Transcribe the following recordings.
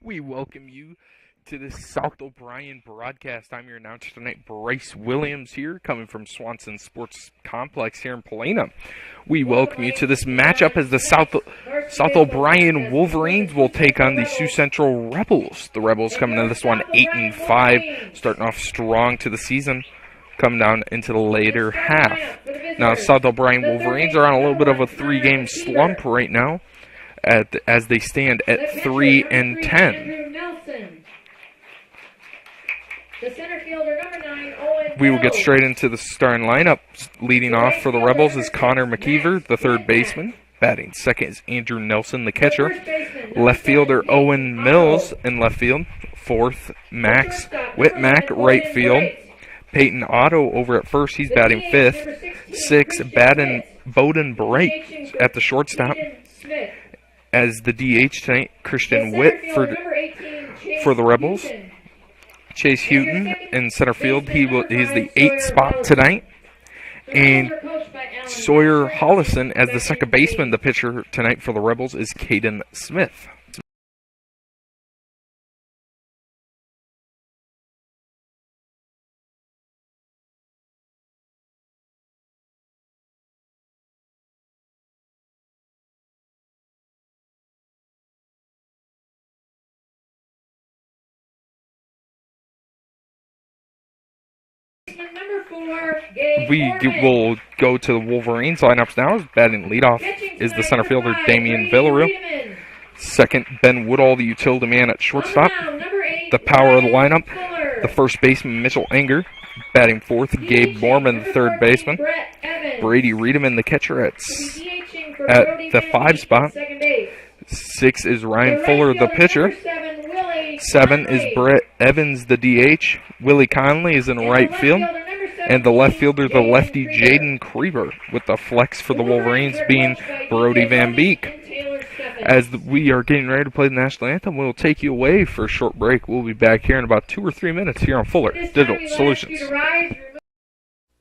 We welcome you to this South O'Brien broadcast. I'm your announcer tonight, Bryce Williams here, coming from Swanson Sports Complex here in Helena. We welcome you to this matchup as the South O'Brien Wolverines will take on the Sioux Central Rebels. The Rebels coming into this one 8-5, starting off strong to the season, coming down into the later half. Now, South O'Brien Wolverines are on a little bit of a three-game slump right now, as they stand at 3-10. We will get straight into the starting lineup. Leading off for the Rebels is Connor McKeever, the third baseman. Batting second is Andrew Nelson, the catcher. Left fielder Owen Mills in left field. Fourth, Max Whitmack, right field. Peyton Otto over at first, he's batting fifth. Sixth, Bowden Bright at the shortstop. As the DH tonight, Christian Witt for the Rebels. Chase Houghton in center field, he's the 8th spot tonight. And Sawyer Hollison as the second baseman. The pitcher tonight for the Rebels is Caden Smith. We will go to the Wolverines lineups now. Batting leadoff is the center fielder Damian Villarreal. Second, Ben Woodall, the utility man at shortstop. The power of the lineup, the first baseman Mitchell Enger. Batting fourth, Gabe Mormon, the third baseman. Brady Reedeman, the catcher at the 5 spot. 6 is Ryan Fuller, the pitcher. 7 is Brett Evans, the DH. Willie Conley is in right field. And the left fielder, the lefty Jaden Krieber, with the flex for the Wolverines being Brody Van Beek. As we are getting ready to play the national anthem, we'll take you away for a short break. We'll be back here in about 2 or 3 minutes here on Fuller Digital Solutions.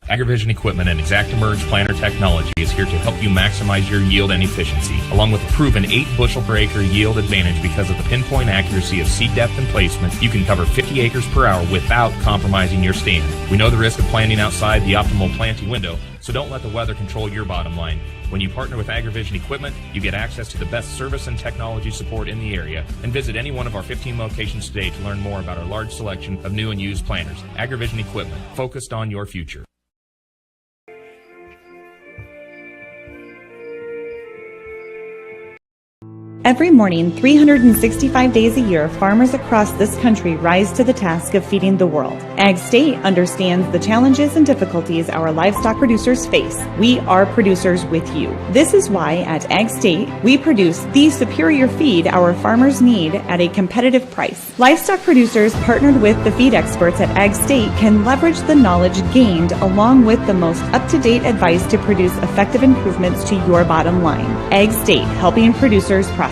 AgriVision Equipment and ExactEmerge planter technology is here to help you maximize your yield and efficiency, along with a proven 8 bushel per acre yield advantage because of the pinpoint accuracy of seed depth and placement. You can cover 50 acres per hour without compromising your stand. We know the risk of planting outside the optimal planting window, so don't let the weather control your bottom line. When you partner with AgriVision Equipment, you get access to the best service and technology support in the area. And visit any one of our 15 locations today to learn more about our large selection of new and used planters. AgriVision Equipment, focused on your future. Every morning, 365 days a year, farmers across this country rise to the task of feeding the world. Ag State understands the challenges and difficulties our livestock producers face. We are producers with you. This is why at Ag State, we produce the superior feed our farmers need at a competitive price. Livestock producers partnered with the feed experts at Ag State can leverage the knowledge gained along with the most up-to-date advice to produce effective improvements to your bottom line. Ag State, helping producers prosper.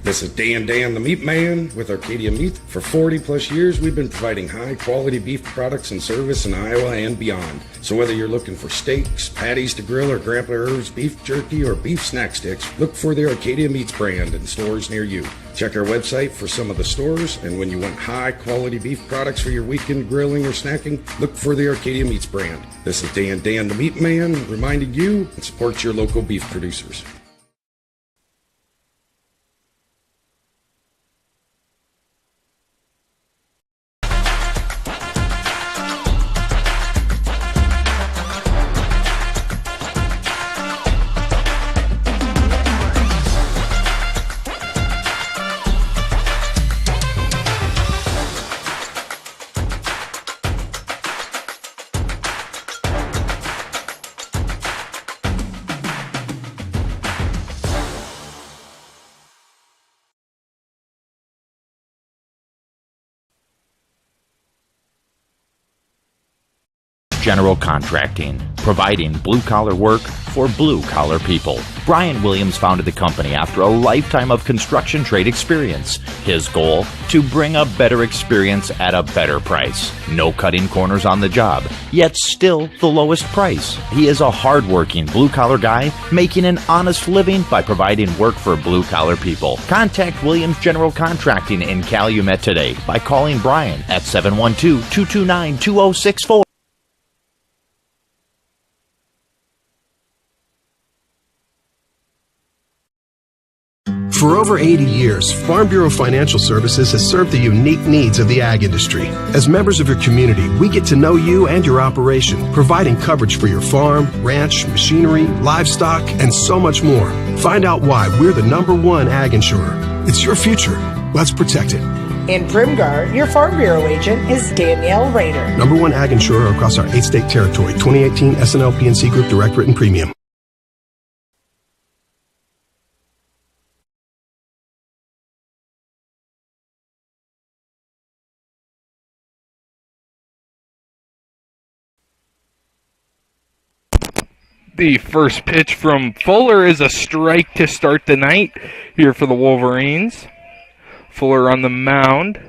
This is Dan the Meat Man with Arcadia Meat. For 40 plus years, we've been providing high quality beef products and service in Iowa and beyond. So whether you're looking for steaks, patties to grill, or Grandpa Irv's beef jerky or beef snack sticks, look for the Arcadia Meats brand in stores near you. Check our website for some of the stores, and when you want high quality beef products for your weekend grilling or snacking, look for the Arcadia Meats brand. This is Dan the Meat Man reminding you and support your local beef producers. General Contracting, providing blue-collar work for blue-collar people. Brian Williams founded the company after a lifetime of construction trade experience. His goal? To bring a better experience at a better price. No cutting corners on the job, yet still the lowest price. He is a hard-working blue-collar guy making an honest living by providing work for blue-collar people. Contact Williams General Contracting in Calumet today by calling Brian at 712-229-2064. For over 80 years, Farm Bureau Financial Services has served the unique needs of the ag industry. As members of your community, we get to know you and your operation, providing coverage for your farm, ranch, machinery, livestock, and so much more. Find out why we're the #1 ag insurer. It's your future. Let's protect it. In Primgar, your Farm Bureau agent is Danielle Rader. #1 ag insurer across our 8-state territory. 2018 SNL PNC Group Direct Written Premium. The first pitch from Fuller is a strike to start the night here for the Wolverines. Fuller on the mound.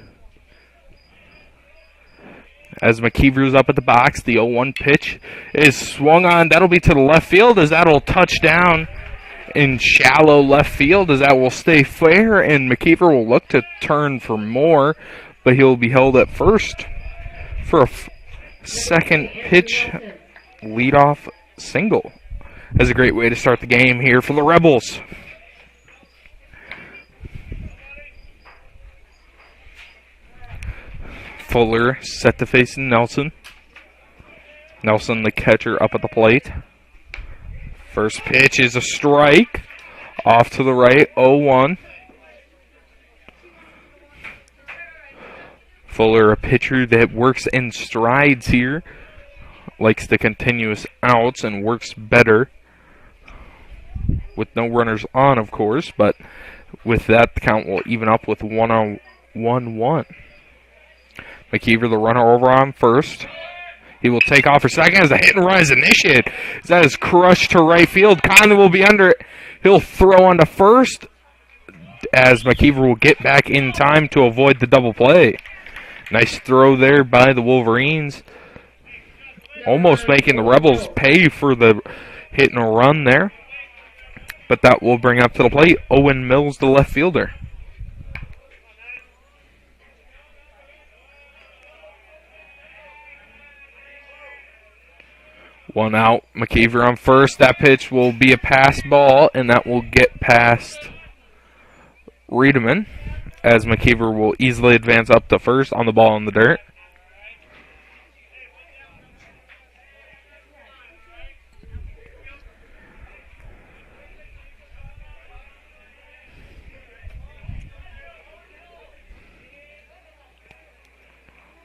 As McKeever's up at the box, the 0-1 pitch is swung on. That'll be to the left field as that'll touch down in shallow left field as that will stay fair, and McKeever will look to turn for more, but he'll be held at first for a second pitch leadoff single. That's a great way to start the game here for the Rebels. Fuller set to face Nelson. Nelson, the catcher, up at the plate. First pitch is a strike. Off to the right, 0-1. Fuller, a pitcher that works in strides here. Likes the continuous outs and works better with no runners on, of course, but with that, the count will even up with 1-1. McKeever, the runner, over on first. He will take off for second as the hit and run is initiated. That is crushed to right field. Conley will be under it. He'll throw on to first as McKeever will get back in time to avoid the double play. Nice throw there by the Wolverines. Almost making the Rebels pay for the hit and run there. But that will bring up to the plate Owen Mills, the left fielder. One out, McKeever on first. That pitch will be a pass ball, and that will get past Riedemann, as McKeever will easily advance up to first on the ball in the dirt.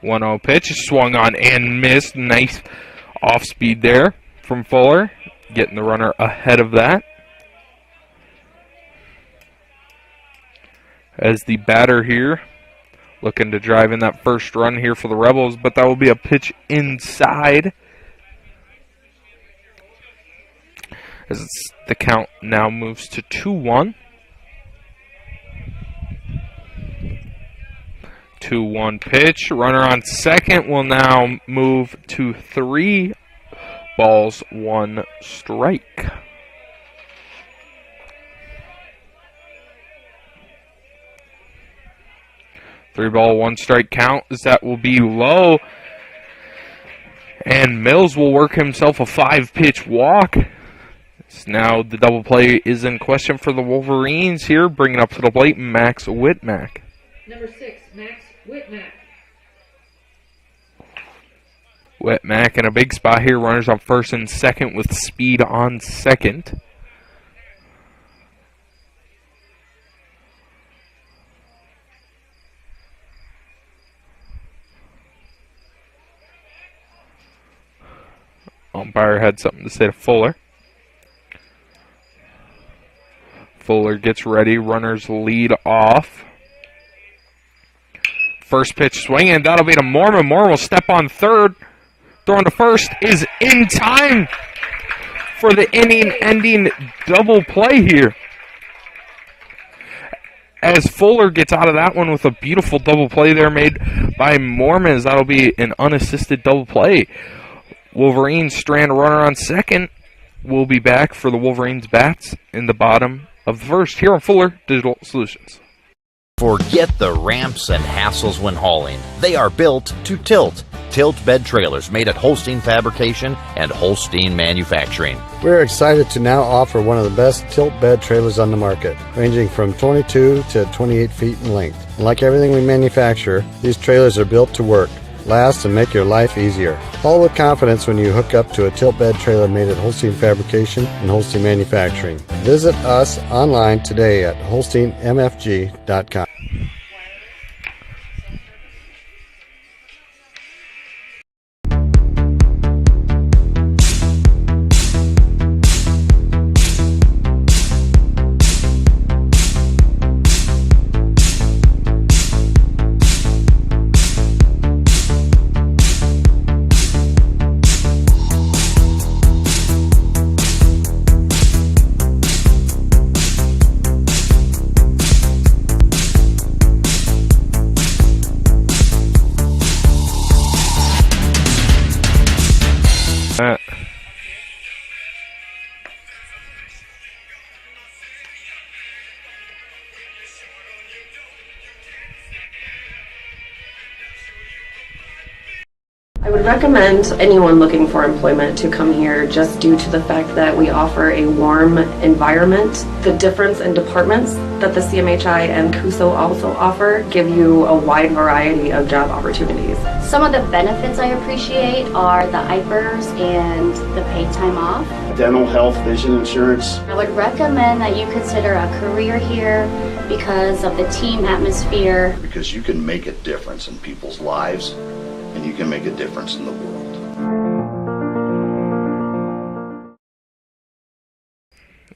One 0 pitch, swung on and missed. Nice off speed there from Fuller, getting the runner ahead of that. As the batter here, looking to drive in that first run here for the Rebels, but that will be a pitch inside. As the count now moves to 2-1. 2-1 pitch. Runner on second will now move to 3 balls, 1 strike. Three ball, 1 strike count, as that will be low. And Mills will work himself a 5-pitch walk. So now the double play is in question for the Wolverines here. Bringing up to the plate, Max Whitmack. Number 6, Max Whitmack. Whitmack in a big spot here. Runners on first and second with speed on second. Umpire had something to say to Fuller. Fuller gets ready. Runners lead off. First pitch swinging. That'll be to Mormon. Mormon will step on third. Throwing to first is in time for the inning-ending double play here. As Fuller gets out of that one with a beautiful double play there made by Mormons. That'll be an unassisted double play. Wolverines strand a runner on second. We'll be back for the Wolverines bats in the bottom of the first here on Fuller Digital Solutions. Forget the ramps and hassles when hauling. They are built to tilt. Tilt bed trailers made at Holstein Fabrication and Holstein Manufacturing. We're excited to now offer one of the best tilt bed trailers on the market, ranging from 22 to 28 feet in length. And like everything we manufacture, these trailers are built to work, last, and make your life easier. Haul with confidence when you hook up to a tilt bed trailer made at Holstein Fabrication and Holstein Manufacturing. Visit us online today at holsteinmfg.com. I would recommend anyone looking for employment to come here just due to the fact that we offer a warm environment. The difference in departments that the CMHI and CUSO also offer give you a wide variety of job opportunities. Some of the benefits I appreciate are the IPERS and the paid time off. Dental, health, vision insurance. I would recommend that you consider a career here because of the team atmosphere. Because you can make a difference in people's lives, and you can make a difference in the world.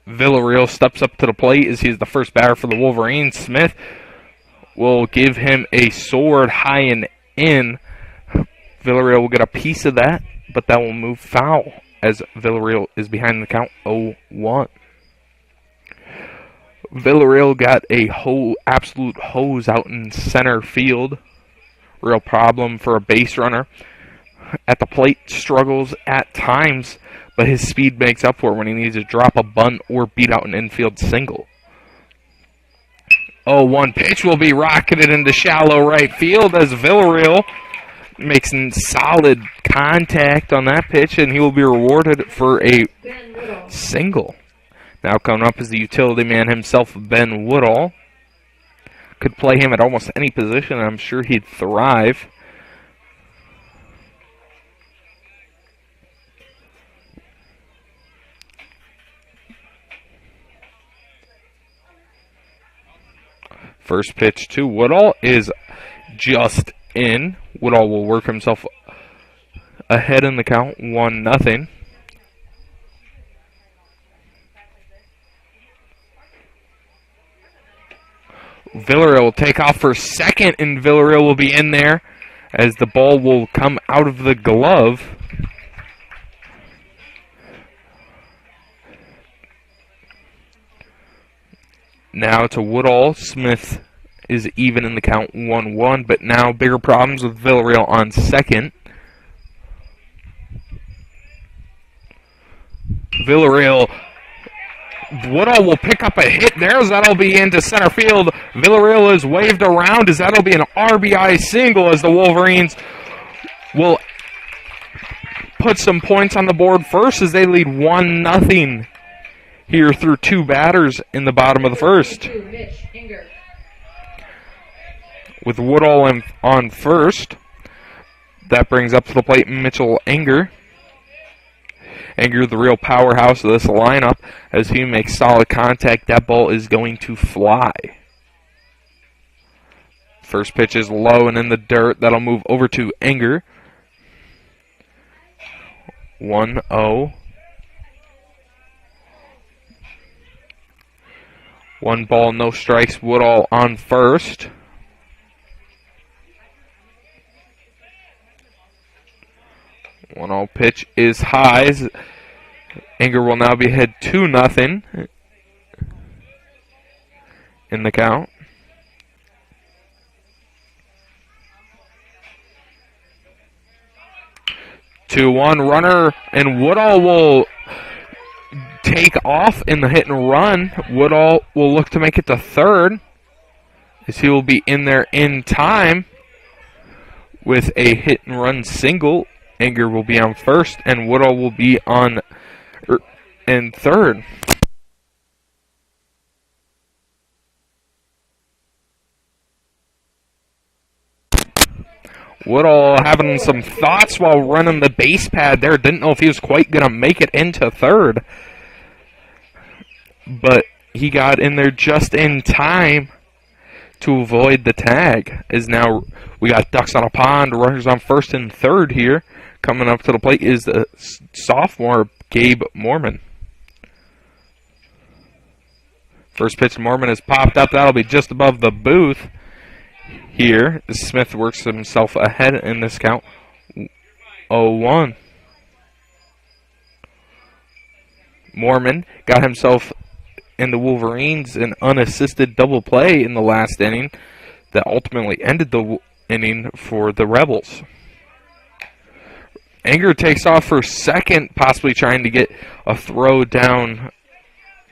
Villarreal steps up to the plate as he's the first batter for the Wolverines. Smith will give him a sword high and in. Villarreal will get a piece of that, but that will move foul as Villarreal is behind the count 0-1. Villarreal got a absolute hose out in center field. Real problem for a base runner. At the plate, struggles at times, but his speed makes up for it when he needs to drop a bunt or beat out an infield single. 0-1 pitch will be rocketed into shallow right field as Villarreal makes solid contact on that pitch, and he will be rewarded for a single. Now coming up is the utility man himself, Ben Woodall. Could play him at almost any position, and I'm sure he'd thrive. First pitch to Woodall is just in. Woodall will work himself ahead in the count, 1-0. Villarreal will take off for second, and Villarreal will be in there as the ball will come out of the glove. Now to Woodall. Smith is even in the count, 1-1, but now bigger problems with Villarreal on second. Villarreal, Woodall will pick up a hit there as that'll be into center field. Villarreal is waved around as that'll be an RBI single as the Wolverines will put some points on the board first as they lead 1-0 here through two batters in the bottom of the first. With Woodall on first, that brings up to the plate Mitchell Enger. Enger, the real powerhouse of this lineup, as he makes solid contact. That ball is going to fly. First pitch is low and in the dirt. That'll move over to Enger. 1-0. One ball, no strikes. Woodall on first. One-0 pitch is high. Anger will now be ahead 2-0 in the count. Two one runner, and Woodall will take off in the hit and run. Woodall will look to make it to third, as he will be in there in time with a hit and run single. Anger will be on first, and Woodall will be on in third. Woodall having some thoughts while running the base pad there. Didn't know if he was quite going to make it into third. But he got in there just in time to avoid the tag. As now we got ducks on a pond. Runners on first and third here. Coming up to the plate is the sophomore Gabe Mormon. First pitch Mormon has popped up. That'll be just above the booth. Here, Smith works himself ahead in this count. 0-1. Mormon got himself in the Wolverines an unassisted double play in the last inning that ultimately ended the inning for the Rebels. Anger takes off for second, possibly trying to get a throw down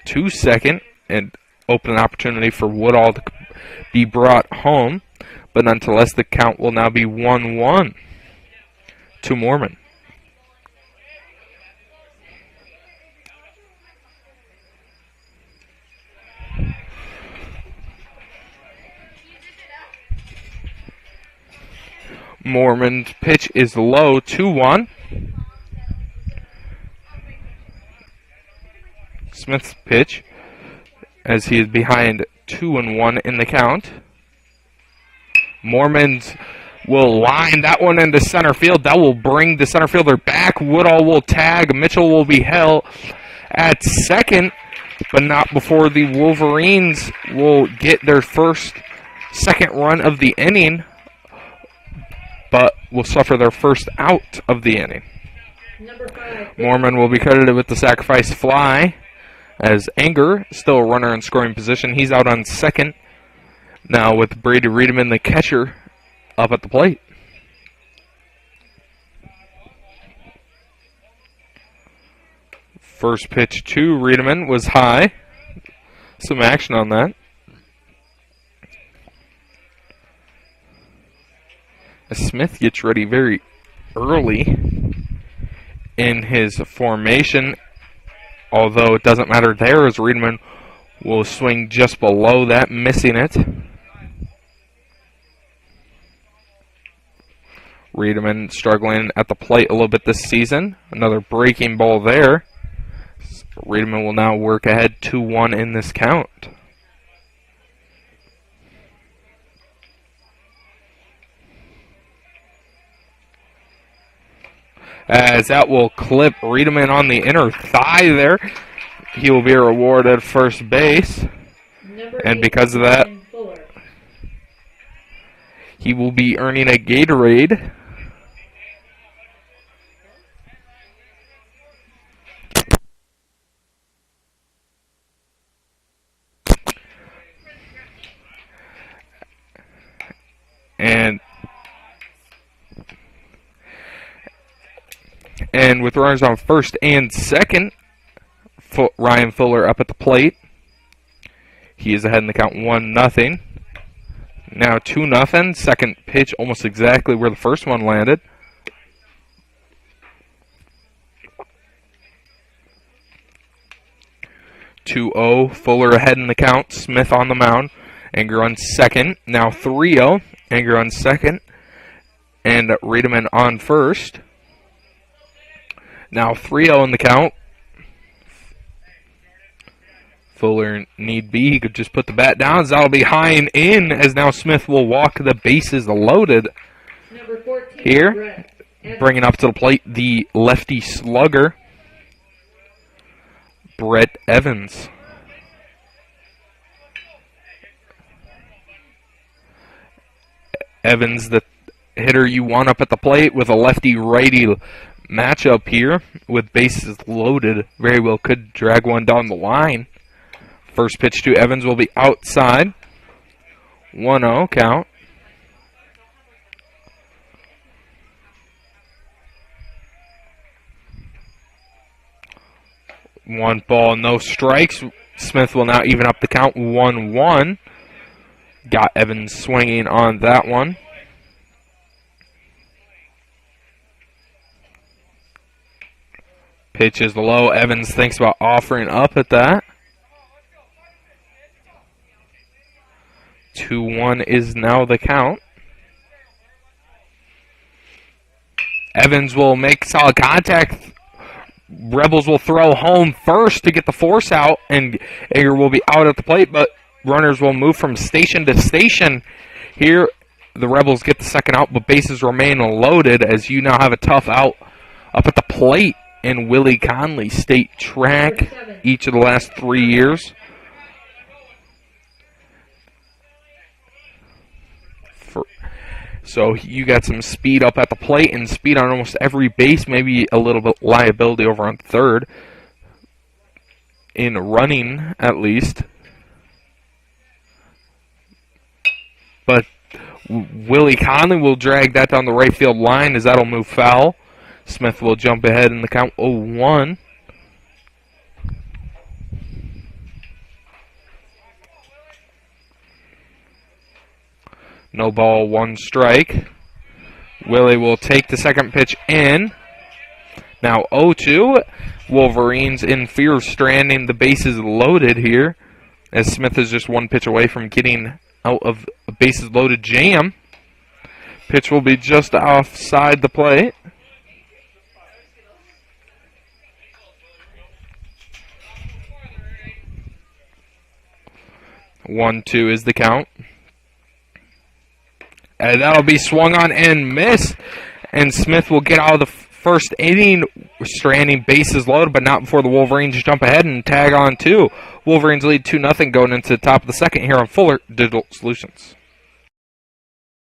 to second and open an opportunity for Woodall to be brought home. But nonetheless, the count will now be 1-1 to Mormon. Mormon's pitch is low, 2-1. Smith's pitch, as he is behind 2-1 in the count. Mormons will line that one into center field. That will bring the center fielder back. Woodall will tag. Mitchell will be held at second, but not before the Wolverines will get their second run of the inning, but will suffer their first out of the inning. Mormon will be credited with the sacrifice fly, as Anger, still a runner in scoring position. He's out on second. Now with Brady Riedemann, the catcher, up at the plate. First pitch to Riedemann was high. Some action on that. As Smith gets ready very early in his formation, although it doesn't matter there, as Riedemann will swing just below that, missing it. Riedemann struggling at the plate a little bit this season. Another breaking ball there. Riedemann will now work ahead 2-1 in this count. As that will clip Riedemann on the inner thigh there. He will be rewarded at first base. And because of that, he will be earning a Gatorade. And with runners on first and second, Ryan Fuller up at the plate. He is ahead in the count 1-0. Now 2-0. Second pitch almost exactly where the first one landed. (2-0). Fuller ahead in the count. Smith on the mound. Anger on second. Now 3-0. Anger on second. And Riedemann on first. Now 3-0 in the count. Fuller, need be, he could just put the bat down. That'll be high and in, as now Smith will walk the bases loaded. Number 14, here. Bringing up to the plate the lefty slugger, Brett Evans. Evans, the hitter you want up at the plate, with a lefty-righty matchup here with bases loaded. Very well could drag one down the line. First pitch to Evans will be outside. 1-0 count. One ball, no strikes. Smith will now even up the count. 1-1. Got Evans swinging on that one. Pitch is low. Evans thinks about offering up at that. 2-1 is now the count. Evans will make solid contact. Rebels will throw home first to get the force out, and Egger will be out at the plate, but runners will move from station to station. Here, the Rebels get the second out, but bases remain loaded as you now have a tough out up at the plate in Willie Conley State Track each of the last 3 years. So you got some speed up at the plate and speed on almost every base, maybe a little bit liability over on third. In running, at least. But Willie Conley will drag that down the right field line as that'll move foul. Smith will jump ahead in the count 0-1. No ball, one strike. Willie will take the second pitch in. Now 0-2. Wolverines in fear of stranding. The bases loaded here, as Smith is just one pitch away from getting out of a bases loaded jam. Pitch will be just offside the plate. One, two is the count. And that'll be swung on and missed. And Smith will get out of the first inning, stranding bases loaded, but not before the Wolverines jump ahead and tag on two. Wolverines lead 2-0 going into the top of the second here on Fuller Digital Solutions.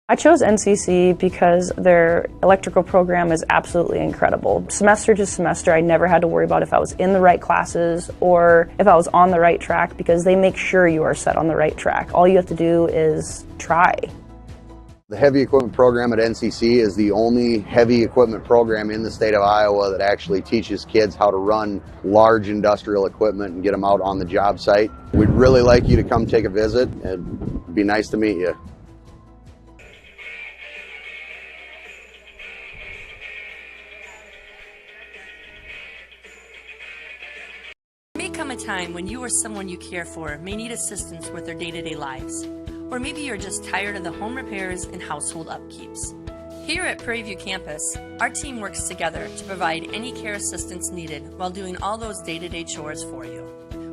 I chose NCC because their electrical program is absolutely incredible. Semester to semester, I never had to worry about if I was in the right classes or if I was on the right track, because they make sure you are set on the right track. All you have to do is try. The heavy equipment program at NCC is the only heavy equipment program in the state of Iowa that actually teaches kids how to run large industrial equipment and get them out on the job site. We'd really like you to come take a visit. It'd be nice to meet you. There may come a time when you or someone you care for may need assistance with their day-to-day lives. Or maybe you're just tired of the home repairs and household upkeeps. Here at Prairie View Campus, our team works together to provide any care assistance needed while doing all those day-to-day chores for you.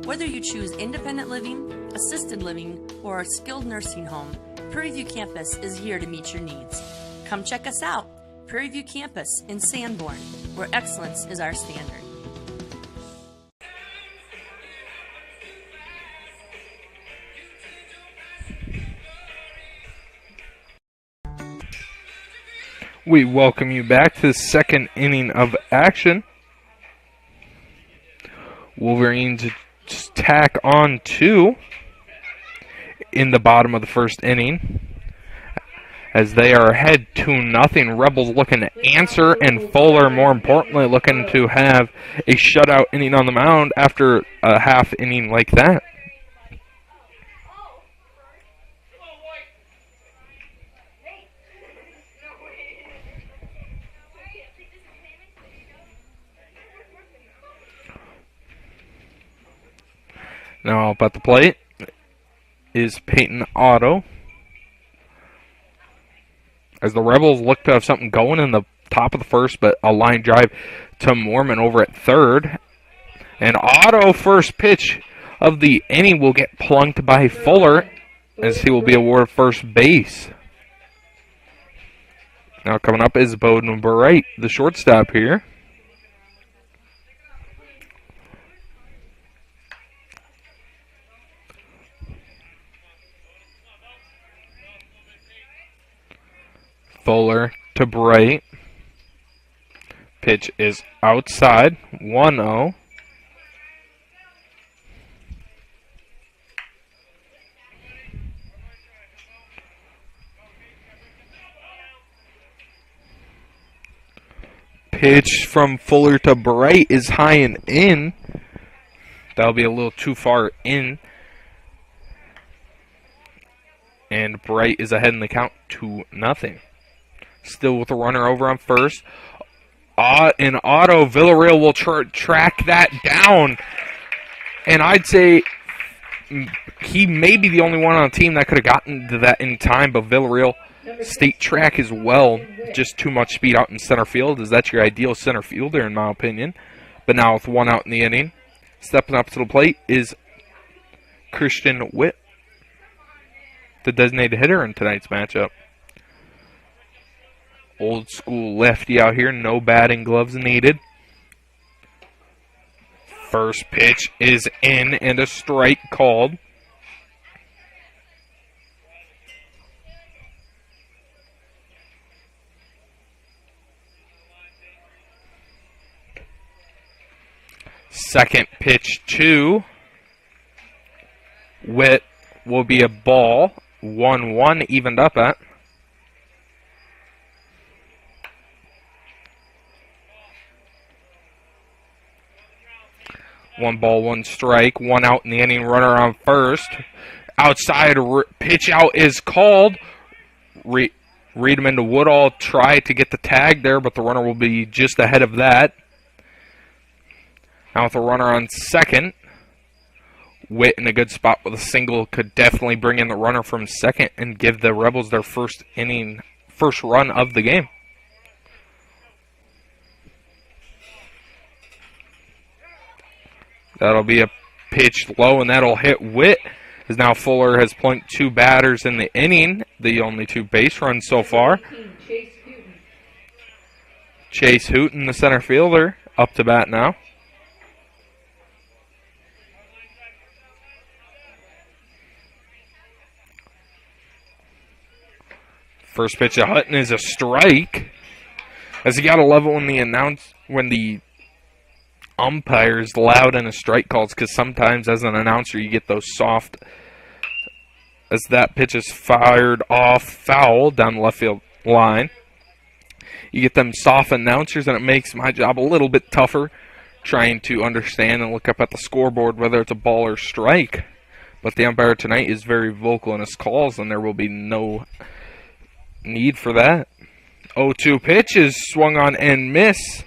Whether you choose independent living, assisted living, or a skilled nursing home, Prairie View Campus is here to meet your needs. Come check us out, Prairie View Campus in Sanborn, where excellence is our standard. We welcome you back to the second inning of action. Wolverines just tack on two in the bottom of the first inning, as they are ahead 2-0. Rebels looking to answer, and Fuller, more importantly, looking to have a shutout inning on the mound after a half inning like that. Now up at the plate is Peyton Otto, as the Rebels look to have something going in the top of the first, but a line drive to Mormon over at third. And Otto, first pitch of the inning, will get plunked by Fuller, as he will be awarded first base. Now coming up is Bowden Bright, the shortstop here. Fuller to Bright. Pitch is outside, 1-0. Pitch from Fuller to Bright is high and in. That'll be a little too far in. And Bright is ahead in the count 2-0. Still with a runner over on first. In auto, Villarreal will track that down. And I'd say he may be the only one on the team that could have gotten to that in time, but Villarreal state track as well. Just too much speed out in center field, as that's your ideal center fielder in my opinion. But now with one out in the inning, stepping up to the plate is Christian Witt, the designated hitter in tonight's matchup. Old school lefty out here, no batting gloves needed. First pitch is in and a strike called. Second pitch to Witt will be a ball. 1-1 evened up at. One ball, one strike, one out in the inning, runner on first. Outside pitch out is called. Reedman to Woodall try to get the tag there, but the runner will be just ahead of that. Now with a runner on second. Witt in a good spot with a single could definitely bring in the runner from second and give the Rebels their first run of the game. That'll be a pitch low, and that'll hit Witt. As now Fuller has plunked two batters in the inning, the only two base runs so far. Chase Hooten, the center fielder, up to bat now. First pitch to Hutton is a strike. As you got to love it when the umpires loud in a strike calls, because sometimes as an announcer you get those soft, as that pitch is fired off foul down the left field line. You get them soft announcers, and it makes my job a little bit tougher trying to understand and look up at the scoreboard whether it's a ball or strike. But the umpire tonight is very vocal in his calls, and there will be no need for that. 0-2 pitch is swung on and miss.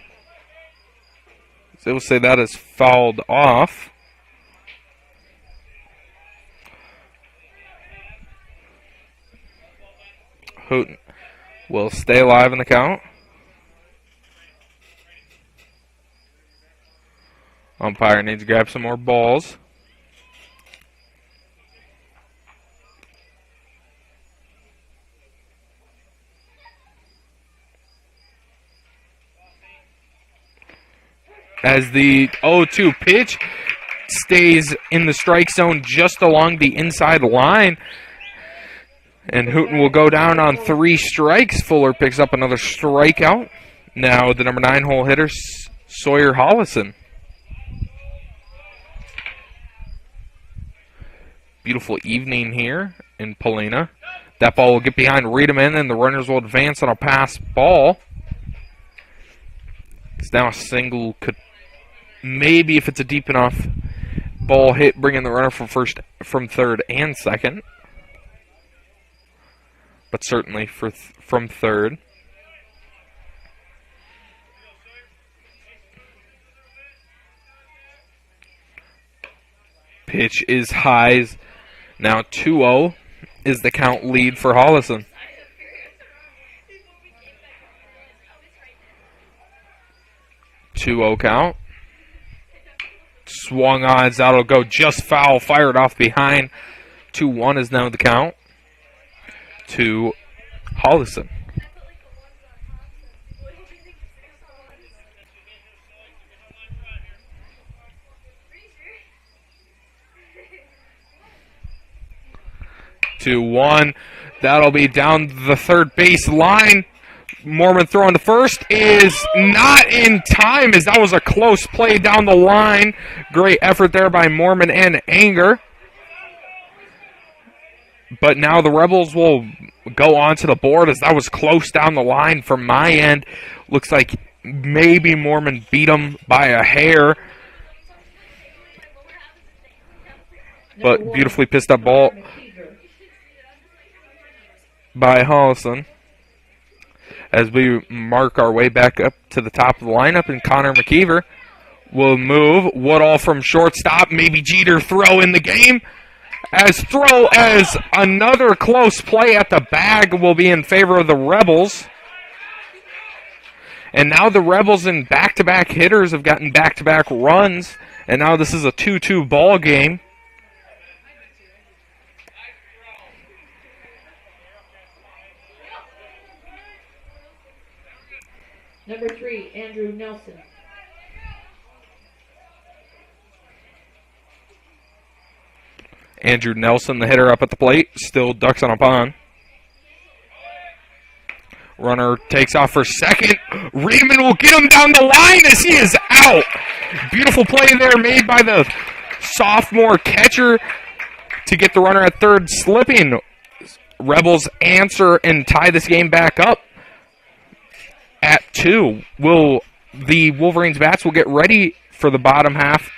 They will say that is fouled off. Hooten will stay alive in the count. Umpire needs to grab some more balls. As the 0-2 pitch stays in the strike zone just along the inside line. And Hooten will go down on 3 strikes. Fuller picks up another strikeout. Now the number 9 hole hitter, Sawyer Hollison. Beautiful evening here in Polina. That ball will get behind Reedman, and the runners will advance on a pass ball. It's now a single. Could maybe, if it's a deep enough ball hit, bring in the runner from third and second. But certainly from third. Pitch is high. Now 2-0 is the count lead for Hollison. Two-0 count. Swung on, that'll go just foul, fired off behind. 2-1 is now the count to Hollison. That'll be down the third base line. Mormon throwing the first is not in time, as that was a close play down the line. Great effort there by Mormon and Anger. But now the Rebels will go onto the board, as that was close down the line from my end. Looks like maybe Mormon beat them by a hair. But beautifully pissed up ball by Hollison. As we mark our way back up to the top of the lineup, and Connor McKeever will move. Woodall from shortstop, maybe Jeter throw in the game. As another close play at the bag will be in favor of the Rebels. And now the Rebels in back-to-back hitters have gotten back-to-back runs, and now this is a 2-2 ball game. Number 3, Andrew Nelson. Andrew Nelson, the hitter up at the plate, still ducks on a pond. Runner takes off for second. Raymond will get him down the line as he is out. Beautiful play there made by the sophomore catcher to get the runner at third slipping. Rebels answer and tie this game back up at 2. The Wolverines bats will get ready for the bottom half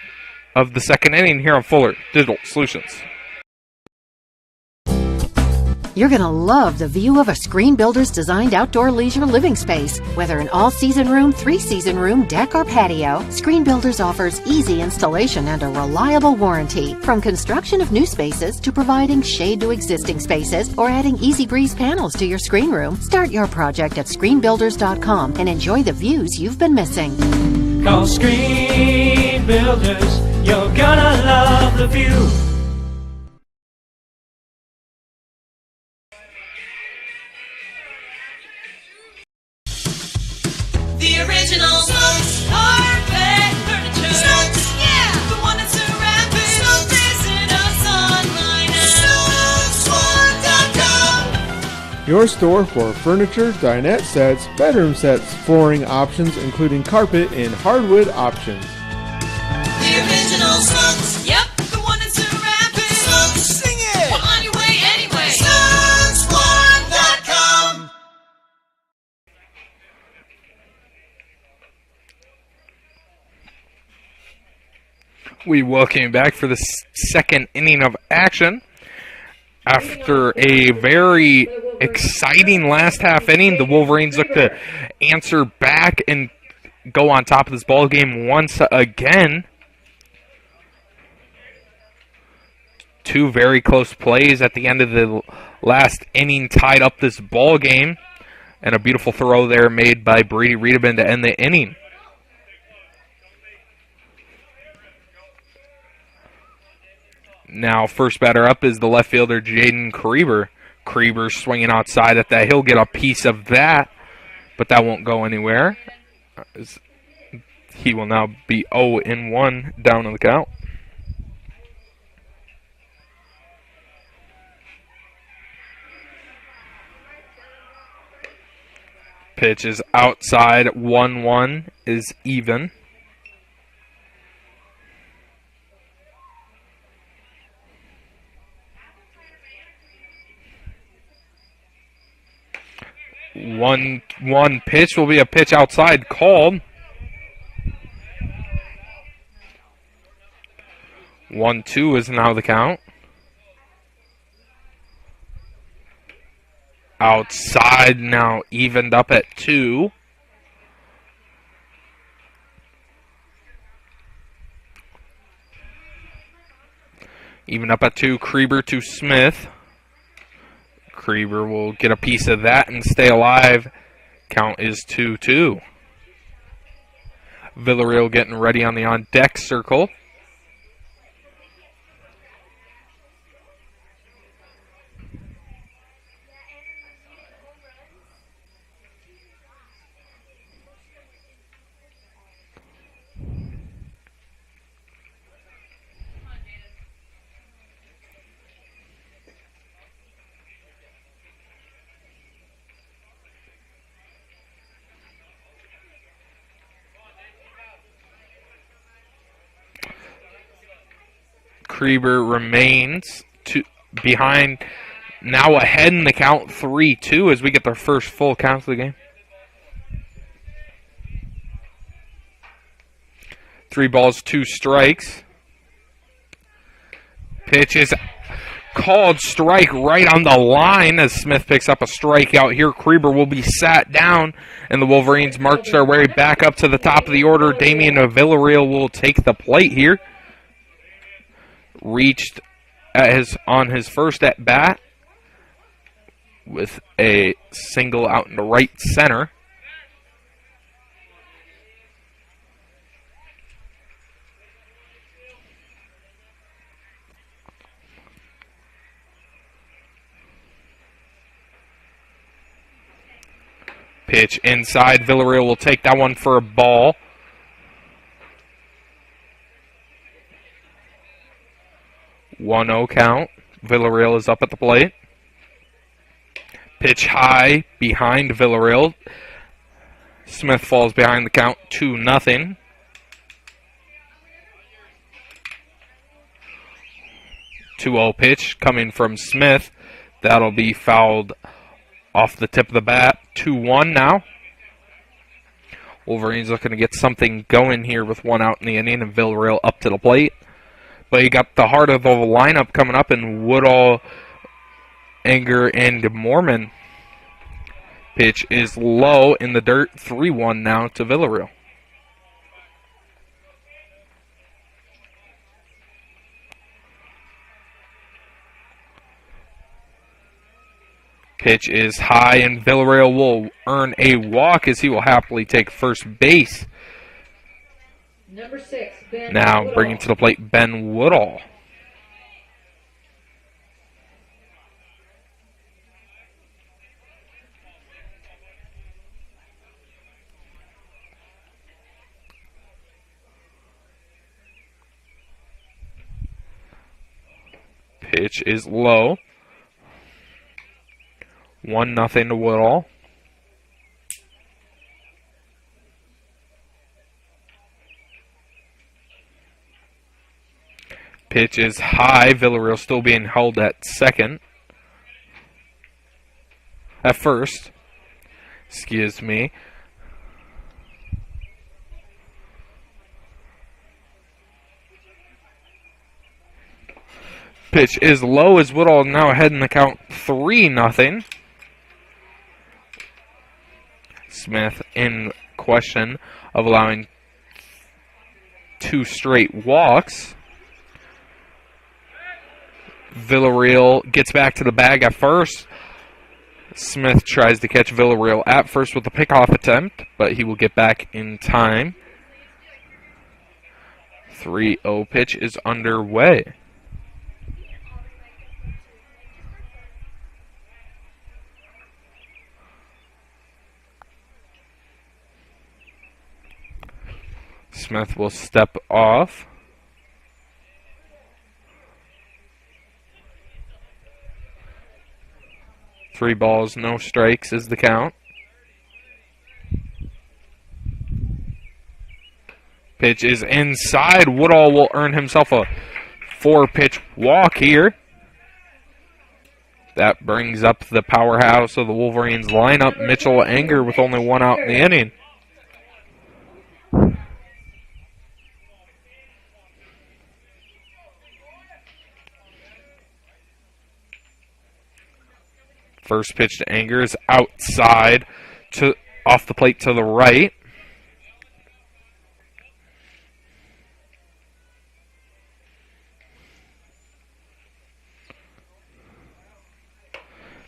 of the second inning here on Fuller Digital Solutions. You're going to love the view of a Screen Builder's designed outdoor leisure living space. Whether an all-season room, 3-season room, deck, or patio, Screen Builders offers easy installation and a reliable warranty. From construction of new spaces to providing shade to existing spaces or adding Easy Breeze panels to your screen room, start your project at screenbuilders.com and enjoy the views you've been missing. Call Screen Builders. You're gonna love the view. The original Sioux carpet furniture. Sioux, yeah, the one that's so rapid. Sioux, visit us online at SioUxOne.com. Your store for furniture, dinette sets, bedroom sets, flooring options, including carpet and hardwood options. The original Sioux, yep, the one that's so rapid. Sioux, sing it. Well, on your way anyway. SioUxOne.com. We welcome you back for the second inning of action. After a very exciting last half inning, the Wolverines look to answer back and go on top of this ball game once again. 2 very close plays at the end of the last inning tied up this ball game, and a beautiful throw there made by Brady Riedebin to end the inning. Now, first batter up is the left fielder, Jaden Kreber. Kreber swinging outside at that. He'll get a piece of that, but that won't go anywhere. He will now be 0-1 down on the count. Pitch is outside. 1-1 is even. One pitch will be a pitch outside called. 1-2 is now the count. Outside now evened up at 2. Even up at 2, Kreber to Smith. Kreber will get a piece of that and stay alive. Count is 2-2. Villarreal getting ready on the on-deck circle. Krieber remains behind, now ahead in the count 3-2 as we get their first full count of the game. 3 balls, 2 strikes. Pitch is called strike right on the line as Smith picks up a strikeout here. Krieber will be sat down, and the Wolverines march their way back up to the top of the order. Damian Villarreal will take the plate here. Reached on his first at bat with a single out in the right center. Pitch inside. Villarreal will take that one for a ball. One 0 count. Villarreal is up at the plate. Pitch high behind Villarreal. Smith falls behind the count 2-0. Two 0 pitch coming from Smith. That'll be fouled off the tip of the bat. 2-1 now. Wolverines looking to get something going here with 1 out in the inning, and Villarreal up to the plate. But you got the heart of the lineup coming up in Woodall, Anger, and Mormon. Pitch is low in the dirt. 3-1 now to Villarreal. Pitch is high, and Villarreal will earn a walk as he will happily take first base. Number 6, Ben now Woodall. bringing to the plate Ben Woodall. Pitch is low. 1-0 to Woodall. Pitch is high. Villarreal still being held at second. At first. Excuse me. Pitch is low as Woodall now ahead in the count 3-0. Smith in question of allowing 2 straight walks. Villarreal gets back to the bag at first. Smith tries to catch Villarreal at first with a pickoff attempt, but he will get back in time. 3-0 pitch is underway. Smith will step off. Three balls, no strikes is the count. Pitch is inside. Woodall will earn himself a 4-pitch walk here. That brings up the powerhouse of the Wolverines lineup, Mitchell Anger, with only 1 out in the inning. First pitch to Anger is outside, off the plate to the right.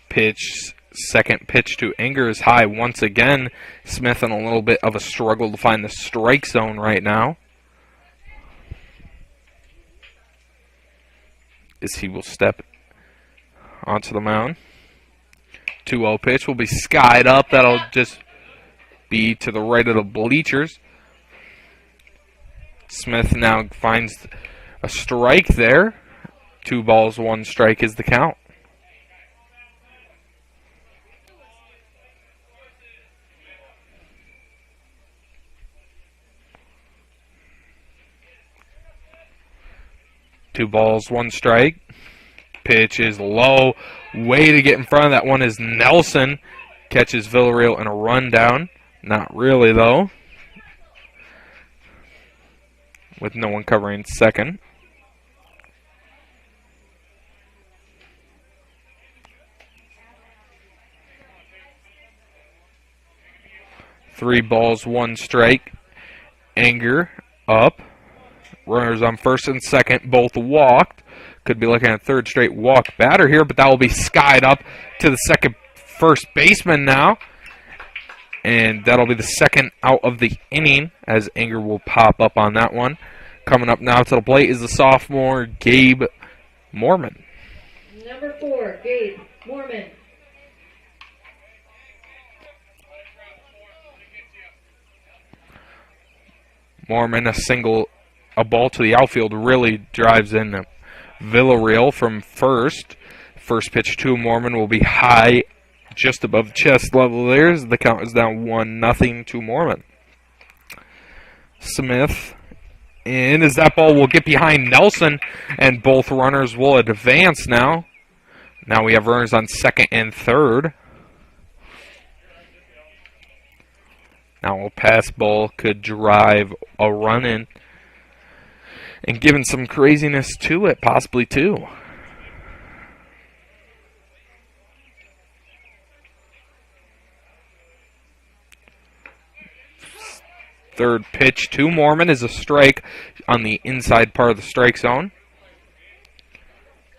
Pitch, second pitch to Anger is high once again. Smith in a little bit of a struggle to find the strike zone right now, as he will step onto the mound. 2-0 pitch will be skied up. That'll just be to the right of the bleachers. Smith now finds a strike there. 2 balls, 1 strike is the count. 2 balls, 1 strike. Pitch is low. Way to get in front of that one is Nelson. Catches Villarreal in a rundown. Not really, though. With no one covering second. Three balls, 1 strike. Anger up. Runners on first and second, both walked. Could be looking at a 3rd straight walk batter here, but that will be skied up to the first baseman now. And that'll be the 2nd out of the inning, as Anger will pop up on that one. Coming up now to the plate is the sophomore, Gabe Mormon. Number 4, Gabe Mormon. Mormon, a ball to the outfield, really drives in Villarreal from first. First pitch to Mormon will be high, just above chest level there. The count is down 1-0 to Mormon. Smith in as that ball will get behind Nelson, and both runners will advance now. Now we have runners on second and third. Now a pass ball could drive a run in, and giving some craziness to it, possibly too. Third pitch to Mormon is a strike on the inside part of the strike zone.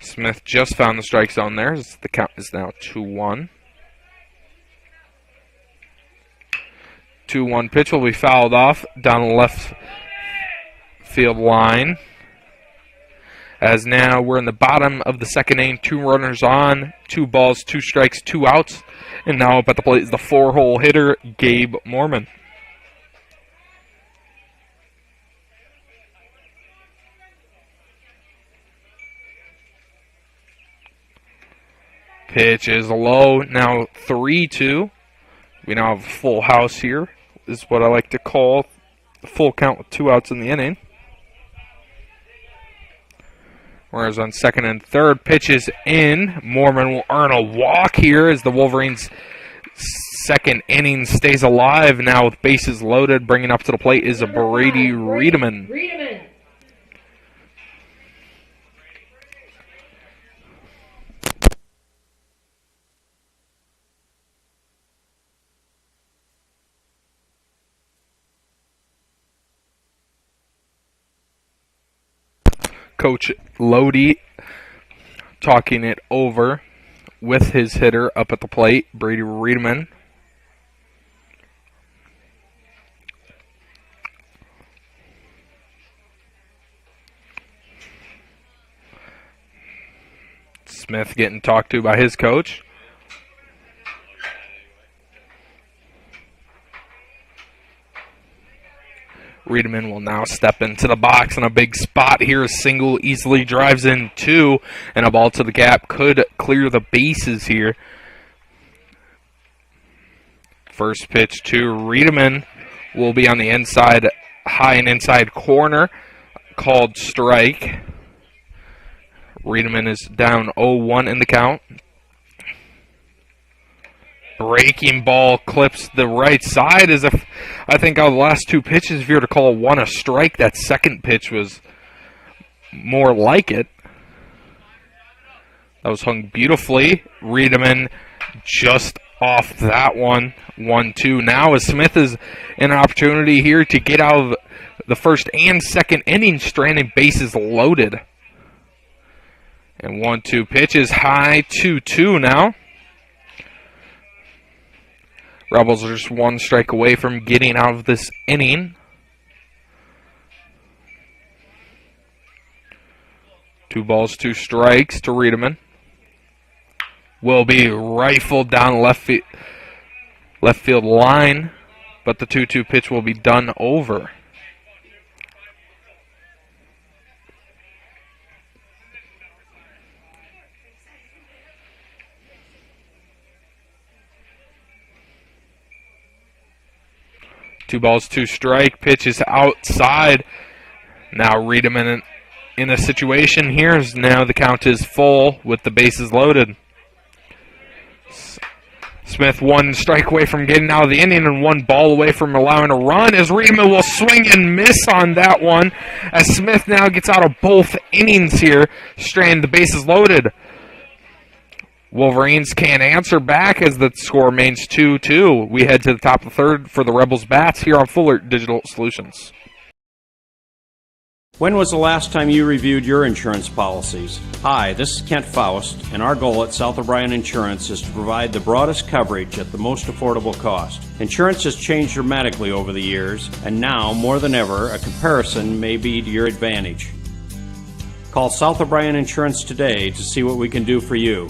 Smith just found the strike zone there. The count is now 2-1. 2-1 pitch will be fouled off down the left field line. As now we're in the bottom of the second inning, 2 runners on, 2 balls, 2 strikes, 2 outs. And now up at the plate is the 4-hole hitter, Gabe Mormon. Pitch is low, now 3-2. We now have a full house here, is what I like to call the full count with 2 outs in the inning. Whereas on second and third, pitches in. Mormon will earn a walk here as the Wolverines' second inning stays alive now with bases loaded. Bringing up to the plate is a Brady Riedemann. Coach Lodi talking it over with his hitter up at the plate, Brady Riedemann. Smith getting talked to by his coach. Riedemann will now step into the box in a big spot here. A single easily drives in 2, and a ball to the gap could clear the bases here. First pitch to Riedemann will be on the inside, high and inside corner, called strike. Riedemann is down 0-1 in the count. Breaking ball clips the right side as if, I think out of the last 2 pitches, if you were to call one a strike, that second pitch was more like it. That was hung beautifully. Riedemann just off that one. 1-2. Now as Smith is in an opportunity here to get out of the first and second inning, stranding bases loaded. And 1-2 pitch is high, 2-2 now. Rebels are just 1 strike away from getting out of this inning. 2 balls, 2 strikes to Riedemann. Will be rifled down left field line, but the 2-2 pitch will be done over. Two balls, 2 strike. Pitch is outside. Now Riedemann in a situation here as now the count is full with the bases loaded. Smith one strike away from getting out of the inning and one ball away from allowing a run as Riedemann will swing and miss on that one as Smith now gets out of both innings here, straying the bases loaded. Wolverines can't answer back as the score remains 2-2. We head to the top of the third for the Rebels bats here on Fuller Digital Solutions. When was the last time you reviewed your insurance policies? Hi, this is Kent Faust, and our goal at South O'Brien Insurance is to provide the broadest coverage at the most affordable cost. Insurance has changed dramatically over the years, and now, more than ever, a comparison may be to your advantage. Call South O'Brien Insurance today to see what we can do for you.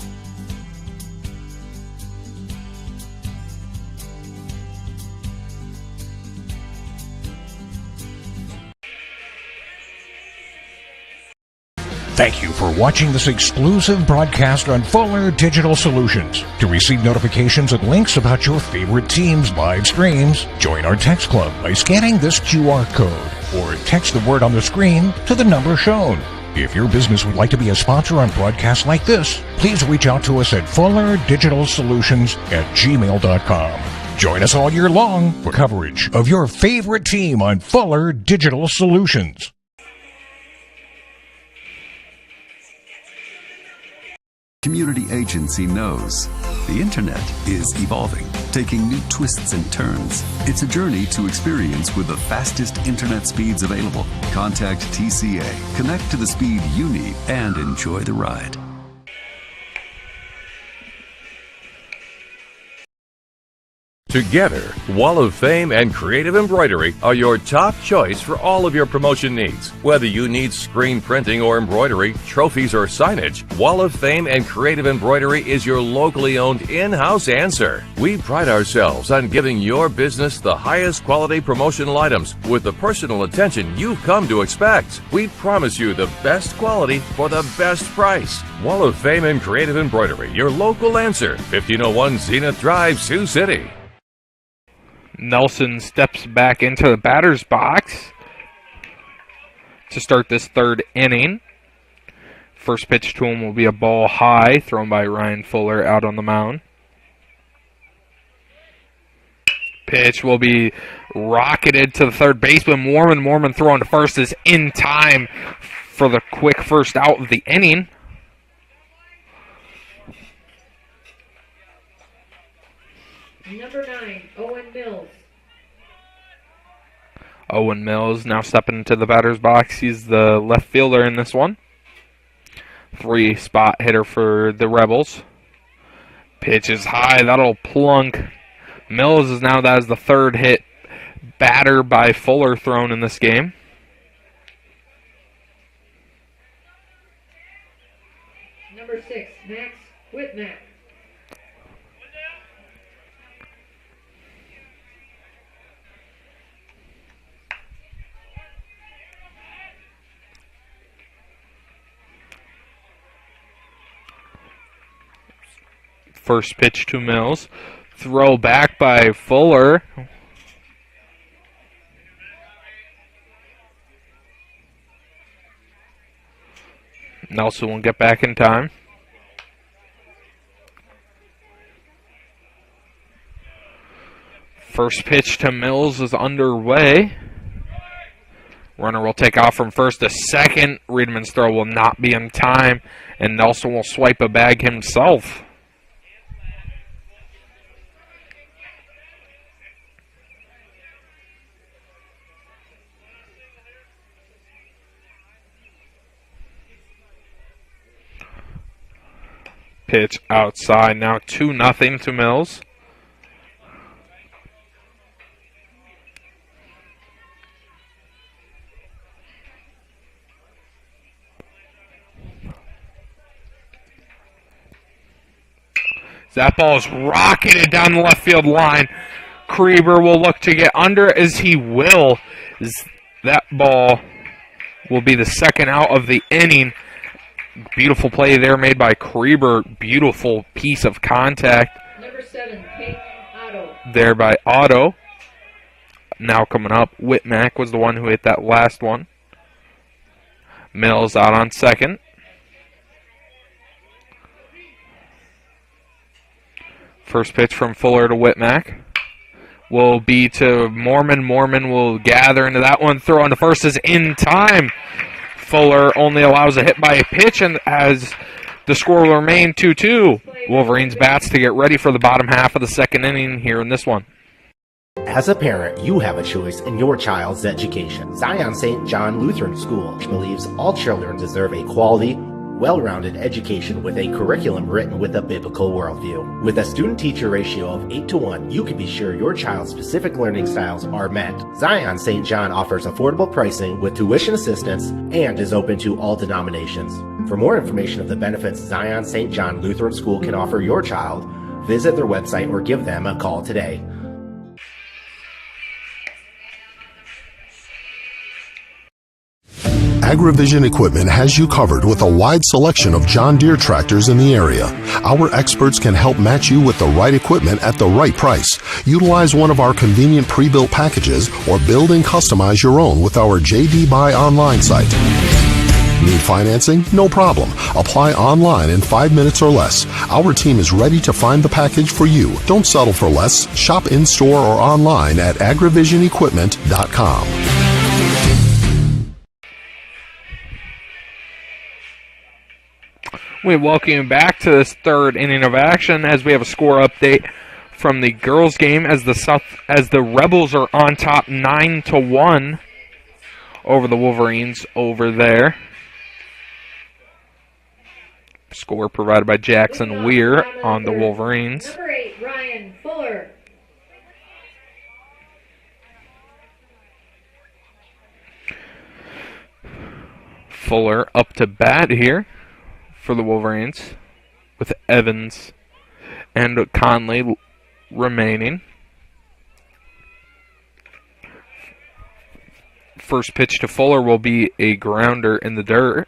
Thank you for watching this exclusive broadcast on Fuller Digital Solutions. To receive notifications and links about your favorite team's live streams, join our text club by scanning this QR code or text the word on the screen to the number shown. If your business would like to be a sponsor on broadcasts like this, please reach out to us at fullerdigitalsolutions@gmail.com. Join us all year long for coverage of your favorite team on Fuller Digital Solutions. Community Agency knows the internet is evolving, taking new twists and turns. It's a journey to experience with the fastest internet speeds available. Contact TCA, connect to the speed you need, and enjoy the ride. Together, Wall of Fame and Creative Embroidery are your top choice for all of your promotion needs. Whether you need screen printing or embroidery, trophies or signage, Wall of Fame and Creative Embroidery is your locally owned in-house answer. We pride ourselves on giving your business the highest quality promotional items with the personal attention you've come to expect. We promise you the best quality for the best price. Wall of Fame and Creative Embroidery, your local answer, 1501 Zenith Drive, Sioux City. Nelson steps back into the batter's box to start this third inning. First pitch to him will be a ball high, thrown by Ryan Fuller out on the mound. Pitch will be rocketed to the third baseman, Mormon. Mormon throwing to first is in time for the quick first out of the inning. Number 9, Owen Mills. Owen Mills now stepping into the batter's box. He's the left fielder in this one. 3-spot hitter for the Rebels. Pitch is high. That'll plunk. Mills is now that is the third hit batter by Fuller thrown in this game. Number 6, Max Whitmack. First pitch to Mills. Throw back by Fuller. Nelson will get back in time. First pitch to Mills is underway. Runner will take off from first to second. Riedemann's throw will not be in time, and Nelson will swipe a bag himself. Pitch outside, now 2-0 to Mills. That ball is rocketed down the left field line. Krieber will look to get under as he will. That ball will be the second out of the inning. Beautiful play there made by Krieber. Beautiful piece of contact. Number 7, Peyton Otto. There by Otto. Now coming up, Whitmack was the one who hit that last one. Mills out on second. First pitch from Fuller to Whitmack will be to Mormon. Mormon will gather into that one. Throw on the first is in time. Fuller only allows a hit by a pitch, and as the score will remain 2-2. Wolverines bats to get ready for the bottom half of the second inning here in this one. As a parent, you have a choice in your child's education. Zion St. John Lutheran School believes all children deserve a quality, well-rounded education with a curriculum written with a biblical worldview. With a student-teacher ratio of 8-to-1, you can be sure your child's specific learning styles are met. Zion St. John offers affordable pricing with tuition assistance and is open to all denominations. For more information of the benefits Zion St. John Lutheran School can offer your child, visit their website or give them a call today. AgriVision Equipment has you covered with a wide selection of John Deere tractors in the area. Our experts can help match you with the right equipment at the right price. Utilize one of our convenient pre-built packages or build and customize your own with our JD Buy online site. Need financing? No problem. Apply online in 5 minutes or less. Our team is ready to find the package for you. Don't settle for less. Shop in-store or online at agrivisionequipment.com. We welcome you back to this third inning of action as we have a score update from the girls' game as the Rebels are on top 9-1 over the Wolverines over there. Score provided by Jackson Weir on the Wolverines. Number 8, Ryan Fuller. Fuller up to bat here for the Wolverines with Evans and Conley remaining. First pitch to Fuller will be a grounder in the dirt.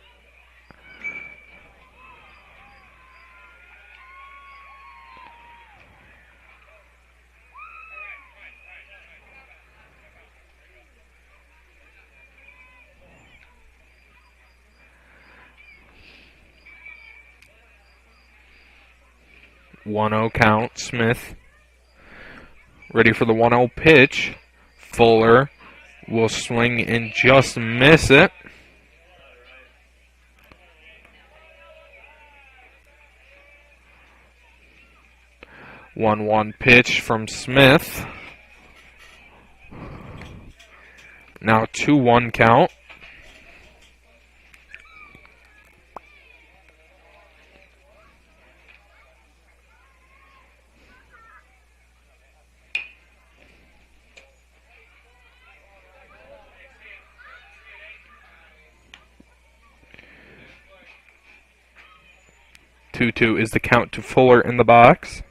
One-oh count. Smith ready for the 1-0 pitch. Fuller will swing and just miss it. One pitch from Smith. Now 2-1 count. Two is the count to Fuller in the box.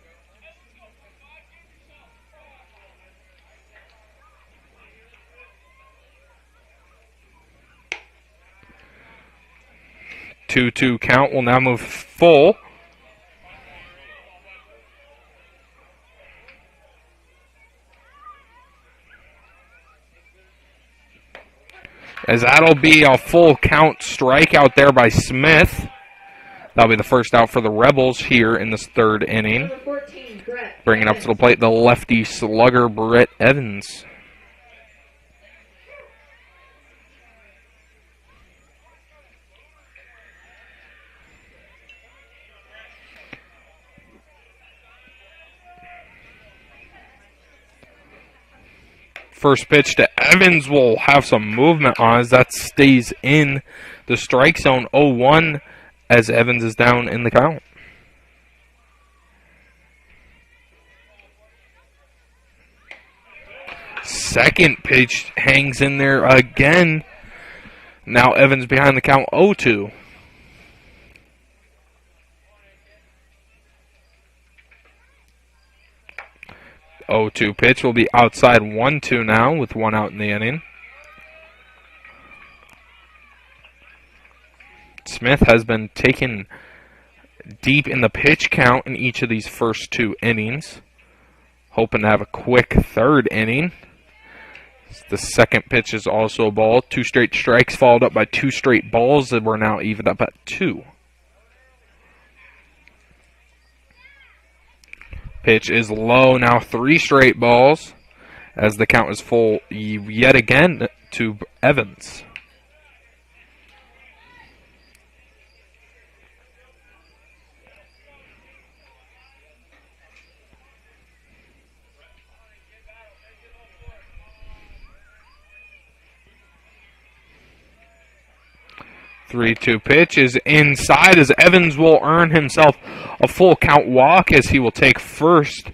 Two count will now move full. As that'll be a full count strikeout there by Smith. That'll be the first out for the Rebels here in this third inning. 14, Bringing up to the plate the lefty slugger, Brett Evans. First pitch to Evans will have some movement on as that stays in the strike zone. 0-1 as Evans is down in the count. Second pitch hangs in there again. Now Evans behind the count. 0-2. Pitch will be outside 1-2 now with one out in the inning. Smith has been taken deep in the pitch count in each of these first two innings. Hoping to have a quick third inning. The second pitch is also a ball. 2 straight strikes followed up by 2 straight balls, and we're now evened up at 2. Pitch is low, now 3 straight balls, as the count is full yet again to Evans. Three-two pitch is inside as Evans will earn himself a full count walk as he will take first.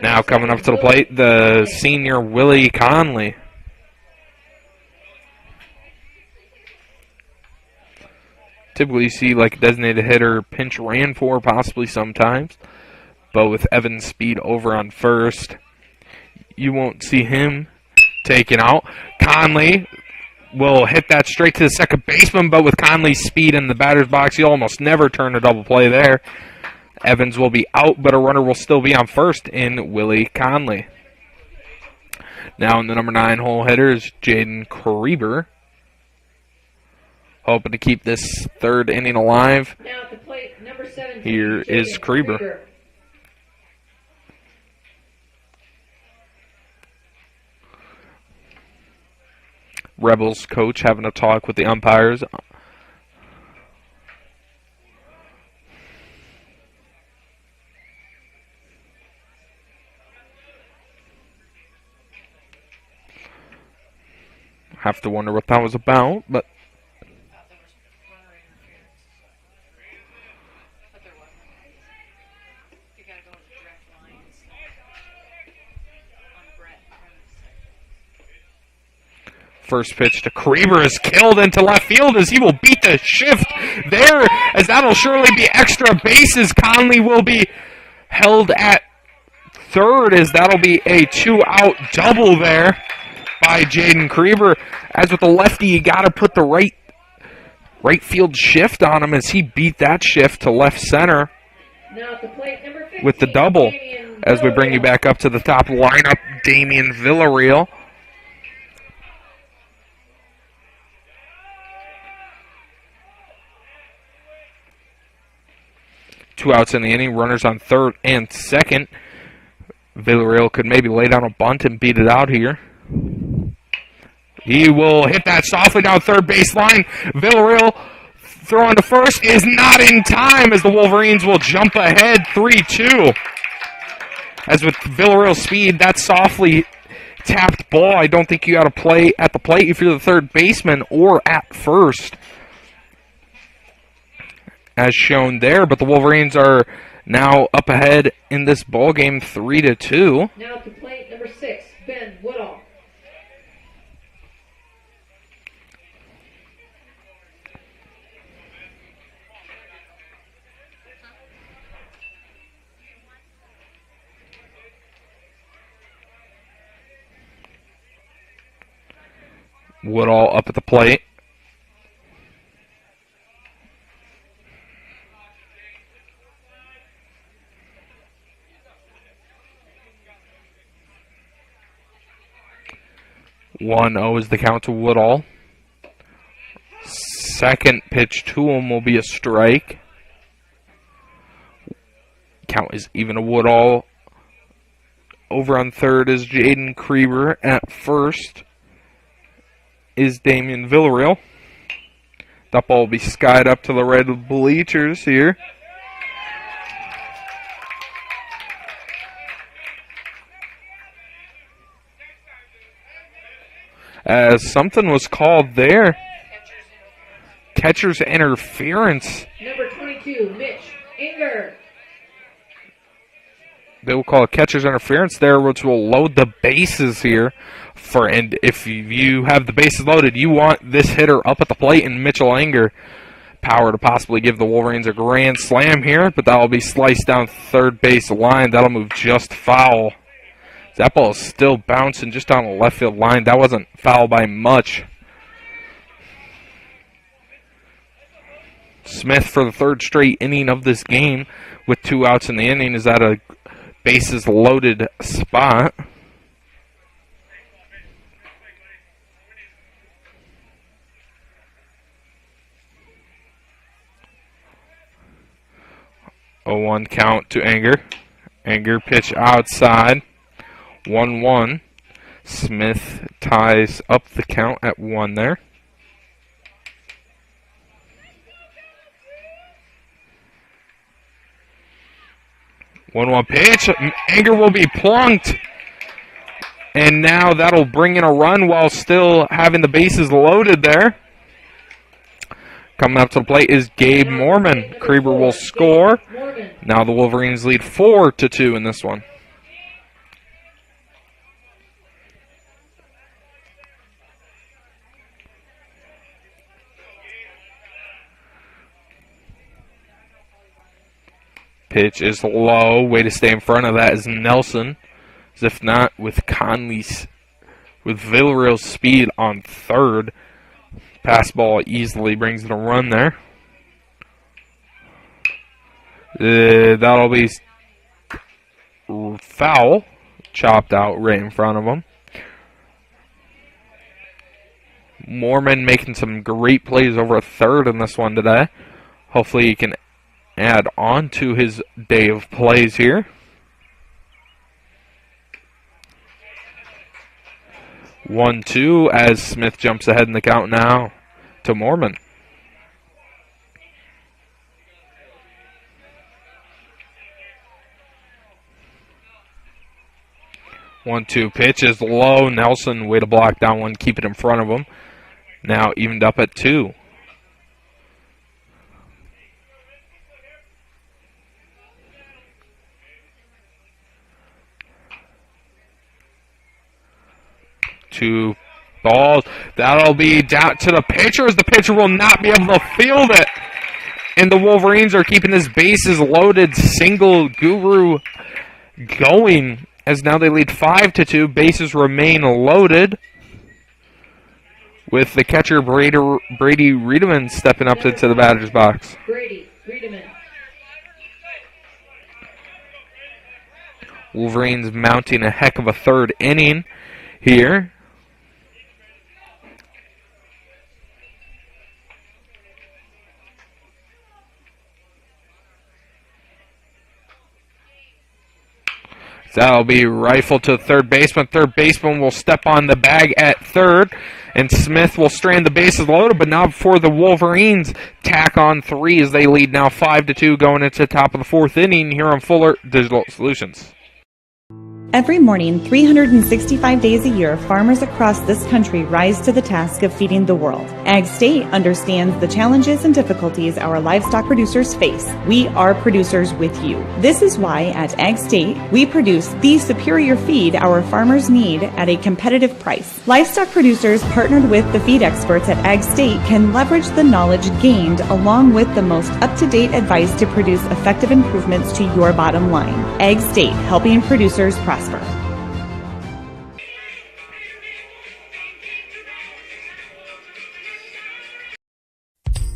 Now coming up to the plate, the senior Willie Conley. Typically you see like a designated hitter pinch ran for possibly sometimes, but with Evans' speed over on first, you won't see him taken out. Conley will hit that straight to the second baseman, but with Conley's speed in the batter's box, you'll almost never turn a double play there. Evans will be out, but a runner will still be on first in Willie Conley. Now in the number 9 hole hitter is Jaden Krieber, hoping to keep this third inning alive. Now at the plate, number 17. Here is Krieber. Rebels coach having a talk with the umpires. Have to wonder what that was about, but first pitch to Krieber is killed into left field as he will beat the shift there, as that'll surely be extra bases. Conley will be held at third as that'll be a 2-out double there by Jaden Krieber. As with the lefty, you got to put the right field shift on him as he beat that shift to left center Now at the plate, number 15, with the double. As we bring you back up to the top lineup, Damian Villarreal. Two outs in the inning, runners on third and second. Villarreal could maybe lay down a bunt and beat it out here. He will hit that softly down third baseline. Villarreal throwing to first is not in time as the Wolverines will jump ahead 3-2. As with Villarreal's speed, that softly tapped ball, I don't think you got to play at the plate if you're the third baseman or at first, as shown there. But the Wolverines are now up ahead in this ball game 3-2. Now at the plate, number 6, Ben Woodall. Woodall up at the plate. One 0 is the count to Woodall. Second pitch to him will be a strike. Count is even to Woodall. Over on third is Jaden Krieber. At first is Damian Villarreal. That ball will be skied up to the red bleachers here. As something was called there. Catcher's interference. Number 22, Mitch Inger. They will call a catcher's interference there, which will load the bases here. And if you have the bases loaded, you want this hitter up at the plate and Mitchell Anger power to possibly give the Wolverines a grand slam here, but that will be sliced down third base line. That'll move just foul. That ball is still bouncing just down the left field line. That wasn't foul by much. Smith for the third straight inning of this game with 2 outs in the inning is at a bases loaded spot. 0-1 count to Anger. Anger pitch outside. 1-1. Smith ties up the count at 1 there. One pitch. Anger will be plunked. And now that'll bring in a run while still having the bases loaded there. Coming up to the plate is Gabe Mormon. Krieber will score. Now the Wolverines lead 4-2 in this one. Pitch is low. Way to stay in front of that is Nelson. As if not, with Villarreal's speed on third. Pass ball easily brings in a run there. That'll be foul. Chopped out right in front of him. Mormon making some great plays over a third in this one today. Hopefully he can add on to his day of plays here. 1-2 as Smith jumps ahead in the count now to Mormon. One-two pitch is low. Nelson, way to block down one, keep it in front of him. Now evened up at 2. Two balls. That'll be down to the pitcher as the pitcher will not be able to field it. And the Wolverines are keeping his bases loaded. Single Guru going as now they lead 5-2. Bases remain loaded. With the catcher Brady Riedemann stepping up into the batter's box. Brady Riedemann. Wolverines mounting a heck of a third inning here. That'll be rifled to third baseman. Third baseman will step on the bag at third. And Smith will strand the bases loaded, but now before the Wolverines tack on 3 as they lead now 5-2 going into the top of the 4th inning here on Fuller Digital Solutions. Every morning, 365 days a year, farmers across this country rise to the task of feeding the world. Ag State understands the challenges and difficulties our livestock producers face. We are producers with you. This is why at Ag State, we produce the superior feed our farmers need at a competitive price. Livestock producers partnered with the feed experts at Ag State can leverage the knowledge gained along with the most up-to-date advice to produce effective improvements to your bottom line. Ag State, helping producers prosper.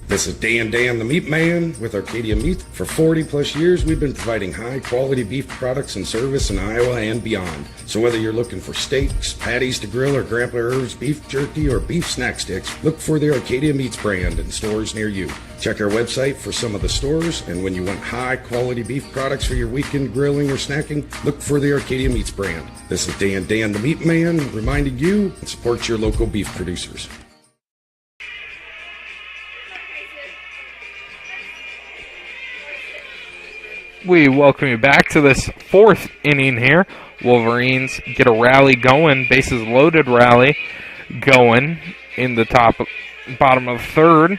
This is Dan the Meat Man with Arcadia Meat. For 40 plus years, we've been providing high quality beef products and service in Iowa and beyond. So whether you're looking for steaks, patties to grill, or Grandpa Irv's beef jerky or beef snack sticks, look for the Arcadia Meats brand in stores near you. Check our website for some of the stores, and when you want high quality beef products for your weekend grilling or snacking, look for the Arcadia Meats brand. This is Dan the Meat Man reminding you to support your local beef producers. We welcome you back to this 4th inning here. Wolverines get a rally going, bases loaded rally going in the bottom of 3rd.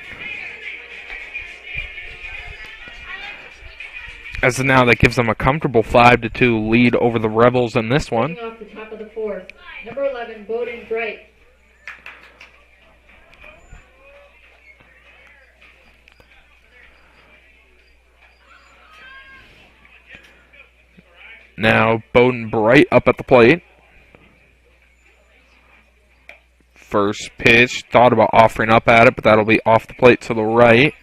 As of now, that gives them a comfortable 5-2 lead over the Rebels in this one. Off the top of the 4th, number 11, Bowden Bright. Now Bowden Bright up at the plate. First pitch, thought about offering up at it, but that'll be off the plate to the right.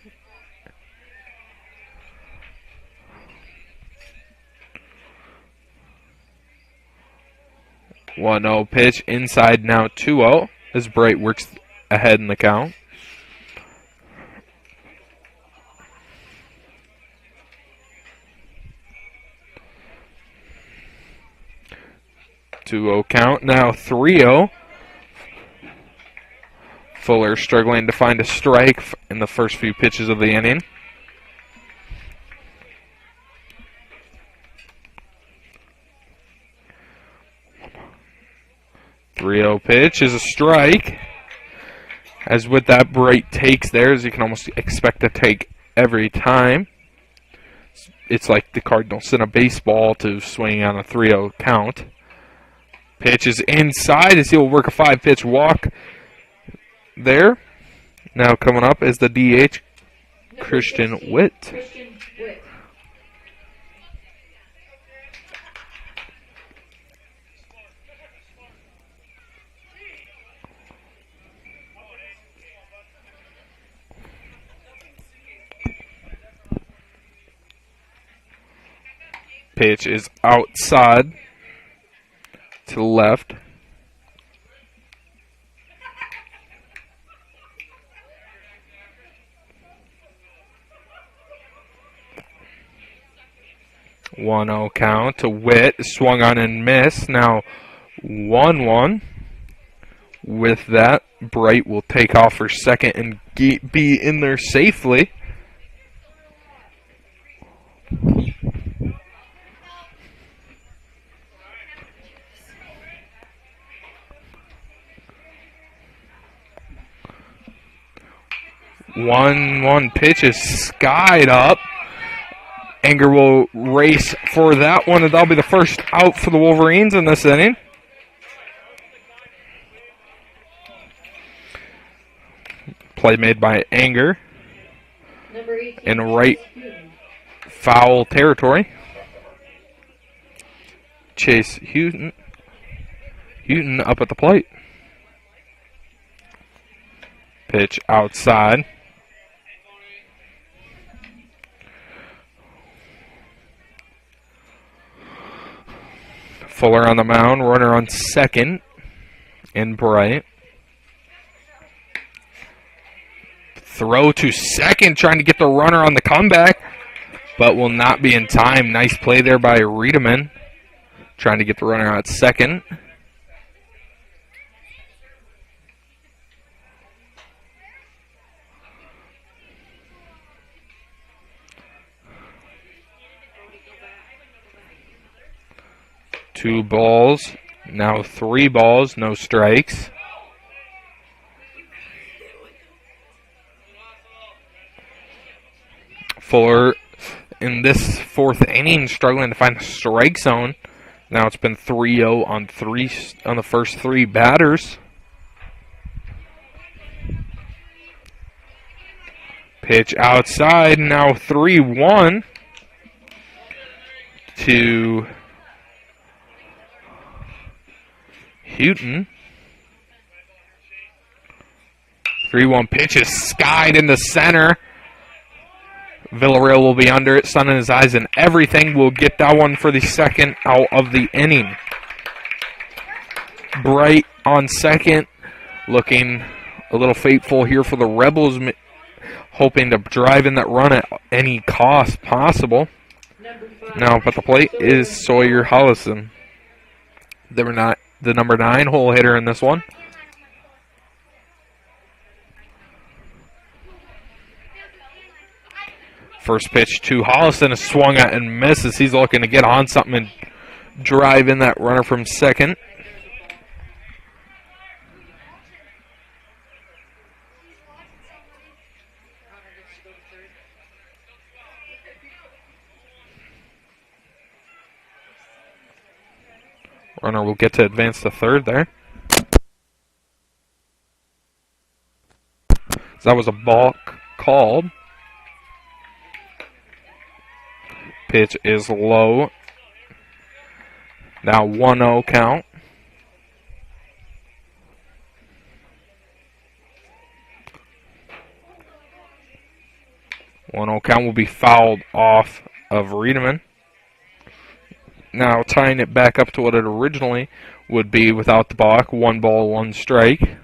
One-zero pitch, inside now 2-0 as Bright works ahead in the count. 2-0 count. Now 3-0. Fuller struggling to find a strike in the first few pitches of the inning. .30 pitch is a strike. As with that bright takes there, as you can almost expect a take every time. It's like the Cardinals sent a baseball to swing on a 3-0 count. Pitch is inside as he'll work a 5-pitch walk there. Now coming up is the DH, Christian Witt. Pitch is outside to the left. .1-0 count to Witt, swung on and missed. Now 1-1. With that, Bright will take off for second and be in there safely. One pitch is skied up. Anger will race for that one, and that'll be the first out for the Wolverines in this inning. Play made by Anger in right foul territory. Chase Houghton up at the plate. Pitch outside. Fuller on the mound, runner on second, and Bright. Throw to second, trying to get the runner on the comeback, but will not be in time. Nice play there by Riedemann, trying to get the runner out second. Two balls, now 3 balls, no strikes. Fuller in this 4th inning struggling to find the strike zone. Now it's been 3-0 on the first 3 batters. Pitch outside, now 3-1 to Houghton. 3-1 pitch is skied in the center. Villarreal will be under it, sun in his eyes and everything. Will get that one for the second out of the inning. Bright on second, looking a little fateful here for the Rebels, hoping to drive in that run at any cost possible. Now up at the plate is Sawyer Hollison. The number 9 hole hitter in this one. First pitch to Hollison is swung at and misses. He's looking to get on something and drive in that runner from second. Runner will get to advance to third there. So that was a balk called. Pitch is low. Now 1-0 count. One-0 count will be fouled off of Riedemann. Now tying it back up to what it originally would be without the balk. 1 ball, 1 strike.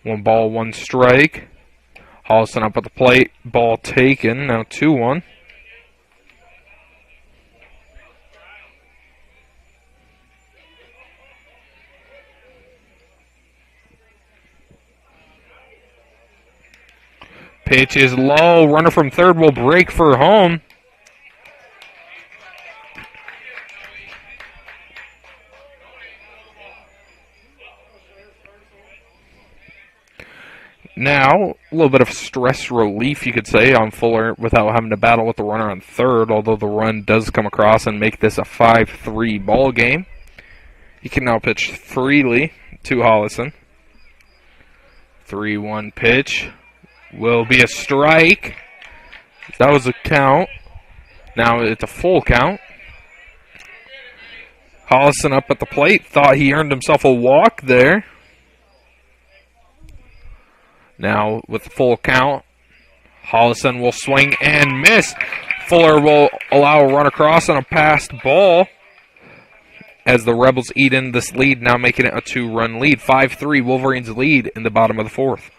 1 ball, 1 strike. Hollison up at the plate. Ball taken. Now 2-1. Pitch is low. Runner from third will break for home. Now, a little bit of stress relief, you could say, on Fuller without having to battle with the runner on third, although the run does come across and make this a 5-3 ball game. He can now pitch freely to Hollison. 3-1 pitch. Will be a strike. That was a count. Now it's a full count. Hollison up at the plate. Thought he earned himself a walk there. Now with the full count, Hollison will swing and miss. Fuller will allow a run across on a passed ball as the Rebels eat in this lead, now making it a 2-run lead. 5-3 Wolverines lead in the bottom of the 4th.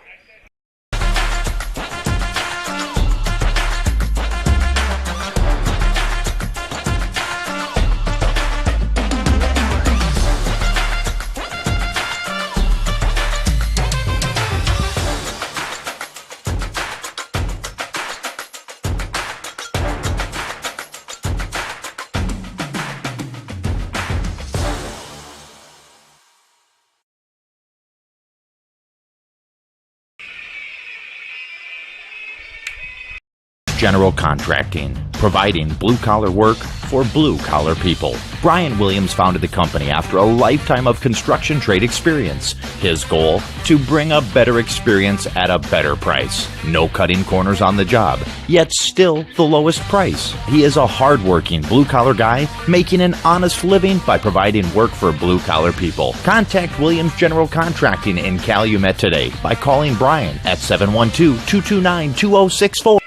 General Contracting, providing blue-collar work for blue-collar people. Brian Williams founded the company after a lifetime of construction trade experience. His goal? To bring a better experience at a better price. No cutting corners on the job, yet still the lowest price. He is a hard-working blue-collar guy making an honest living by providing work for blue-collar people. Contact Williams General Contracting in Calumet today by calling Brian at 712-229-2064.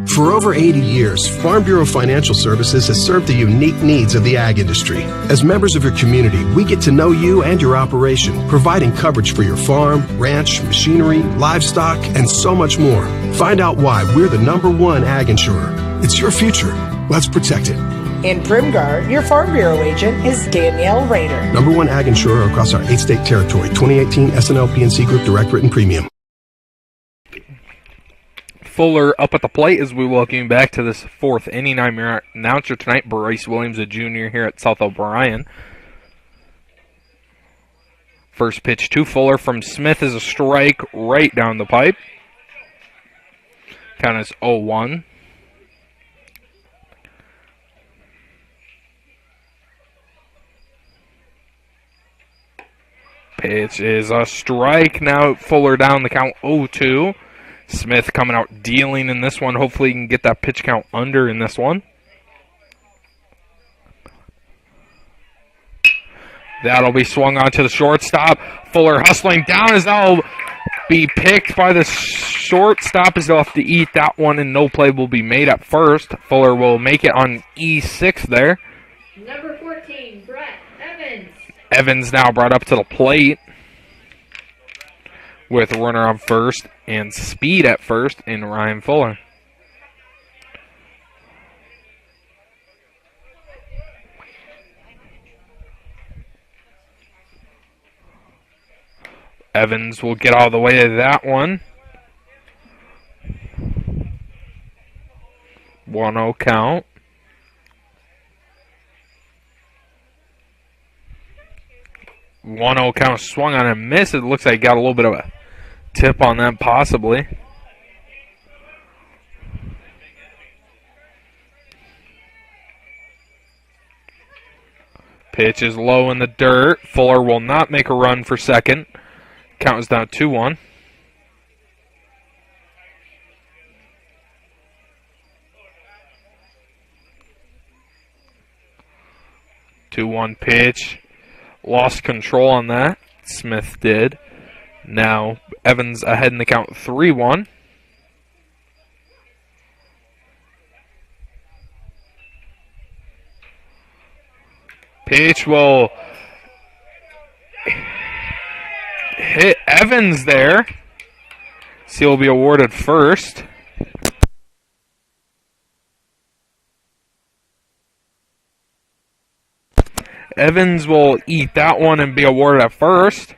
For over 80 years, Farm Bureau Financial Services has served the unique needs of the ag industry. As members of your community, we get to know you and your operation, providing coverage for your farm, ranch, machinery, livestock, and so much more. Find out why we're the #1 ag insurer. It's your future. Let's protect it. In Primgar, your Farm Bureau agent is Danielle Rader. #1 ag insurer across our 8-state territory. 2018 SNL PNC Group Direct Written Premium. Fuller up at the plate as we welcome you back to this 4th inning. I'm your announcer tonight, Bryce Williams, a junior here at South O'Brien. First pitch to Fuller from Smith is a strike right down the pipe. Count is 0-1. Pitch is a strike. Now Fuller down the count 0-2. Smith coming out dealing in this one. Hopefully he can get that pitch count under in this one. That'll be swung on to the shortstop. Fuller hustling down as that'll be picked by the shortstop as they'll have to eat that one, and no play will be made at first. Fuller will make it on E6 there. Number 14, Brett Evans. Evans now brought up to the plate with a runner on first and speed at first in Ryan Fuller. Evans will get all the way to that one. 1-0 count. Count swung on and missed. It looks like he got a little bit of a tip on that possibly. Pitch is low in the dirt. Fuller will not make a run for second. Count is down 2-1. Pitch. Lost control on that. Smith did. Now Evans ahead in the count 3-1. Pitch will Evans there. So he'll be awarded first. Evans will eat that one and be awarded at first.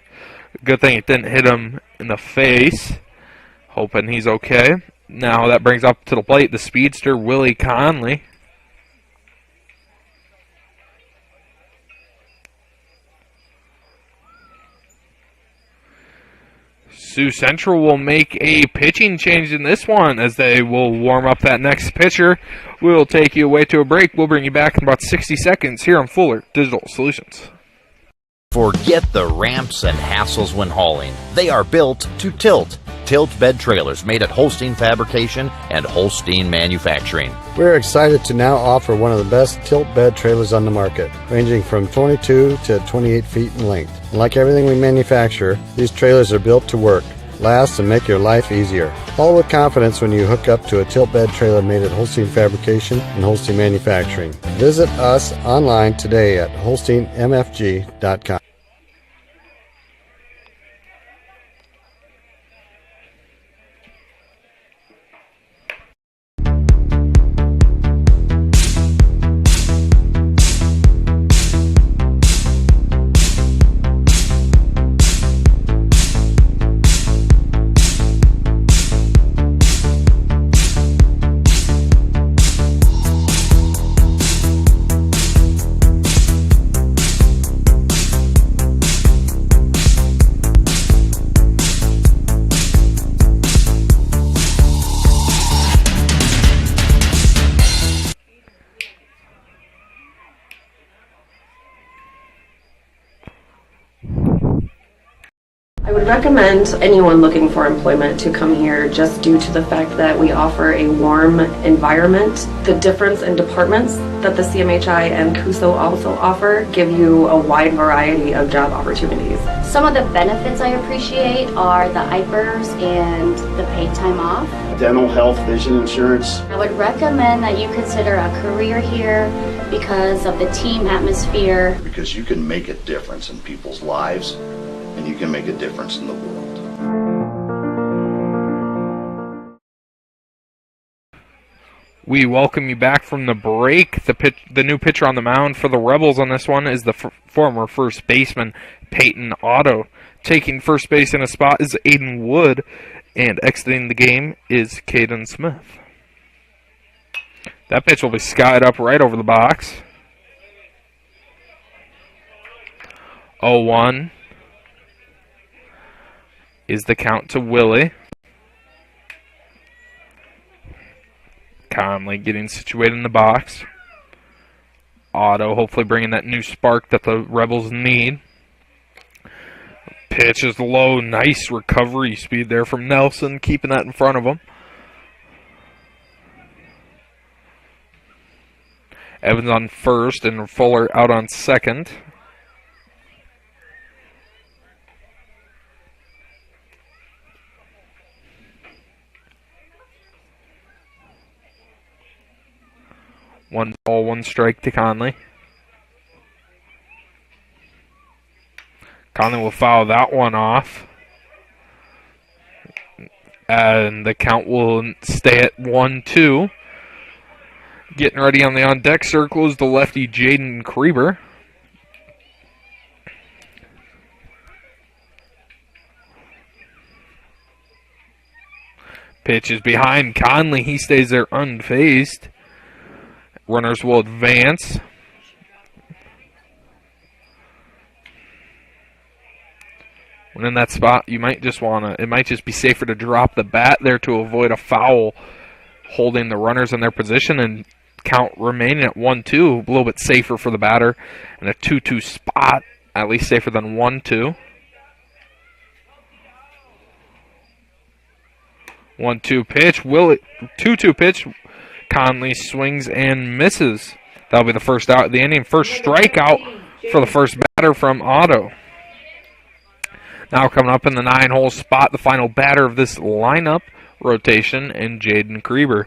Good thing it didn't hit him in the face. Hoping he's okay. Now that brings up to the plate the speedster, Willie Conley. Sioux Central will make a pitching change in this one as they will warm up that next pitcher. We'll take you away to a break. We'll bring you back in about 60 seconds here on Fuller Digital Solutions. Forget the ramps and hassles when hauling. They are built to tilt. Tilt bed trailers made at Holstein Fabrication and Holstein Manufacturing. We're excited to now offer one of the best tilt bed trailers on the market, ranging from 22 to 28 feet in length. And like everything we manufacture, these trailers are built to work, last, and make your life easier. All with confidence when you hook up to a tilt bed trailer made at Holstein Fabrication and Holstein Manufacturing. Visit us online today at holsteinmfg.com. I would recommend anyone looking for employment to come here just due to the fact that we offer a warm environment. The difference in departments that the CMHI and CUSO also offer give you a wide variety of job opportunities. Some of the benefits I appreciate are the IPERS and the paid time off. Dental, health, vision insurance. I would recommend that you consider a career here because of the team atmosphere. Because you can make a difference in people's lives and you can make a difference in the world. We welcome you back from the break. The new pitcher on the mound for the Rebels on this one is the former first baseman, Peyton Otto. Taking first base in a spot is Aiden Wood, and exiting the game is Caden Smith. That pitch will be skied up right over the box. 0-1 is the count to Willie. Conley getting situated in the box. Otto hopefully bringing that new spark that the Rebels need. Pitch is low. Nice recovery speed there from Nelson, keeping that in front of him. Evans on first and Fuller out on second. One ball, one strike to Conley. Conley will foul that one off. And the count will stay at 1-2. Getting ready on the on-deck circle is the lefty Jaden Krieber. Pitch is behind Conley. He stays there unfazed. Runners will advance. When in that spot, you might just it might just be safer to drop the bat there to avoid a foul, holding the runners in their position and count remaining at 1-2. A little bit safer for the batter. And a 2-2 spot, at least safer than 1-2. 1-2 pitch. 2-2 pitch. Conley swings and misses. That'll be the first out of the inning. First strikeout for the first batter from Otto. Now coming up in the 9-hole spot, the final batter of this lineup rotation, and Jaden Krieber.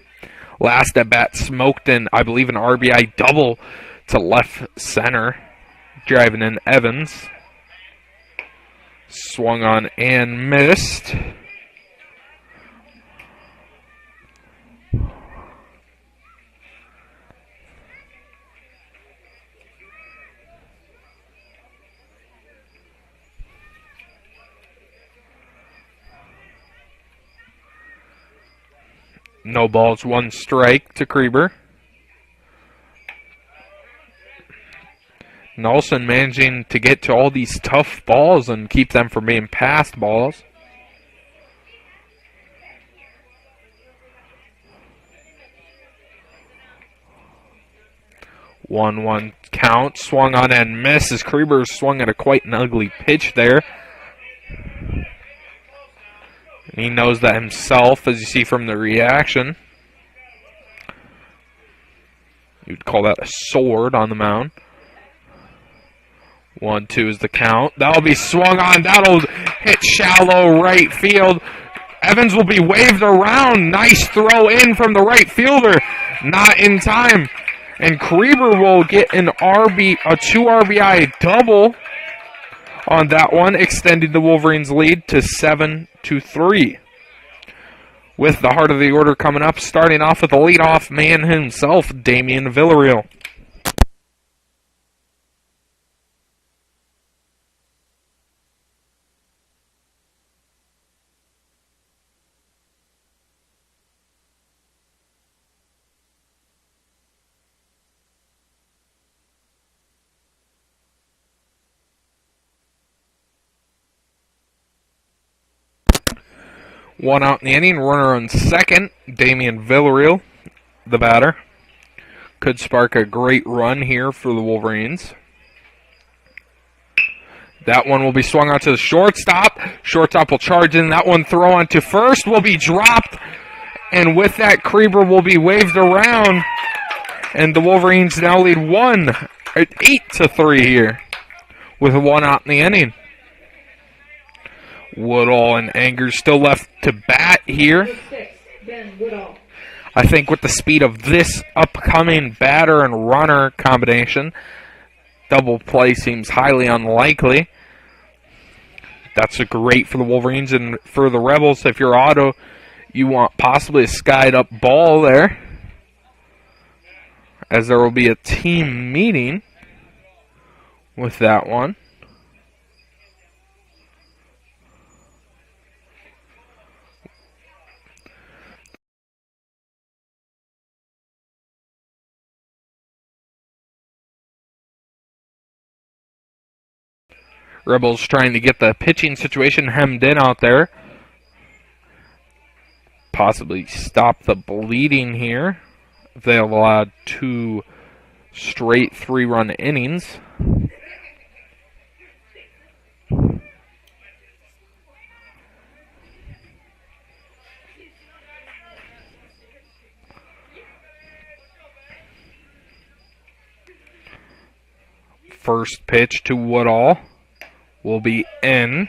Last at bat smoked in, I believe, an RBI double to left center, driving in Evans. Swung on and missed. No balls, 1 strike to Krieber. Nelson managing to get to all these tough balls and keep them from being passed balls. One count, swung on and misses. Krieber swung at a quite an ugly pitch there. He knows that himself, as you see from the reaction. You'd call that a sword on the mound. 1-2 is the count. That'll be swung on. That'll hit shallow right field. Evans will be waved around. Nice throw in from the right fielder. Not in time. And Krieber will get a 2 RBI double on that one, extending the Wolverines' lead to 7-3. With the heart of the order coming up, starting off with the leadoff man himself, Damian Villarreal. One out in the inning, runner on second, Damian Villarreal, the batter. Could spark a great run here for the Wolverines. That one will be swung out to the shortstop. Shortstop will charge in. That one throw on to first will be dropped. And with that, Krieber will be waved around. And the Wolverines now lead 8-3 here with 1 out in the inning. Woodall and Anger still left to bat here. I think with the speed of this upcoming batter and runner combination, double play seems highly unlikely. That's a great for the Wolverines, and for the Rebels, if you're Otto, you want possibly a skied up ball there, as there will be a team meeting with that one. Rebels trying to get the pitching situation hemmed in out there. Possibly stop the bleeding here. They'll allow 2 straight 3-run innings. First pitch to Woodall will be in.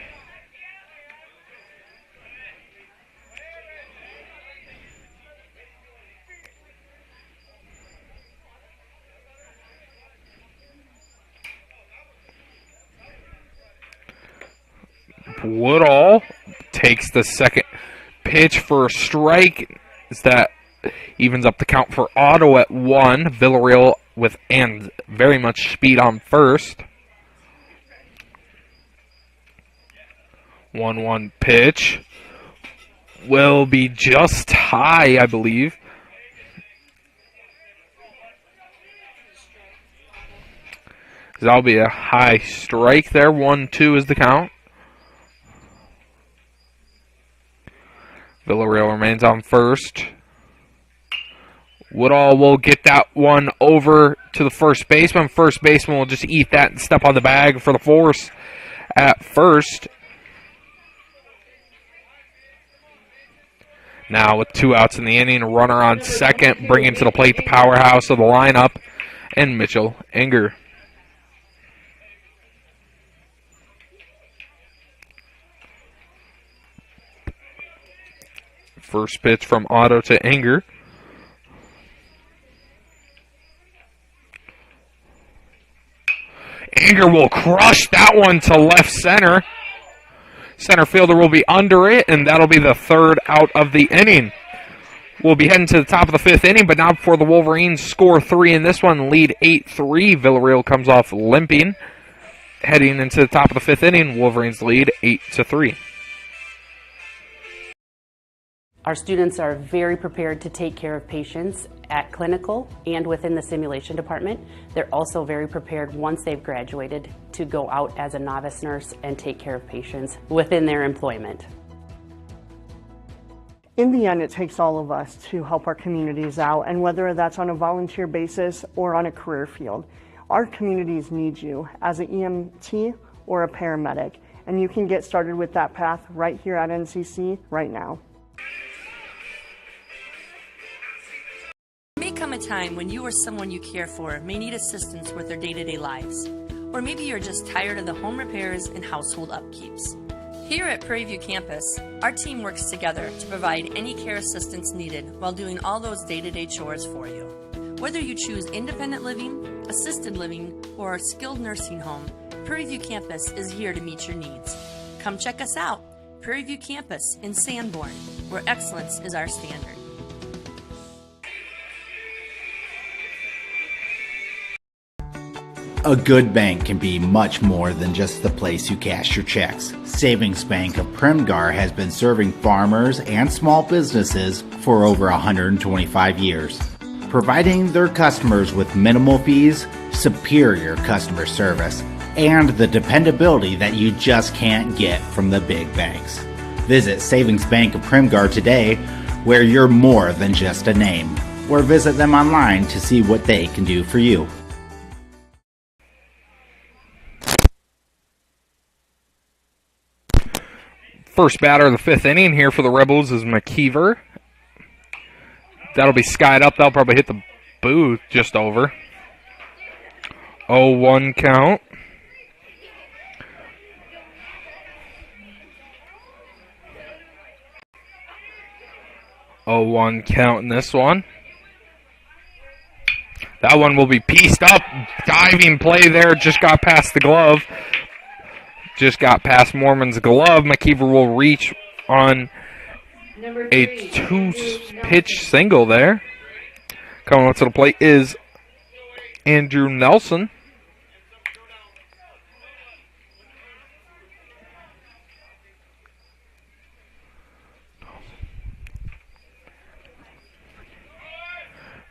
Woodall takes the second pitch for a strike. That evens up the count for Otto at 1. Villarreal with and very much speed on first. 1-1 pitch will be just high, I believe. That'll be a high strike there. 1-2 is the count. Villarreal remains on first. Woodall will get that one over to the first baseman. First baseman will just eat that and step on the bag for the force at first. Now with 2 outs in the inning, a runner on second, bringing to the plate the powerhouse of the lineup, and Mitchell Enger. First pitch from Otto to Enger. Enger will crush that one to left center. Center fielder will be under it, and that'll be the third out of the inning. We'll be heading to the top of the fifth inning, but not before the Wolverines score 3 in this one, lead 8-3. Villarreal comes off limping. Heading into the top of the fifth inning, Wolverines lead 8-3. Our students are very prepared to take care of patients at clinical and within the simulation department. They're also very prepared once they've graduated to go out as a novice nurse and take care of patients within their employment. In the end, it takes all of us to help our communities out, and whether that's on a volunteer basis or on a career field. Our communities need you as an EMT or a paramedic, and you can get started with that path right here at NCC right now. There may come a time when you or someone you care for may need assistance with their day-to-day lives. Or maybe you're just tired of the home repairs and household upkeeps. Here at Prairie View Campus, our team works together to provide any care assistance needed while doing all those day-to-day chores for you. Whether you choose independent living, assisted living, or a skilled nursing home, Prairie View Campus is here to meet your needs. Come check us out, Prairie View Campus in Sanborn, where excellence is our standard. A good bank can be much more than just the place you cash your checks. Savings Bank of Primgar has been serving farmers and small businesses for over 125 years, providing their customers with minimal fees, superior customer service, and the dependability that you just can't get from the big banks. Visit Savings Bank of Primgar today, where you're more than just a name, or visit them online to see what they can do for you. First batter of the fifth inning here for the Rebels is McKeever. That'll be skied up. That'll probably hit the booth just over. 0-1 count. In this one. That one will be pieced up. Diving play there. Just got past the glove. Just got past Mormon's glove. McKeever will reach on a two-pitch single there. Coming up to the plate is Andrew Nelson.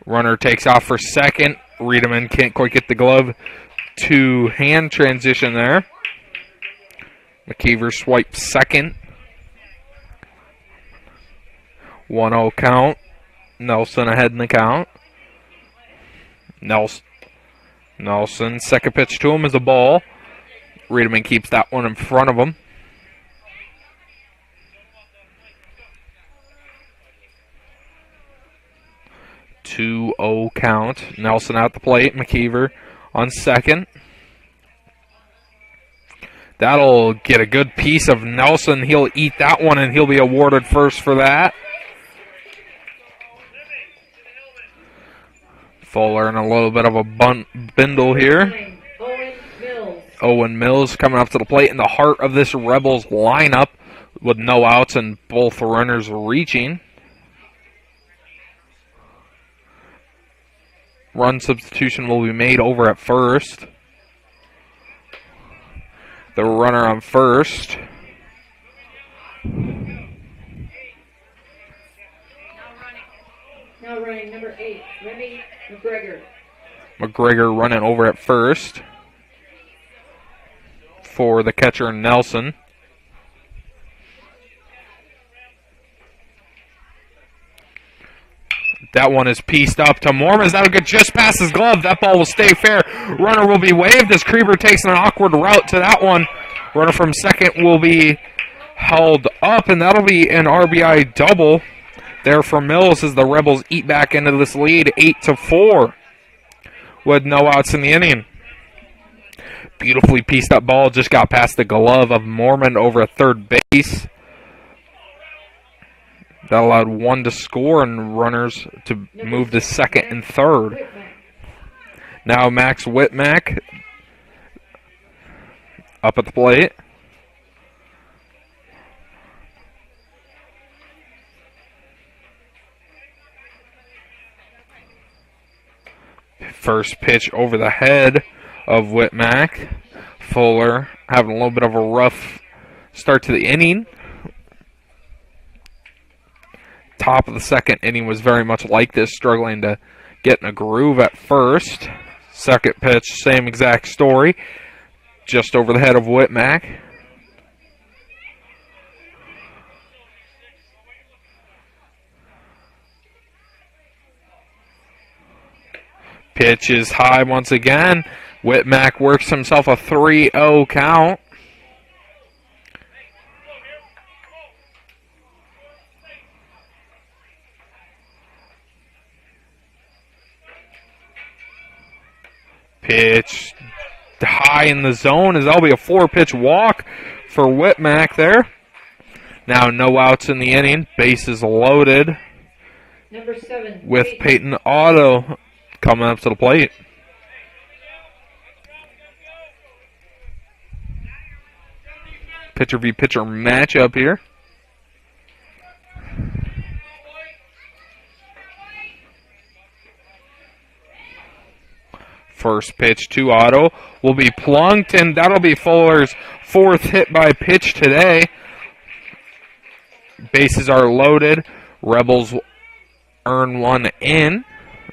Runner takes off for second. Riedemann can't quite get the glove to hand transition there. McKeever swipes second. 1-0 count. Nelson ahead in the count. Nelson, second pitch to him is a ball. Riedemann keeps that one in front of him. Two 0 count. Nelson at the plate. McKeever on second. That'll get a good piece of Nelson. He'll eat that one, and he'll be awarded first for that. Fuller in a little bit of a bindle here. Owen Mills coming up to the plate in the heart of this Rebels lineup with no outs and both runners reaching. Run substitution will be made over at first. The runner on first. Now running number 8, Remy McGregor. McGregor running over at first for the catcher Nelson. That one is pieced up to Mormons. That'll get just past his glove. That ball will stay fair. Runner will be waved as Krieber takes an awkward route to that one. Runner from second will be held up, and that'll be an RBI double there for Mills as the Rebels eat back into this lead 8-4 with no outs in the inning. Beautifully pieced up ball just got past the glove of Mormon over at third base. That allowed one to score and runners to move to second and third. Now Max Whitmack up at the plate. First pitch over the head of Whitmack. Fuller having a little bit of a rough start to the inning. Top of the second inning was very much like this, struggling to get in a groove at first. Second pitch, same exact story. Just over the head of Whitmack. Pitch is high once again. Whitmack works himself a 3-0 count. Pitch high in the zone, as that'll be a 4-pitch walk for Whitmack there. Now no outs in the inning. Bases loaded. Number 7. With Peyton Otto coming up to the plate. Pitcher v. pitcher matchup here. First pitch to Otto will be plunked, and that'll be Fuller's 4th hit by pitch today. Bases are loaded. Rebels earn 1 in.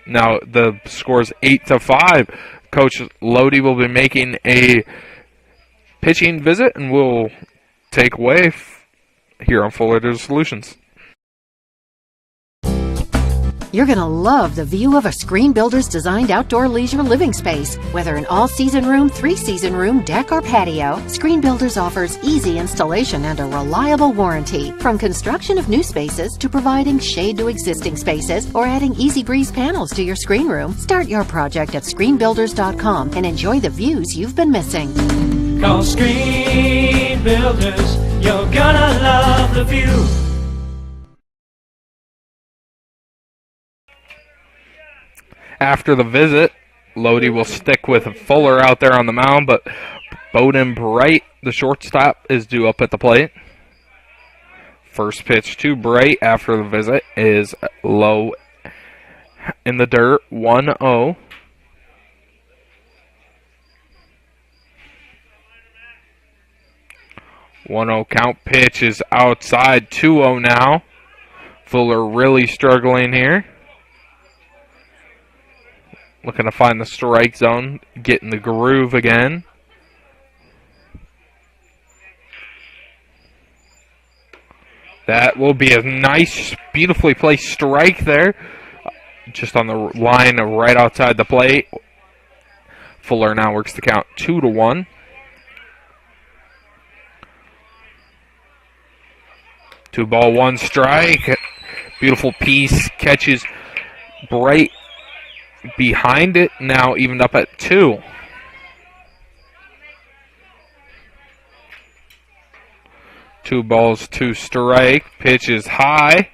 Now the score is 8-5. Coach Lodi will be making a pitching visit, and we'll take away here on Fuller Digital Solutions. You're going to love the view of a Screen Builder's designed outdoor leisure living space. Whether an all-season room, 3-season room, deck, or patio, Screen Builders offers easy installation and a reliable warranty. From construction of new spaces to providing shade to existing spaces or adding Easy Breeze panels to your screen room, start your project at screenbuilders.com and enjoy the views you've been missing. Call Screen Builders, you're gonna love the view. After the visit, Lodi will stick with Fuller out there on the mound, but Bowden Bright, the shortstop, is due up at the plate. First pitch to Bright after the visit is low in the dirt, 1-0. Count. Pitch is outside, 2-0 now. Fuller really struggling here. Looking to find the strike zone, get in the groove again. That will be a nice, beautifully placed strike there. Just on the line right outside the plate. Fuller now works the count 2-1. Two ball, one strike. Beautiful piece, catches Bright behind it, now evened up at 2. Two balls, 2 strike. Pitch is high.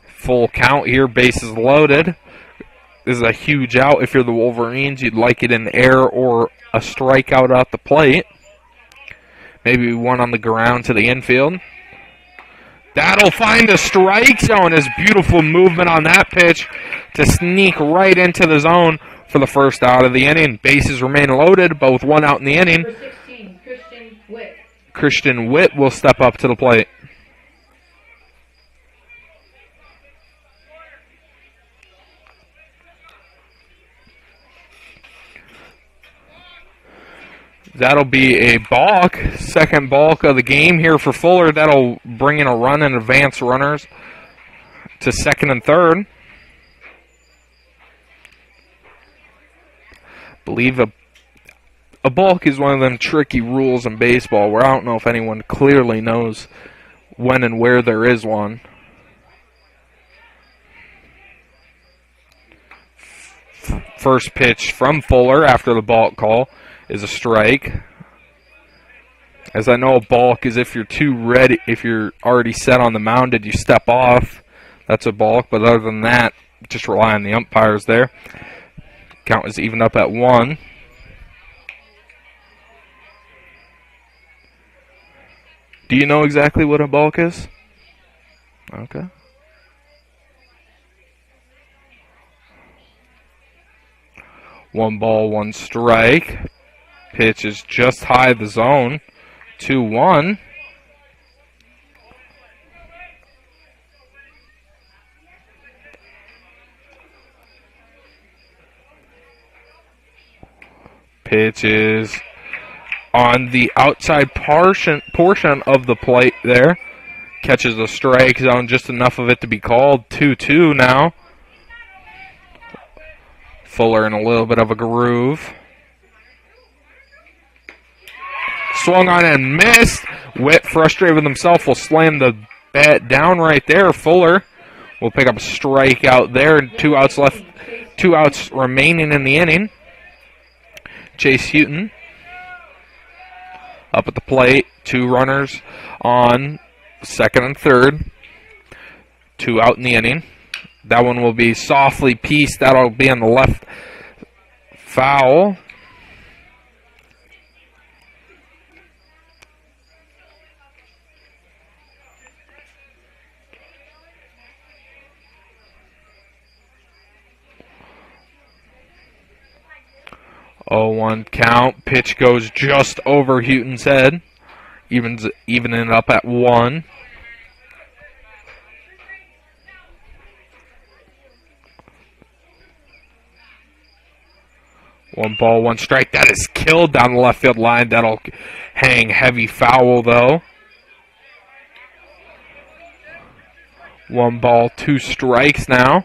Full count here, bases loaded. This is a huge out if you're the Wolverines. You'd like it in the air or a strikeout at the plate. Maybe one on the ground to the infield. That'll find the strike zone. Is beautiful movement on that pitch to sneak right into the zone for the first out of the inning. Bases remain loaded, both 1 out in the inning. Number 16, Christian Witt. Christian Witt will step up to the plate. That'll be a balk, second balk of the game here for Fuller. That'll bring in a run and advance runners to second and third. Believe a balk is one of them tricky rules in baseball where I don't know if anyone clearly knows when and where there is one. First pitch from Fuller after the balk call is a strike. As I know, a balk is if you're too ready, if you're already set on the mound, did you step off? That's a balk, but other than that, just rely on the umpires there. Count is even up at 1. Do you know exactly what a balk is? Okay. 1 ball, 1 strike. Pitch is just high the zone. 2-1. Pitch is on the outside portion of the plate there. Catches the strike zone, just enough of it to be called. 2-2 now. Fuller in a little bit of a groove. Swung on and missed. Witt, frustrated with himself, will slam the bat down right there. Fuller will pick up a strikeout there. 2 outs left. 2 outs remaining in the inning. Chase Houghton up at the plate. 2 runners on second and third. 2 out in the inning. That one will be softly pieced. That'll be on the left foul. Oh, 1 count. Pitch goes just over Houghton's head. Evening it up at 1. One ball, 1 strike. That is killed down the left field line. That'll hang heavy foul, though. 1 ball, 2 strikes now.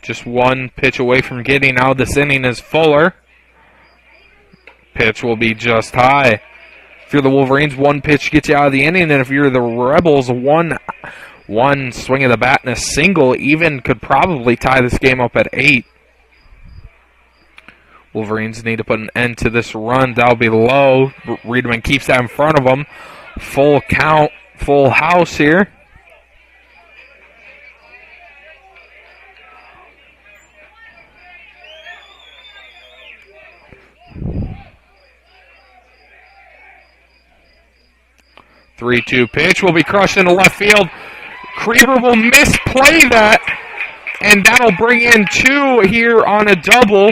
Just 1 pitch away from getting out of this inning is Fuller. Pitch will be just high. If you're the Wolverines, 1 pitch gets you out of the inning, and if you're the Rebels, one swing of the bat and a single even could probably tie this game up at 8. Wolverines need to put an end to this run. That'll be low. Riedemann keeps that in front of them. Full count, full house here. Three-two pitch will be crushed into left field. Krieber will misplay that, and that'll bring in 2 here on a double,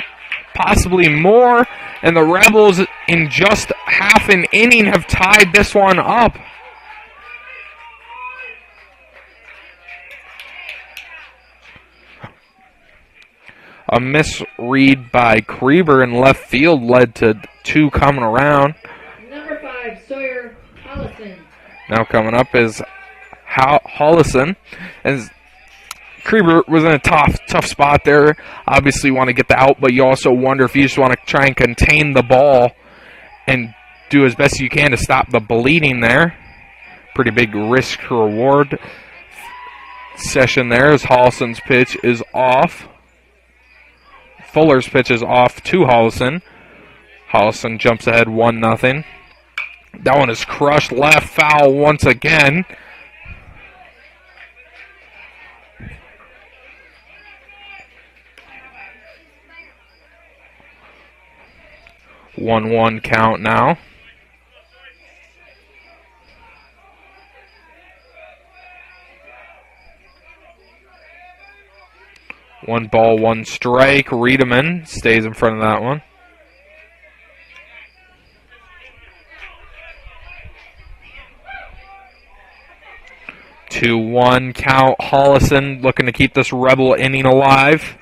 possibly more. And the Rebels, in just half an inning, have tied this one up. A misread by Krieber in left field led to 2 coming around. Number 5, Sawyer Hollison. Now coming up is Hollison. As Krieber was in a tough spot there. Obviously you want to get the out, but you also wonder if you just want to try and contain the ball and do as best you can to stop the bleeding there. Pretty big risk-reward session there as Hollison's pitch is off. Fuller's pitch is off to Hollison. Hollison jumps ahead 1-0. That one is crushed left, foul once again. One count now. One ball, 1 strike. Riedemann stays in front of that one. Two, 1 count. Hollison looking to keep this Rebel inning alive.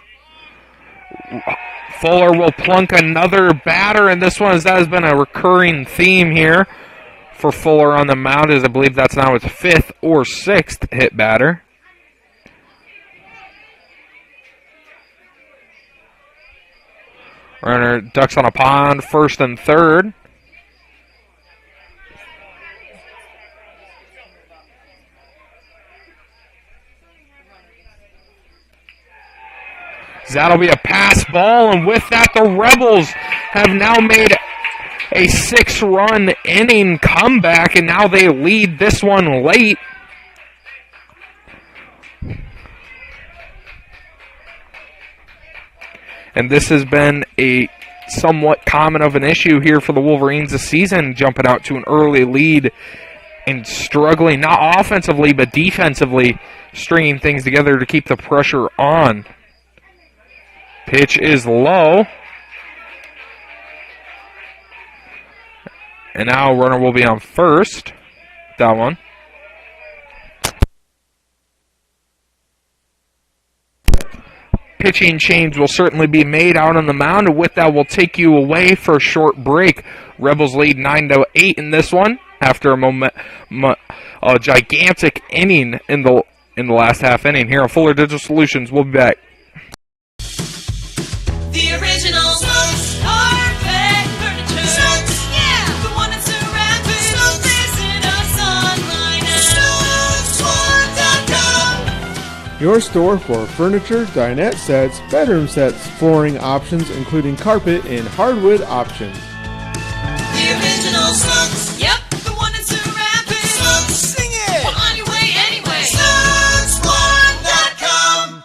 Fuller will plunk another batter, and that has been a recurring theme here for Fuller on the mound, as I believe that's now his 5th or 6th hit batter. Runner ducks on a pond, 1st and 3rd. That'll be a pass ball, and with that, the Rebels have now made a 6-run inning comeback, and now they lead this one late. And this has been a somewhat common of an issue here for the Wolverines this season, jumping out to an early lead and struggling, not offensively, but defensively, stringing things together to keep the pressure on. Pitch is low. And now runner will be on first. That one. Pitching change will certainly be made out on the mound, and with that, we'll take you away for a short break. Rebels lead 9-8 in this one after a gigantic inning in the last half inning. Here on Fuller Digital Solutions, we'll be back. The original Sioux carpet furniture. Sioux, yeah, the one that's surrounded. Sioux, visit us online at SIOUXONE.com. Your store for furniture, dinette sets, bedroom sets, flooring options, including carpet and hardwood options. The original Sioux, yep, the one that's surrounded. Sioux, sing it. On your way anyway. SIOUXONE.com.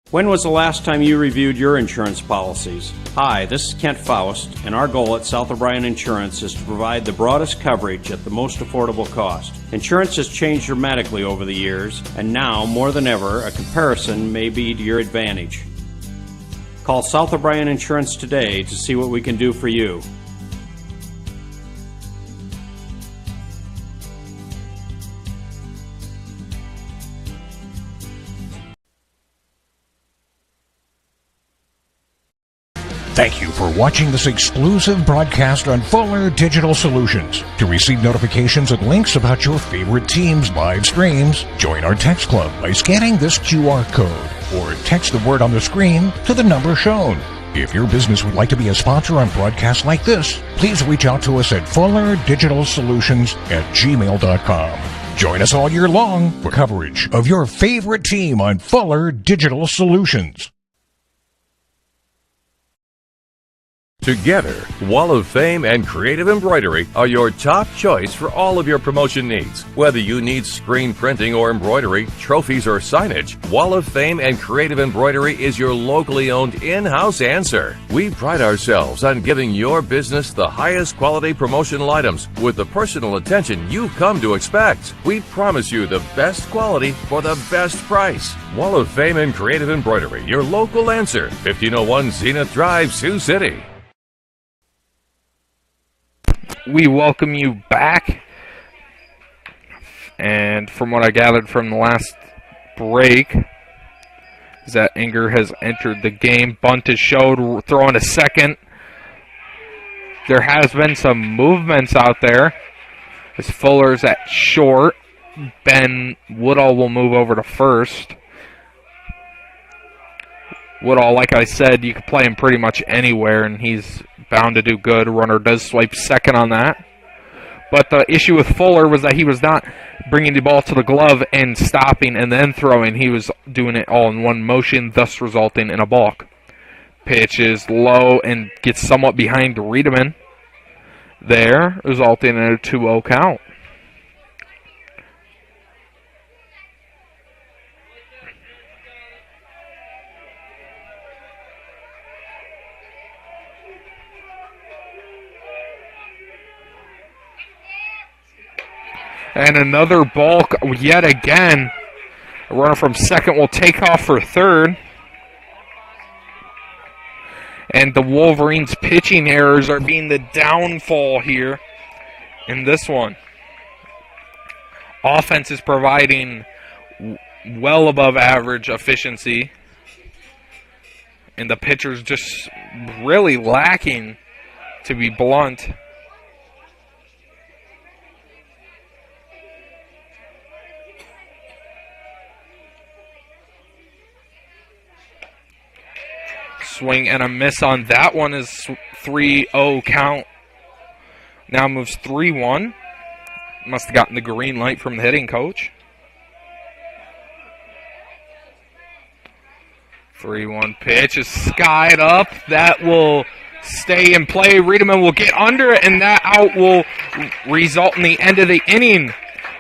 When was the last time you reviewed your insurance policies? Hi, this is Kent Faust, and our goal at South O'Brien Insurance is to provide the broadest coverage at the most affordable cost. Insurance has changed dramatically over the years, and now, more than ever, a comparison may be to your advantage. Call South O'Brien Insurance today to see what we can do for you. Thank you for watching this exclusive broadcast on Fuller Digital Solutions. To receive notifications and links about your favorite team's live streams, join our text club by scanning this QR code or text the word on the screen to the number shown. If your business would like to be a sponsor on broadcasts like this, please reach out to us at fullerdigitalsolutions@gmail.com. Join us all year long for coverage of your favorite team on Fuller Digital Solutions. Together, Wall of Fame and Creative Embroidery are your top choice for all of your promotion needs. Whether you need screen printing or embroidery, trophies or signage, Wall of Fame and Creative Embroidery is your locally owned in-house answer. We pride ourselves on giving your business the highest quality promotional items with the personal attention you've come to expect. We promise you the best quality for the best price. Wall of Fame and Creative Embroidery, your local answer, 1501 Zenith Drive, Sioux City. We welcome you back, and from what I gathered from the last break is that Inger has entered the game. Bunt is showed, throwing a second. There has been some movements out there as Fuller's at short. Ben Woodall will move over to first. Woodall, like I said, you could play him pretty much anywhere, and he's bound to do good. Runner does swipe second on that. But the issue with Fuller was that he was not bringing the ball to the glove and stopping and then throwing. He was doing it all in one motion, thus resulting in a balk. Pitch is low and gets somewhat behind Riedemann there, resulting in a 2-0 count. And another balk yet again. A runner from second will take off for third. And the Wolverines' pitching errors are being the downfall here in this one. Offense is providing well above average efficiency. And the pitcher's just really lacking, to be blunt. Swing and a miss on that one is 3-0 count. Now moves 3-1. Must have gotten the green light from the hitting coach. 3-1 pitch is skied up. That will stay in play. Riedemann will get under it, and that out will result in the end of the inning.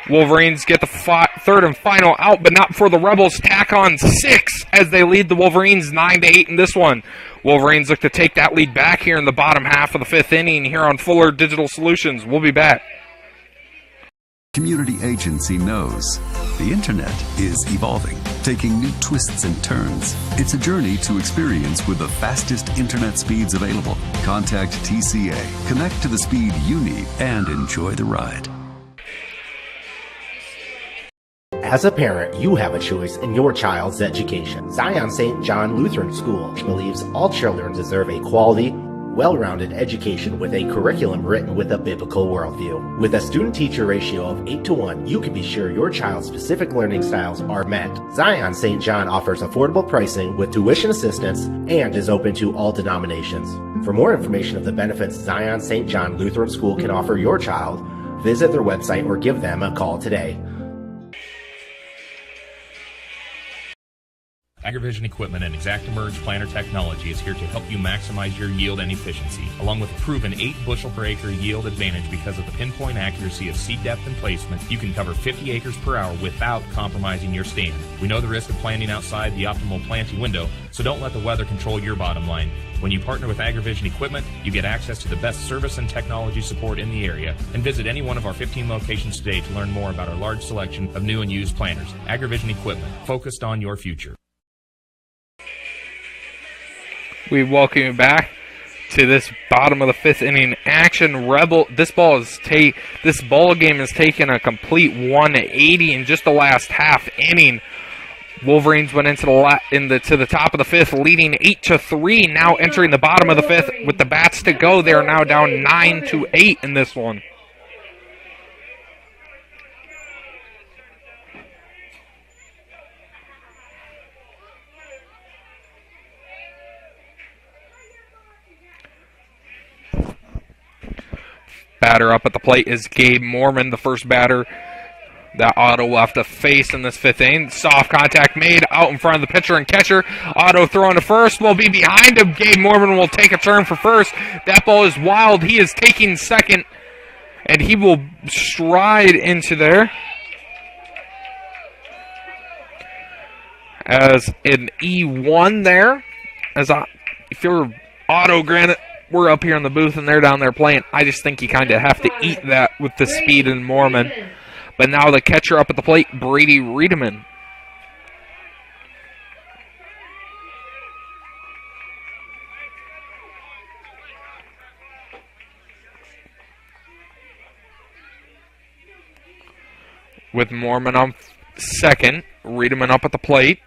Wolverines get the third and final out, but not before the Rebels tack on 6 as they lead the Wolverines 9-8 in this one. Wolverines look to take that lead back here in the bottom half of the 5th inning here on Fuller Digital Solutions. We'll be back. Community Agency knows the internet is evolving, taking new twists and turns. It's a journey to experience with the fastest internet speeds available. Contact TCA, connect to the speed you need, and enjoy the ride. As a parent, you have a choice in your child's education. Zion St. John Lutheran School believes all children deserve a quality, well-rounded education with a curriculum written with a biblical worldview. With a student-teacher ratio of 8:1, you can be sure your child's specific learning styles are met. Zion St. John offers affordable pricing with tuition assistance and is open to all denominations. For more information of the benefits Zion St. John Lutheran School can offer your child, visit their website or give them a call today. AgriVision Equipment and ExactEmerge planter technology is here to help you maximize your yield and efficiency, along with a proven 8 bushel per acre yield advantage because of the pinpoint accuracy of seed depth and placement. You can cover 50 acres per hour without compromising your stand. We know the risk of planting outside the optimal planting window, so don't let the weather control your bottom line. When you partner with AgriVision Equipment, you get access to the best service and technology support in the area. And visit any one of our 15 locations today to learn more about our large selection of new and used planters. AgriVision Equipment, focused on your future. We welcome you back to this bottom of the 5th inning action. This ball game has taken a complete 180 in just the last half inning. Wolverines went into the top of the 5th, leading 8-3. Now entering the bottom of the 5th with the bats to go. They are now down 9-8 in this one. Batter up at the plate is Gabe Mormon, the first batter that Otto will have to face in this 5th inning. Soft contact made out in front of the pitcher and catcher. Otto throwing to first, will be behind him. Gabe Mormon will take a turn for first. That ball is wild. He is taking second, and he will stride into there. As an E1 there. If you're Otto, granted, we're up here in the booth and they're down there playing. I just think you kind of have to eat that with the speed in Mormon. But now the catcher up at the plate, Brady Riedemann. With Mormon on second, Riedemann up at the plate.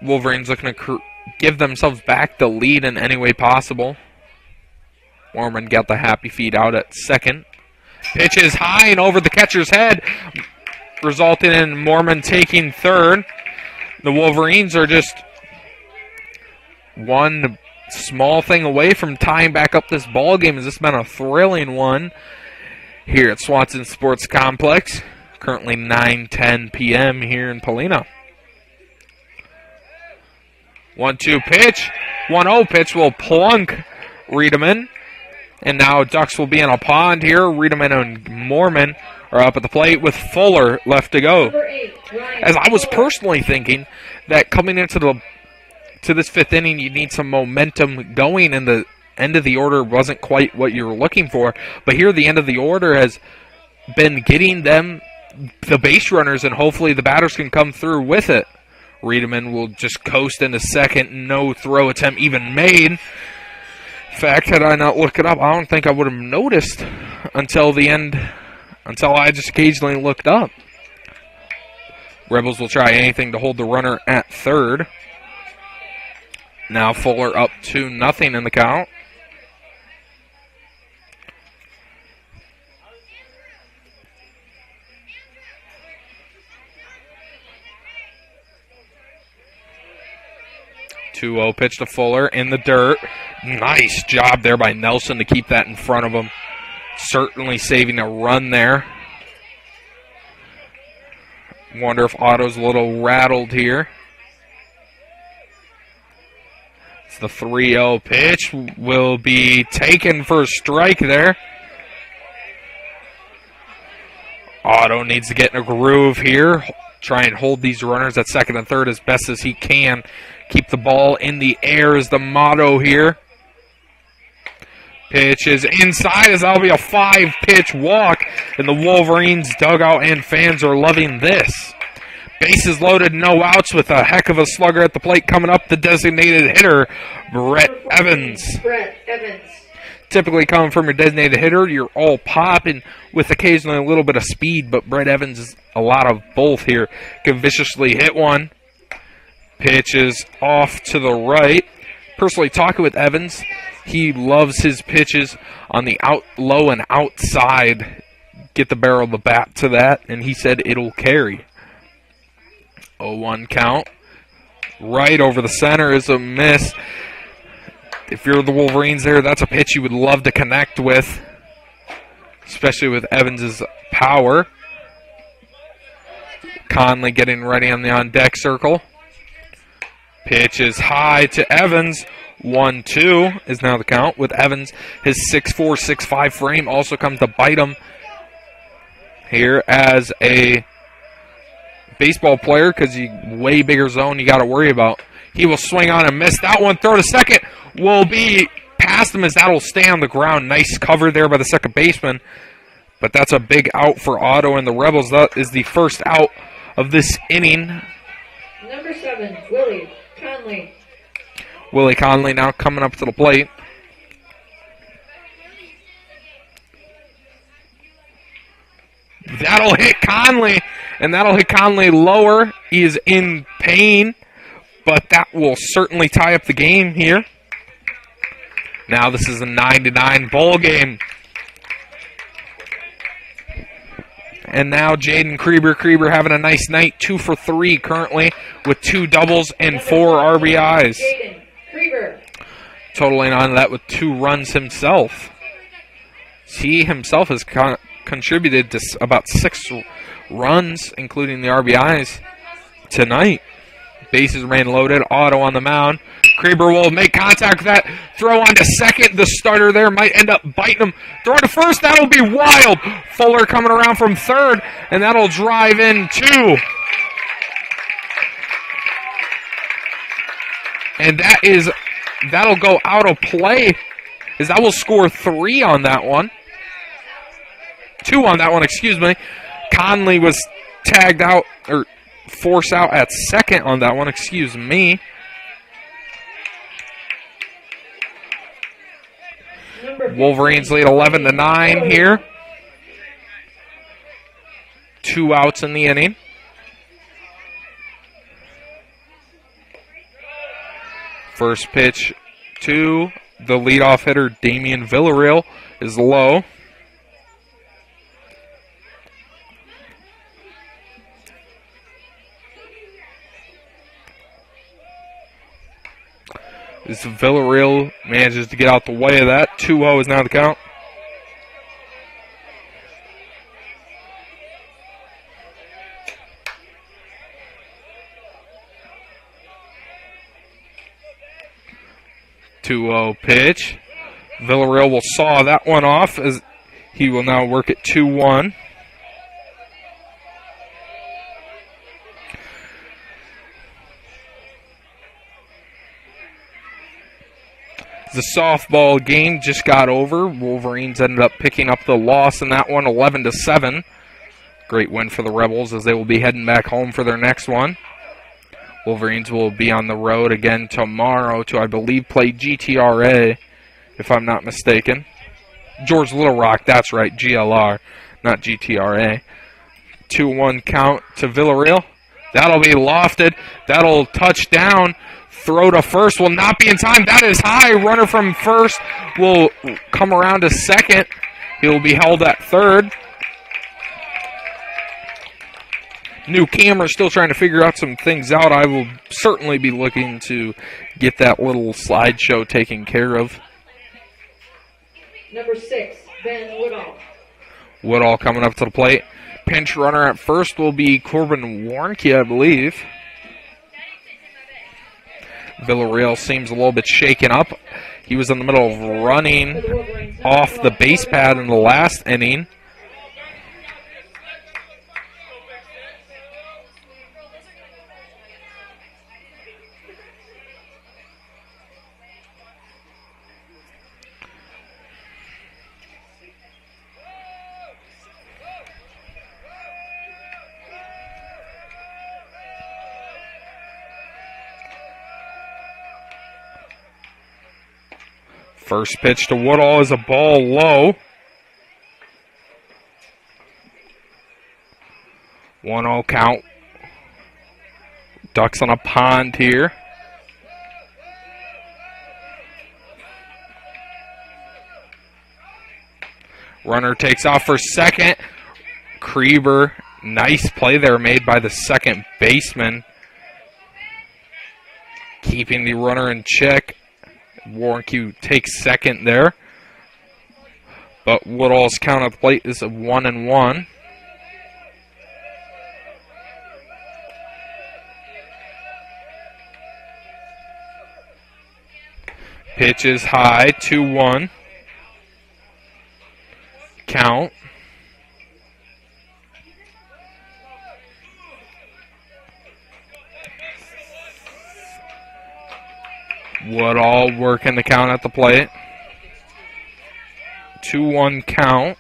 Wolverines looking to give themselves back the lead in any way possible. Mormon got the happy feet out at second. Pitch is high and over the catcher's head, resulting in Mormon taking third. The Wolverines are just one small thing away from tying back up this ball game. Has this been a thrilling one here at Swanson Sports Complex? Currently 9:10 p.m. here in Polina. 1-2 pitch. 1-0 pitch will plunk Riedemann. And now Ducks will be in a pond here. Riedemann and Mormon are up at the plate with Fuller left to go. As I was personally thinking that coming into this 5th inning, you need some momentum going, and the end of the order wasn't quite what you were looking for. But here the end of the order has been getting them the base runners, and hopefully the batters can come through with it. Riedemann will just coast into second. No throw attempt even made. In fact, had I not looked it up, I don't think I would have noticed until the end, until I just occasionally looked up. Rebels will try anything to hold the runner at third. Now Fuller up 2-0 in the count. Pitch to Fuller in the dirt. Nice job there by Nelson to keep that in front of him. Certainly saving a run there. Wonder if Otto's a little rattled here. It's the 3-0 pitch. Will be taken for a strike there. Otto needs to get in a groove here. Try and hold these runners at second and third as best as he can. Keep the ball in the air is the motto here. Pitch is inside as that'll be a 5-pitch walk, and the Wolverines dugout and fans are loving this. Bases loaded, no outs with a heck of a slugger at the plate coming up, the designated hitter, Brett Evans. Brett Evans. Typically coming from your designated hitter, you're all popping with occasionally a little bit of speed, but Brett Evans is a lot of both here. Can viciously hit one. Pitch is off to the right. Personally talking with Evans, he loves his pitches on the out low and outside. Get the barrel of the bat to that, and he said it'll carry. 0-1 count. Right over the center is a miss. If you're the Wolverines there, that's a pitch you would love to connect with, especially with Evans' power. Conley getting ready on the on-deck circle. Pitch is high to Evans. 1-2 is now the count with Evans. His 6'4", 6'5" frame also comes to bite him here as a baseball player because you way bigger zone you got to worry about. He will swing on and miss that one. Throw to second will be past him as that will stay on the ground. Nice cover there by the second baseman. But that's a big out for Otto and the Rebels. That is the first out of this inning. Number 7, Willie Conley. Willie Conley now coming up to the plate. That'll hit Conley, and that'll hit Conley lower. He is in pain, but that will certainly tie up the game here. Now this is a 9-9 ball game. And now Jaden Krieber having a nice night, 2 for 3 currently with 2 doubles and 4 RBIs. Jaden Krieber. Totaling on that with 2 runs himself. He himself has contributed to about 6 runs, including the RBIs tonight. Bases remain loaded. Otto on the mound. Krieber will make contact with that. Throw on to second. The starter there might end up biting him. Throw to first. That'll be wild. Fuller coming around from third, and that'll drive in 2. And that'll go out of play, as that will score 3 on that one. 2 on that one, excuse me. Conley was tagged out, or forced out at second on that one, excuse me. Wolverines lead 11-9 here. 2 outs in the inning. First pitch to the leadoff hitter, Damian Villarreal, is low. As Villarreal manages to get out the way of that. 2-0 is now the count. Pitch. Villarreal will saw that one off as he will now work at 2-1. The softball game just got over. Wolverines ended up picking up the loss in that one, 11-7. Great win for the Rebels as they will be heading back home for their next one. Wolverines will be on the road again tomorrow to, I believe, play GTRA, if I'm not mistaken. George Little Rock, that's right, GLR, not GTRA. 2-1 count to Villarreal. That'll be lofted. That'll touch down. Throw to first will not be in time. That is high. Runner from first will come around to second. He will be held at third. New camera, still trying to figure out some things out. I will certainly be looking to get that little slideshow taken care of. Number 6, Ben Woodall. Woodall coming up to the plate. Pinch runner at first will be Corbin Warnke, I believe. Villarreal seems a little bit shaken up. He was in the middle of running off the base pad in the last inning. First pitch to Woodall is a ball low. 1-0 count. Ducks on a pond here. Runner takes off for second. Krieber, nice play there made by the second baseman. Keeping the runner in check. Warnke takes second there. But Woodall's count at the plate is a 1-1. Pitch is high, 2-1. Count. Woodall working the count at the plate. 2-1 count.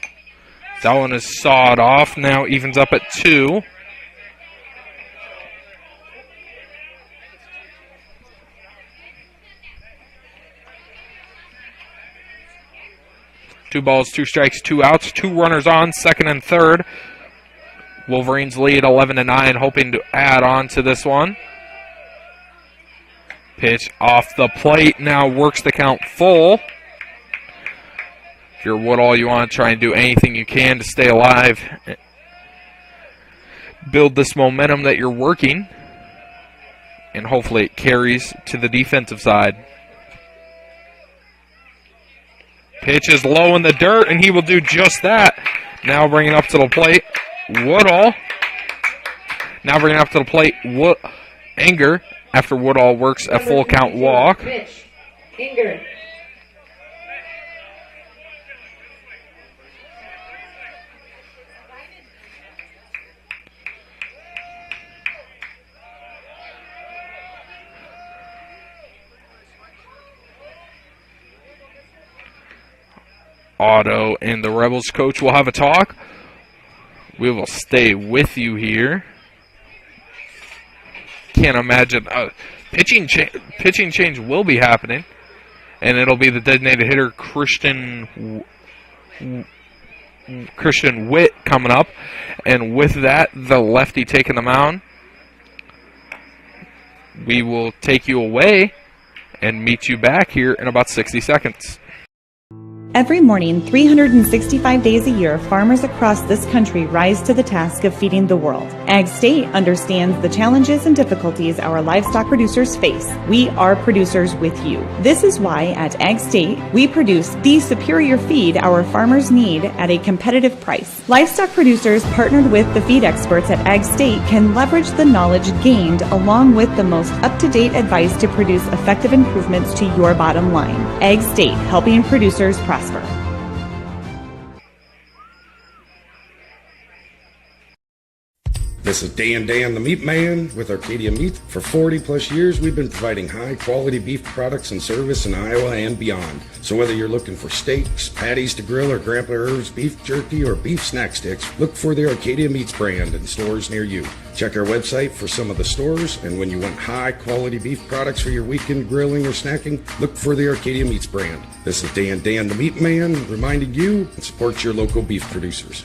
That one is sawed off. Now evens up at 2. Two balls, 2 strikes, 2 outs, 2 runners on, second and third. Wolverines lead 11-9, hoping to add on to this one. Pitch off the plate, now works the count full. If you're Woodall, you want to try and do anything you can to stay alive. Build this momentum that you're working, and hopefully it carries to the defensive side. Pitch is low in the dirt, and he will do just that. Now bringing up to the plate, Woodall. Now bringing up to the plate, Anger, after Woodall works a full count walk. Pitch. Anger. Otto and the Rebels coach will have a talk. We will stay with you here. Can't imagine pitching change will be happening, and it'll be the designated hitter Christian Witt coming up, and with that, the lefty taking the mound. We will take you away and meet you back here in about 60 seconds. Every morning, 365 days a year, farmers across this country rise to the task of feeding the world. Ag State understands the challenges and difficulties our livestock producers face. We are producers with you. This is why at Ag State, we produce the superior feed our farmers need at a competitive price. Livestock producers partnered with the feed experts at Ag State can leverage the knowledge gained along with the most up-to-date advice to produce effective improvements to your bottom line. Ag State, helping producers prosper. This is Dan the Meat Man with Arcadia Meat. For 40 plus years, we've been providing high quality beef products and service in Iowa and beyond. So whether you're looking for steaks, patties to grill, or Grandpa Irv's beef jerky or beef snack sticks, look for the Arcadia Meats brand in stores near you. Check our website for some of the stores, and when you want high quality beef products for your weekend grilling or snacking, look for the Arcadia Meats brand. This is Dan the Meat Man reminding you to support your local beef producers.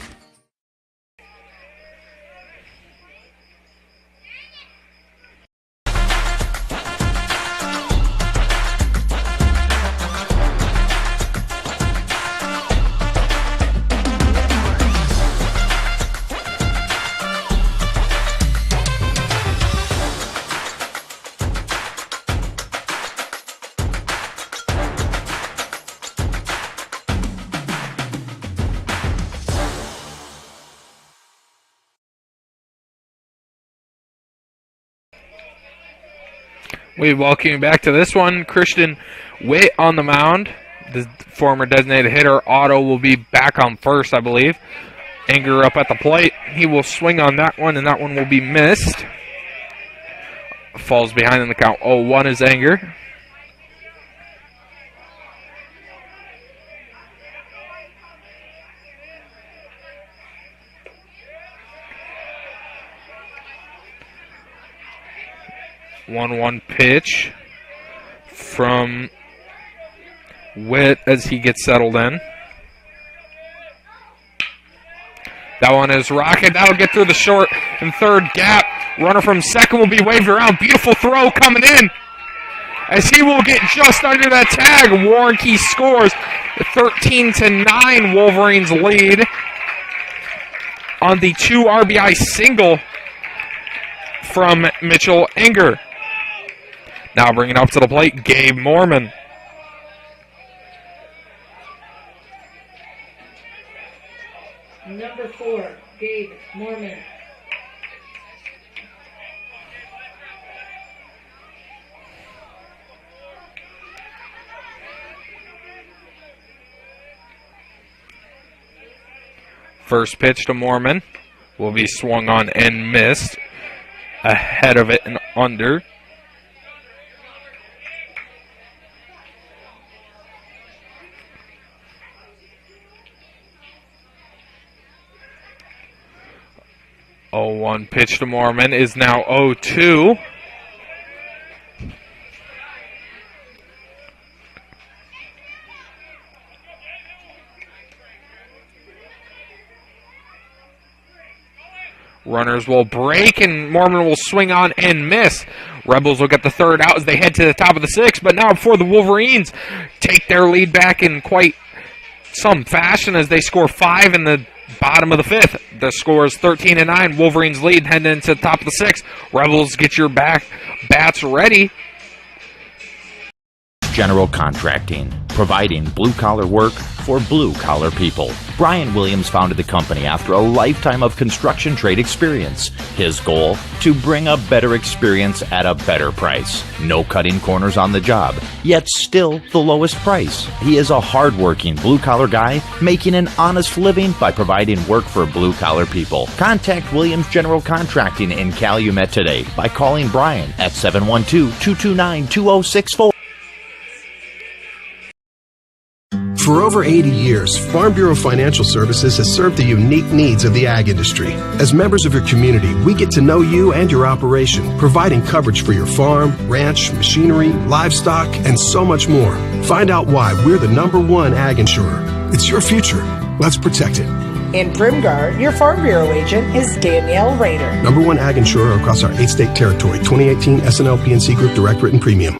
We welcome you back to this one. Christian Witt on the mound. The former designated hitter, Otto, will be back on first, I believe. Anger up at the plate. He will swing on that one, and that one will be missed. Falls behind in the count. 0-1 is Anger. One pitch from Witt as he gets settled in. That one is rocket. That'll get through the short and third gap. Runner from second will be waved around. Beautiful throw coming in, as he will get just under that tag. Warnke scores. 13-9 Wolverines lead on the 2 RBI single from Mitchell Enger. Now bringing up to the plate, Gabe Mormon. Number 4, Gabe Mormon. First pitch to Mormon will be swung on and missed. Ahead of it and under. Oh, 1 pitch to Mormon is now 0-2. Runners will break, and Mormon will swing on and miss. Rebels will get the third out as they head to the top of the 6th, but now before the Wolverines take their lead back in quite some fashion as they score 5 in the bottom of the 5th. The score is 13-9. Wolverines lead heading into the top of the 6th. Rebels, get your bats ready. General Contracting, providing blue-collar work for blue-collar people. Brian Williams founded the company after a lifetime of construction trade experience. His goal? To bring a better experience at a better price. No cutting corners on the job, yet still the lowest price. He is a hard-working blue-collar guy making an honest living by providing work for blue-collar people. Contact Williams General Contracting in Calumet today by calling Brian at 712-229-2064. For over 80 years, Farm Bureau Financial Services has served the unique needs of the ag industry. As members of your community, we get to know you and your operation, providing coverage for your farm, ranch, machinery, livestock, and so much more. Find out why we're the #1 ag insurer. It's your future. Let's protect it. In Primgar, your Farm Bureau agent is Danielle Rader. #1 ag insurer across our 8-state territory. 2018 SNL PNC Group Direct Written Premium.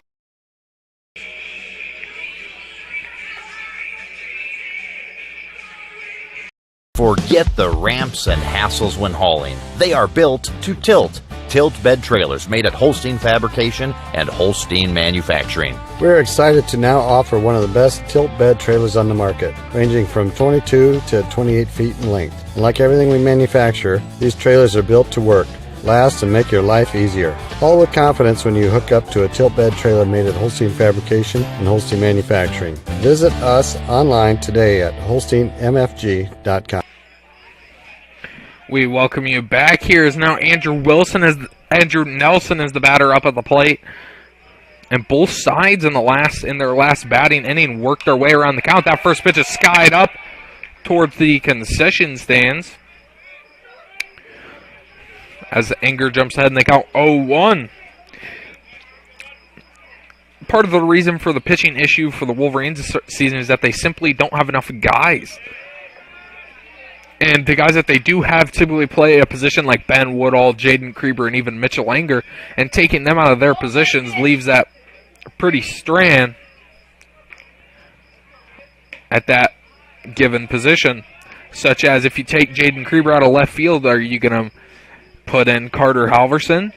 Forget the ramps and hassles when hauling. They are built to tilt. Tilt bed trailers made at Holstein Fabrication and Holstein Manufacturing. We're excited to now offer one of the best tilt bed trailers on the market, ranging from 22 to 28 feet in length. And like everything we manufacture, these trailers are built to work, last, and make your life easier. Haul with confidence when you hook up to a tilt bed trailer made at Holstein Fabrication and Holstein Manufacturing. Visit us online today at holsteinmfg.com. We welcome you back. Here is now Andrew Nelson as the batter up at the plate. And both sides in their last batting inning worked their way around the count. That first pitch is skied up towards the concession stands as Enger jumps ahead and they count 0-1. Part of the reason for the pitching issue for the Wolverines this season is that they simply don't have enough guys. And the guys that they do have typically play a position like Ben Woodall, Jaden Krieber, and even Mitchell Enger. And taking them out of their positions leaves that pretty strand at that given position. Such as if you take Jaden Krieber out of left field, are you going to put in Carter Halverson?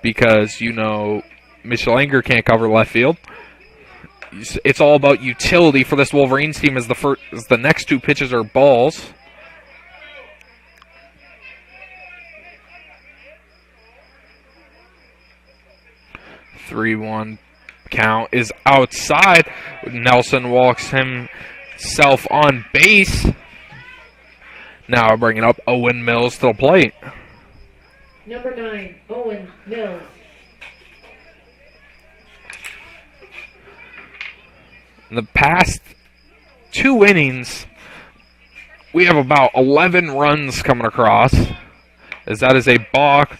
Because, Mitchell Enger can't cover left field. It's all about utility for this Wolverines team as the next 2 pitches are balls. 3-1 count is outside. Nelson walks himself on base. Now bringing up Owen Mills to the plate. Number 9, Owen Mills. In the past 2 innings, we have about 11 runs coming across. As that is a balk.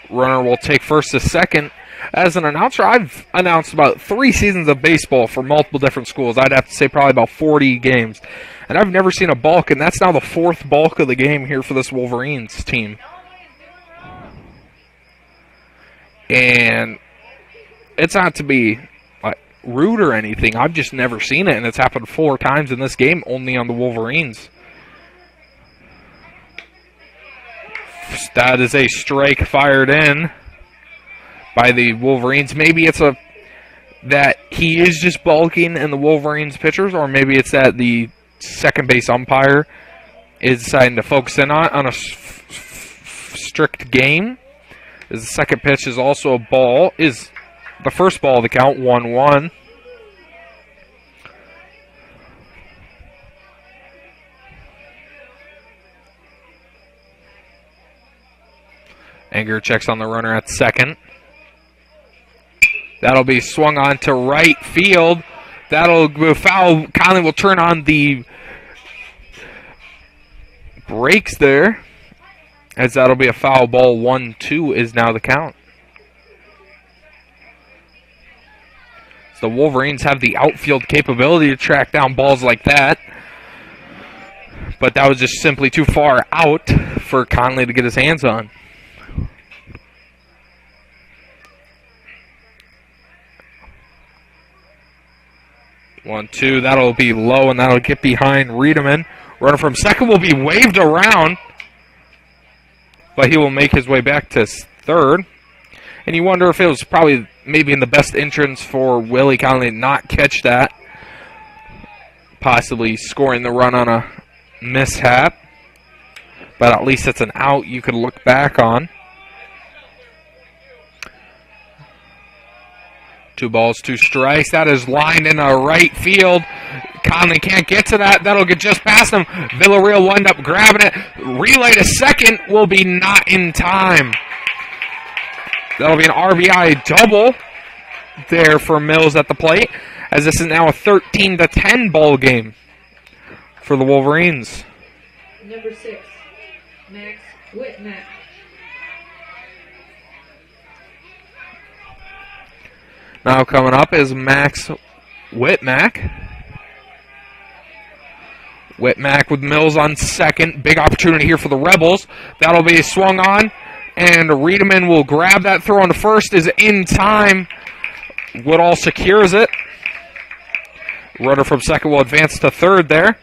Runner will take first to second. As an announcer, I've announced about 3 seasons of baseball for multiple different schools. I'd have to say probably about 40 games. And I've never seen a balk, and that's now the 4th balk of the game here for this Wolverines team. And it's not to be like rude or anything. I've just never seen it, and it's happened 4 times in this game, only on the Wolverines. That is a strike fired in by the Wolverines. Maybe it's that he is just balking in the Wolverines pitchers, or maybe it's that the second base umpire is deciding to focus in on a strict game. The second pitch is also a ball, is the first ball of the count, 1-1. Anger checks on the runner at second. That'll be swung on to right field. That'll go foul. Conley will turn on the brakes there, as that'll be a foul ball. 1-2 is now the count. So the Wolverines have the outfield capability to track down balls like that, but that was just simply too far out for Conley to get his hands on. One, two, that'll be low, and that'll get behind Riedemann. Runner from second will be waved around, but he will make his way back to third. And you wonder if it was probably maybe in the best entrance for Willie Conley to not catch that, possibly scoring the run on a mishap. But at least it's an out you could look back on. 2 balls, 2 strikes. That is lined in a right field. Conley can't get to that. That'll get just past him. Villarreal will end up grabbing it. Relay to second will be not in time. That'll be an RBI double there for Mills at the plate, as this is now a 13-10 ball game for the Wolverines. Number 6, Max Whitmack. Now coming up is Max Whitmack. Whitmack with Mills on second. Big opportunity here for the Rebels. That'll be swung on, and Riedemann will grab that throw on to first. Is in time. Woodall secures it. Runner from second will advance to third there.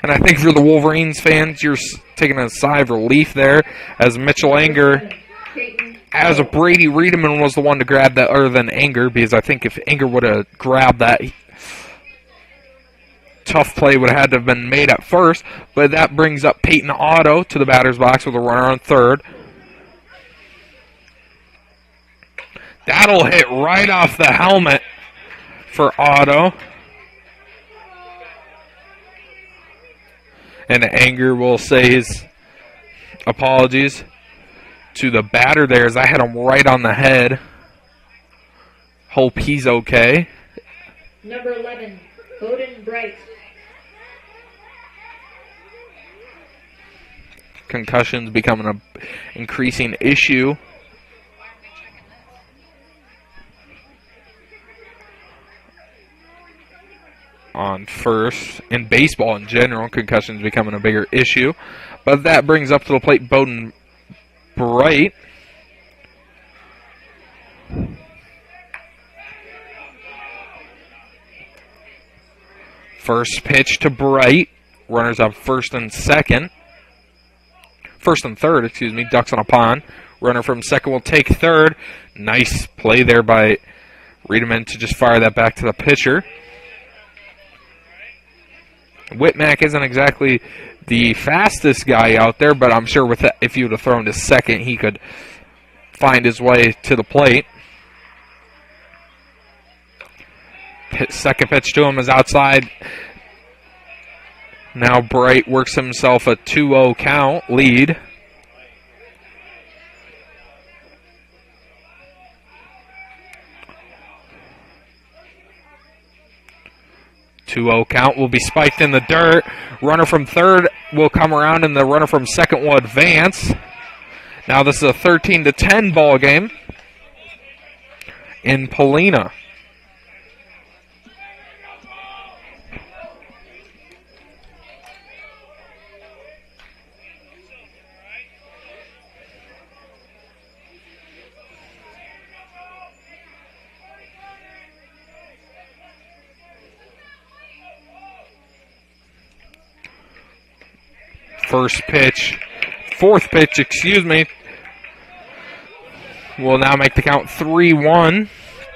And I think for the Wolverines fans, you're taking a sigh of relief there, as Mitchell Anger, as Brady Riedemann was the one to grab that other than Anger, because I think if Anger would have grabbed that, tough play would have had to have been made at first. But that brings up Peyton Otto to the batter's box with a runner on third. That'll hit right off the helmet for Otto. And Anger will say his apologies to the batter there, as I had him right on the head. Hope he's okay. Number 11, Bowden Bright. Concussions becoming an increasing issue. On first, in baseball in general, concussions becoming a bigger issue. But that brings up to the plate Bowden Bright. First pitch to Bright. Runners on first and third, ducks on a pond. Runner from second will take third. Nice play there by Riedemann to just fire that back to the pitcher. Whitmack isn't exactly the fastest guy out there, but I'm sure with that, if you would have thrown to second, he could find his way to the plate. Second pitch to him is outside. Now Bright works himself a 2-0 count lead. Count will be spiked in the dirt. Runner from third will come around, and the runner from second will advance. Now this is a 13-10 ball game. in Polina. Fourth pitch, excuse me, will now make the count 3-1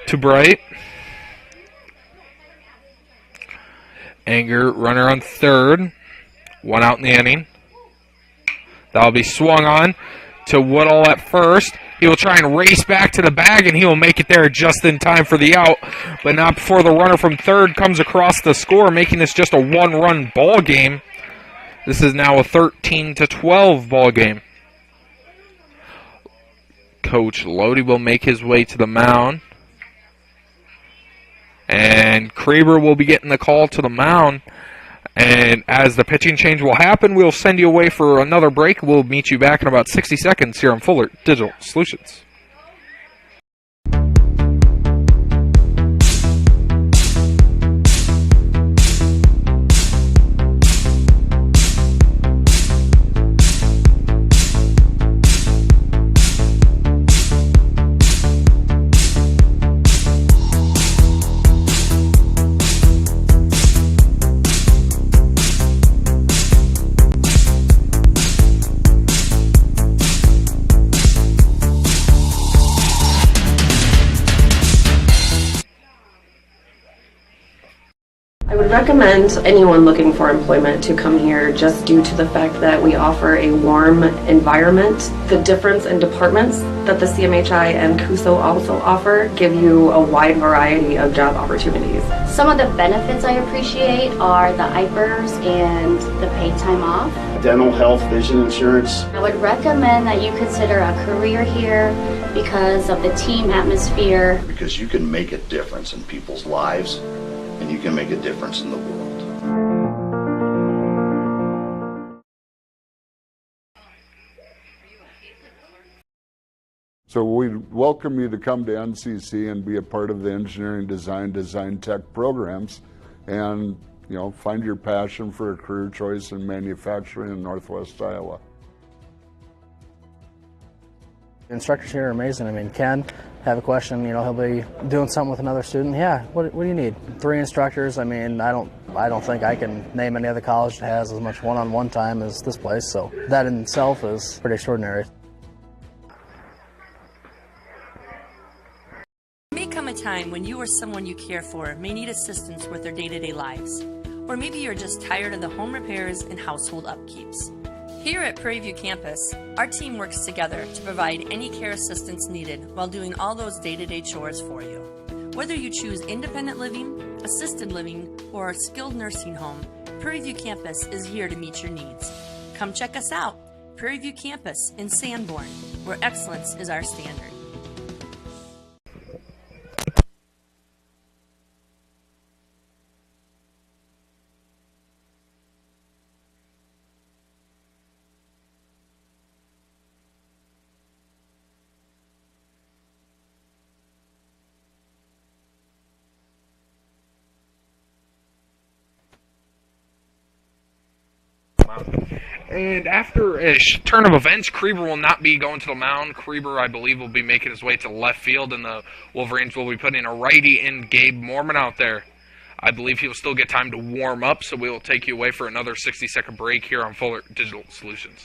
to Bright. Anger, runner on third, 1 out in the inning. That'll be swung on to Woodall at first. He will try and race back to the bag, and he will make it there just in time for the out, but not before the runner from third comes across the score, making this just a one-run ball game. This is now a 13-12 ball game. Coach Lodi will make his way to the mound. And Kraber will be getting the call to the mound. And as the pitching change will happen, we'll send you away for another break. We'll meet you back in about 60 seconds here on Fuller Digital Solutions. I would recommend anyone looking for employment to come here just due to the fact that we offer a warm environment. The difference in departments that the CMHI and CUSO also offer give you a wide variety of job opportunities. Some of the benefits I appreciate are the IPERS and the paid time off. Dental, health, vision insurance. I would recommend that you consider a career here because of the team atmosphere. Because you can make a difference in people's lives, and you can make a difference in the world. So we welcome you to come to NCC and be a part of the engineering design tech programs, and find your passion for a career choice in manufacturing in Northwest Iowa. The instructors here are amazing. I mean, Ken, have a question, he'll be doing something with another student. Yeah, what do you need? 3 instructors. I mean, I don't think I can name any other college that has as much one-on-one time as this place. So that in itself is pretty extraordinary. There may come a time when you or someone you care for may need assistance with their day-to-day lives. Or maybe you're just tired of the home repairs and household upkeeps. Here at Prairie View Campus, our team works together to provide any care assistance needed while doing all those day-to-day chores for you. Whether you choose independent living, assisted living, or a skilled nursing home, Prairie View Campus is here to meet your needs. Come check us out, Prairie View Campus in Sanborn, where excellence is our standard. And after a turn of events, Krieber will not be going to the mound. Krieber, I believe, will be making his way to left field, and the Wolverines will be putting a righty in Gabe Mormon out there. I believe he will still get time to warm up, so we will take you away for another 60-second break here on Fuller Digital Solutions.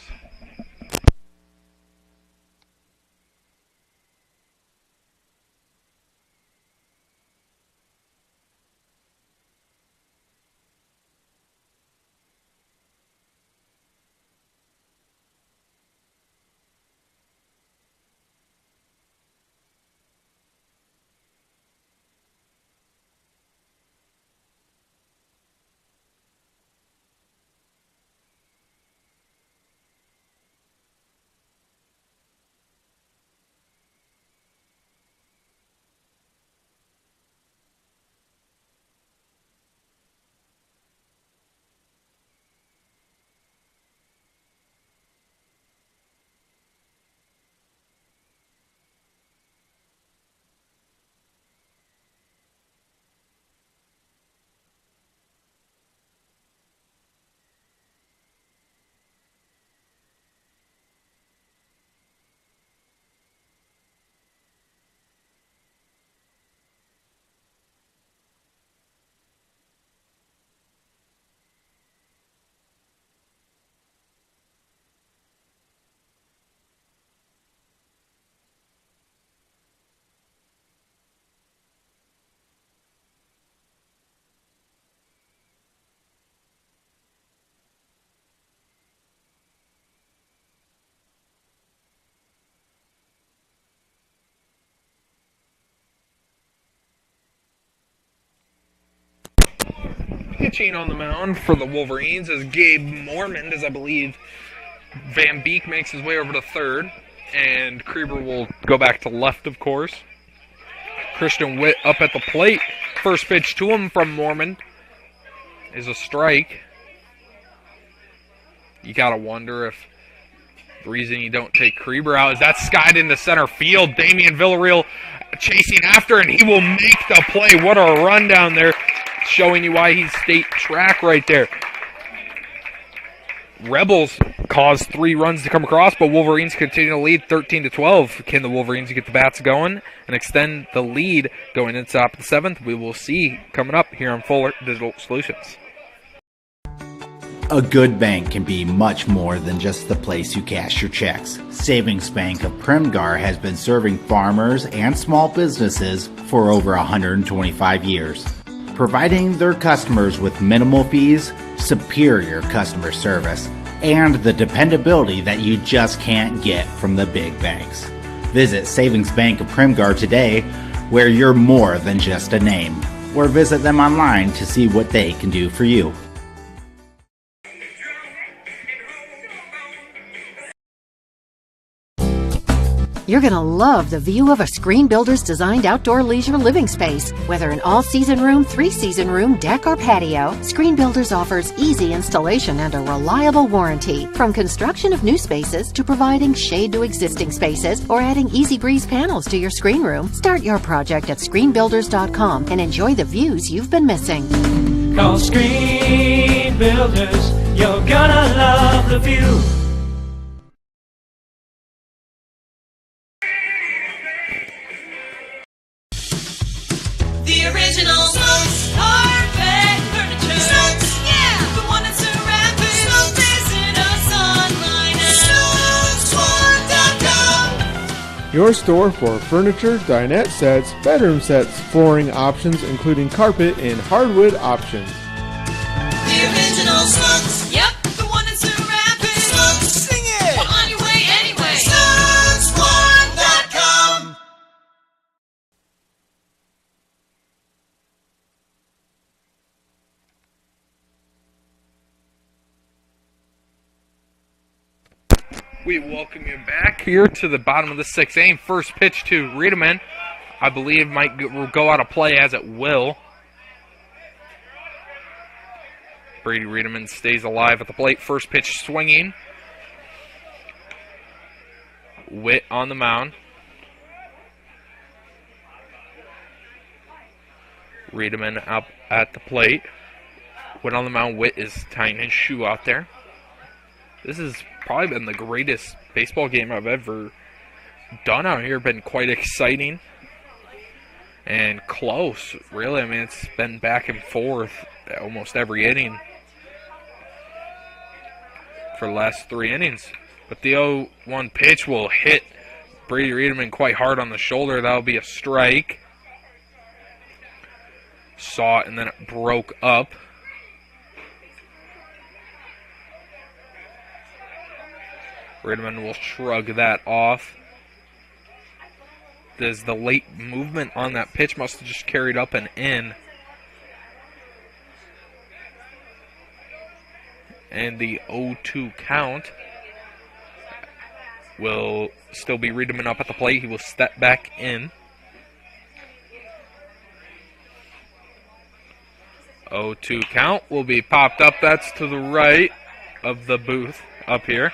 Pitching on the mound for the Wolverines is Gabe Mormond, as I believe Van Beek makes his way over to third. And Krieber will go back to left, of course. Christian Witt up at the plate. First pitch to him from Mormond is a strike. You got to wonder if the reason you don't take Krieber out is that skied into center field. Damian Villarreal chasing after, and he will make the play. What a run down there, showing you why he's state track right there. Rebels caused 3 runs to come across, but Wolverines continue to lead 13-12. Can the Wolverines get the bats going and extend the lead going into the top of the 7th? We will see coming up here on Fuller Digital Solutions. A good bank can be much more than just the place you cash your checks. Savings Bank of Primgar has been serving farmers and small businesses for over 125 years, providing their customers with minimal fees, superior customer service, and the dependability that you just can't get from the big banks. Visit Savings Bank of Primgar today, where you're more than just a name, or visit them online to see what they can do for you. You're going to love the view of a Screen Builder's designed outdoor leisure living space. Whether an all-season room, 3-season room, deck, or patio, Screen Builders offers easy installation and a reliable warranty. From construction of new spaces to providing shade to existing spaces or adding Easy Breeze panels to your screen room, start your project at screenbuilders.com and enjoy the views you've been missing. Call Screen Builders, you're gonna love the view. The original Sioux Carpet Furniture. Sioux, yeah, the one that's around. Sioux, visit us online at SiouxForm.com. Your store for furniture, dinette sets, bedroom sets, flooring options, including carpet and hardwood options. The original Sioux, yep, the one that's around. Sioux, sing it. We're on your way anyway. SiouxForm.com. We welcome you back here to the bottom of the 6th inning. First pitch to Riedemann, I believe will go out of play, as it will. Brady Riedemann stays alive at the plate. First pitch swinging. Witt on the mound. Riedemann up at the plate. Witt on the mound. Witt is tying his shoe out there. This has probably been the greatest baseball game I've ever done out here. Been quite exciting and close, really. I mean, it's been back and forth almost every inning for the last 3 innings. But the 0-1 pitch will hit Brady Riedemann quite hard on the shoulder. That'll be a strike. Saw it, and then it broke up. Riedemann will shrug that off. Does the late movement on that pitch must have just carried up and in. And the 0-2 count will still be Riedemann up at the plate. He will step back in. 0-2 count will be popped up. That's to the right of the booth up here.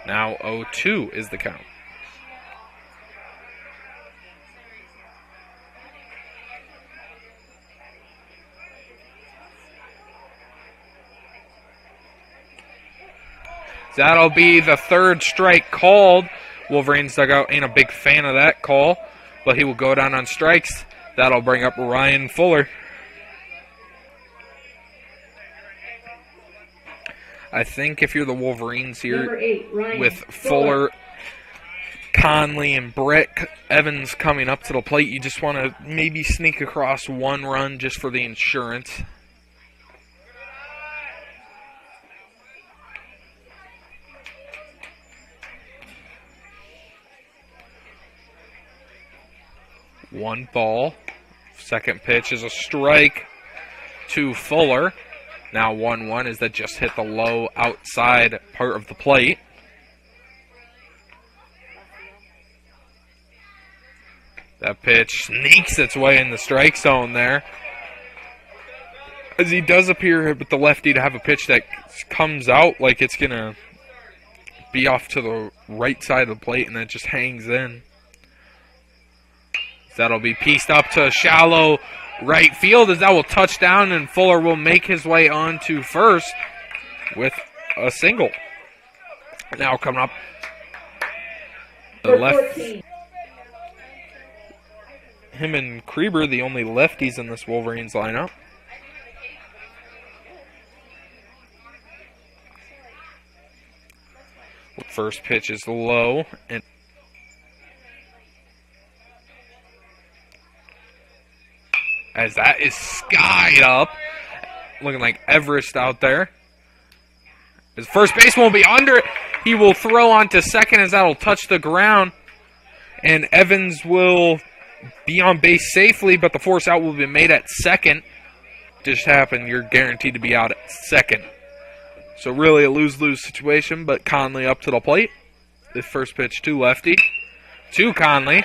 Now 0-2 is the count. That'll be the 3rd strike called. Wolverines dugout ain't a big fan of that call, but he will go down on strikes. That'll bring up Ryan Fuller. I think if you're the Wolverines here, 8, with Fuller, Conley, and Brett Evans coming up to the plate, you just want to maybe sneak across 1 run just for the insurance. One ball, Second pitch is a strike to Fuller. Now 1-1 as that just hit the low outside part of the plate. That pitch sneaks its way in the strike zone there. As he does appear with the lefty to have a pitch that comes out like it's going to be off to the right side of the plate and then just hangs in. That'll be pieced up to shallow right field as that will touch down and Fuller will make his way on to first with a single. Now coming up, the left. Him and Krieber, the only lefties in this Wolverines lineup. First pitch is low and as that is skied up, looking like Everest out there. His first baseman will be under it. He will throw onto second as that will touch the ground, and Evans will be on base safely, but the force out will be made at second. Just happened, you're guaranteed to be out at second. So really a lose-lose situation, but Conley up to the plate. The first pitch to lefty. To Conley.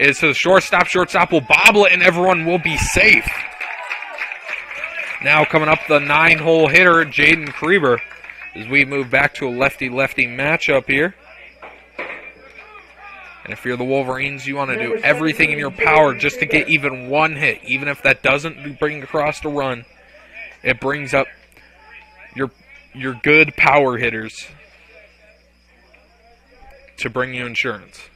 Is to the shortstop. Shortstop will bobble it, and everyone will be safe. Now coming up the 9-hole hitter, Jaden Krieber, as we move back to a lefty-lefty matchup here. And if you're the Wolverines, you want to do everything in your power just to get even one hit. Even if that doesn't bring across the run, it brings up your good power hitters to bring you insurance.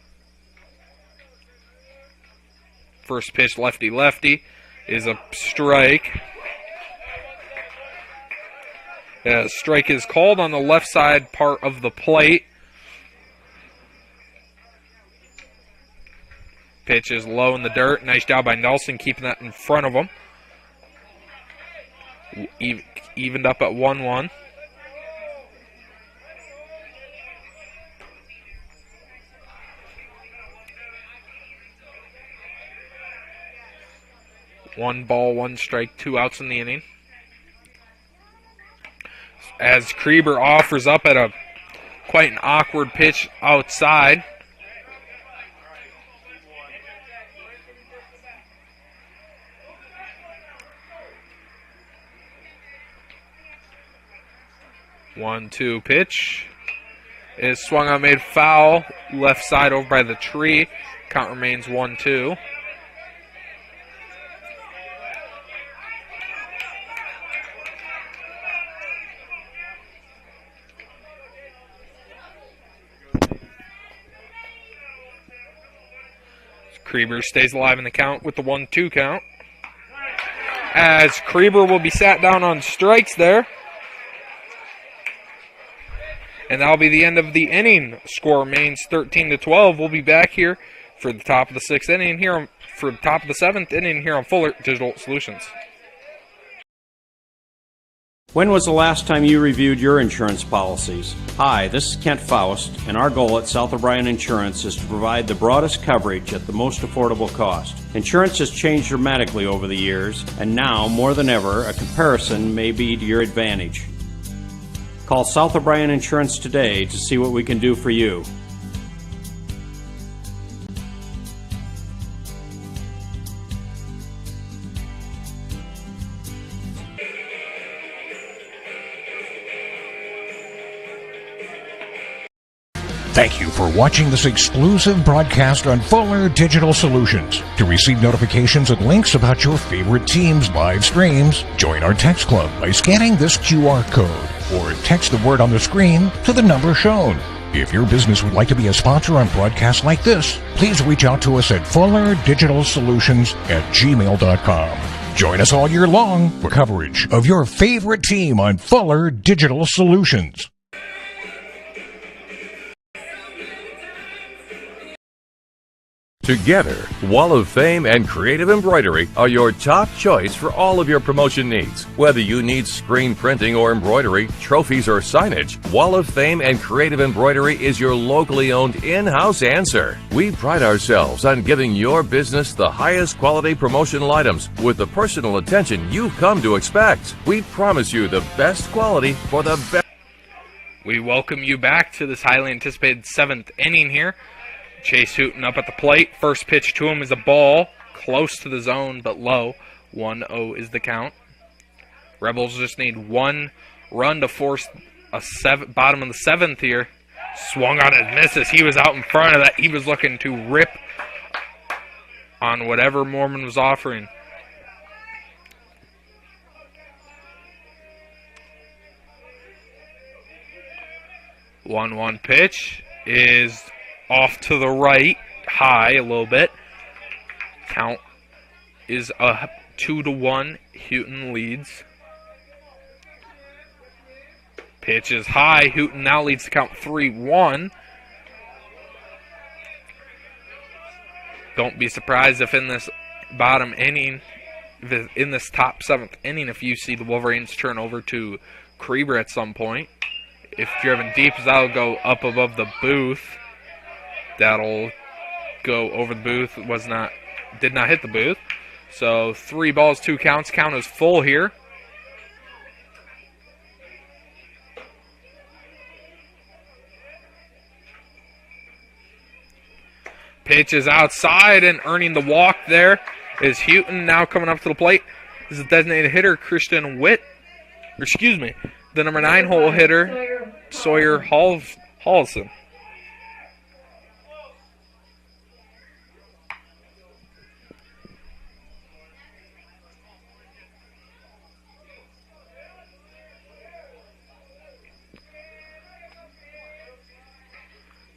First pitch, lefty-lefty, is a strike. Strike is called on the left side part of the plate. Pitch is low in the dirt. Nice job by Nelson keeping that in front of him. Evened up at 1-1. One ball, one strike, 2 outs in the inning. As Krieber offers up at a quite an awkward pitch outside. One-two pitch is swung on, made foul, left side over by the tree. Count remains 1-2. Krieber stays alive in the count with the 1-2 count. As Krieber will be sat down on strikes there. And that'll be the end of the inning. Score remains 13-12. We'll be back here for the top of the 6th inning here, for the top of the 7th inning here on Fuller Digital Solutions. When was the last time you reviewed your insurance policies? Hi, this is Kent Faust, and our goal at South O'Brien Insurance is to provide the broadest coverage at the most affordable cost. Insurance has changed dramatically over the years, and now, more than ever, a comparison may be to your advantage. Call South O'Brien Insurance today to see what we can do for you. Thank you for watching this exclusive broadcast on Fuller Digital Solutions. To receive notifications and links about your favorite team's live streams, join our text club by scanning this QR code or text the word on the screen to the number shown. If your business would like to be a sponsor on broadcasts like this, please reach out to us at fullerdigitalsolutions@gmail.com. Join us all year long for coverage of your favorite team on Fuller Digital Solutions. Together, Wall of Fame and Creative Embroidery are your top choice for all of your promotion needs. Whether you need screen printing or embroidery, trophies or signage, Wall of Fame and Creative Embroidery is your locally owned in-house answer. We pride ourselves on giving your business the highest quality promotional items with the personal attention you've come to expect. We promise you the best quality for the best. We welcome you back to this highly anticipated 7th inning here. Chase Hooten up at the plate. First pitch to him is a ball, close to the zone but low. 1-0 is the count. Rebels just need one run to force a bottom of the 7th here. Swung on and misses. He was out in front of that. He was looking to rip on whatever Mormon was offering. One pitch is off to the right, high a little bit. Count is a 2-1. Hooten leads. Pitch is high. Hooten now leads the count 3-1. Don't be surprised if in this bottom inning, in this top 7th inning, if you see the Wolverines turn over to Kreber at some point. If driven deep, that'll go up above the booth. That'll go over the booth. Did not hit the booth. So 3 balls, 2 counts. Count is full here. Pitch is outside, and earning the walk there is Hooten. Now coming up to the plate is the designated hitter, Christian Witt. Or excuse me, the number 9 hole hitter, Sawyer Hallison.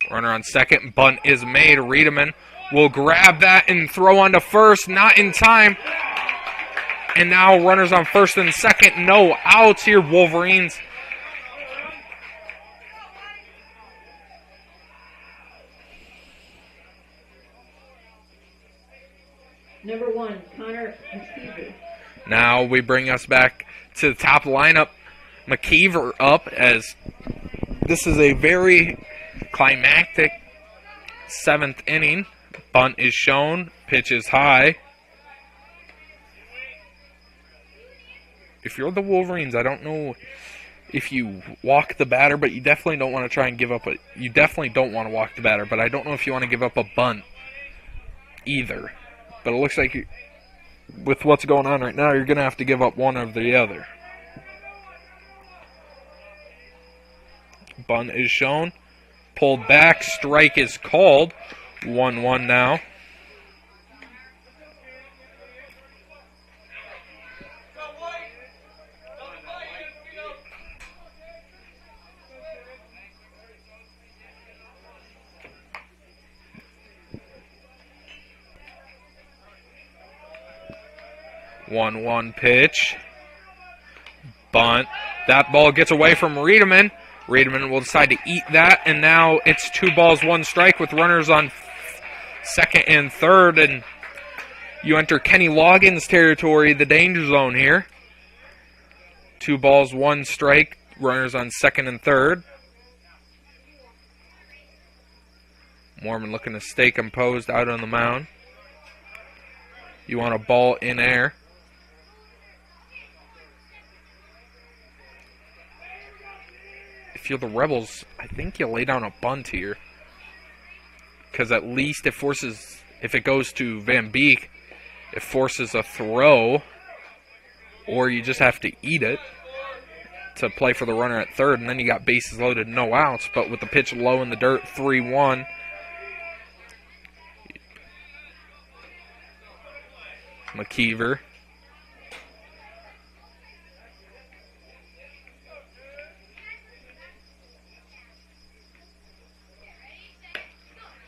Runner on second, bunt is made. Riedemann will grab that and throw on to first, not in time. And now runners on first and second, no outs here, Wolverines. Number 1, Connor McKeever. Now we bring us back to the top lineup. McKeever up, as this is a very climactic 7th inning. Bunt is shown. Pitch is high. If you're the Wolverines, I don't know if you walk the batter, but you definitely don't want to try and give up you definitely don't want to walk the batter, but I don't know if you want to give up a bunt either. But it looks like with what's going on right now, you're going to have to give up one or the other. Bunt is shown. Pulled back. Strike is called. 1-1 now. One pitch. Bunt. That ball gets away from Riedemann. Riedemann will decide to eat that, and now it's 2 balls, 1 strike with runners on second and third, and you enter Kenny Loggins' territory, the danger zone here. 2 balls, 1 strike, runners on second and third. Mormon looking to stay composed out on the mound. You want a ball in air. If you're the Rebels, I think you lay down a bunt here. Because at least it forces, if it goes to Van Beek, it forces a throw. Or you just have to eat it to play for the runner at third. And then you got bases loaded, no outs. But with the pitch low in the dirt, 3-1. McKeever.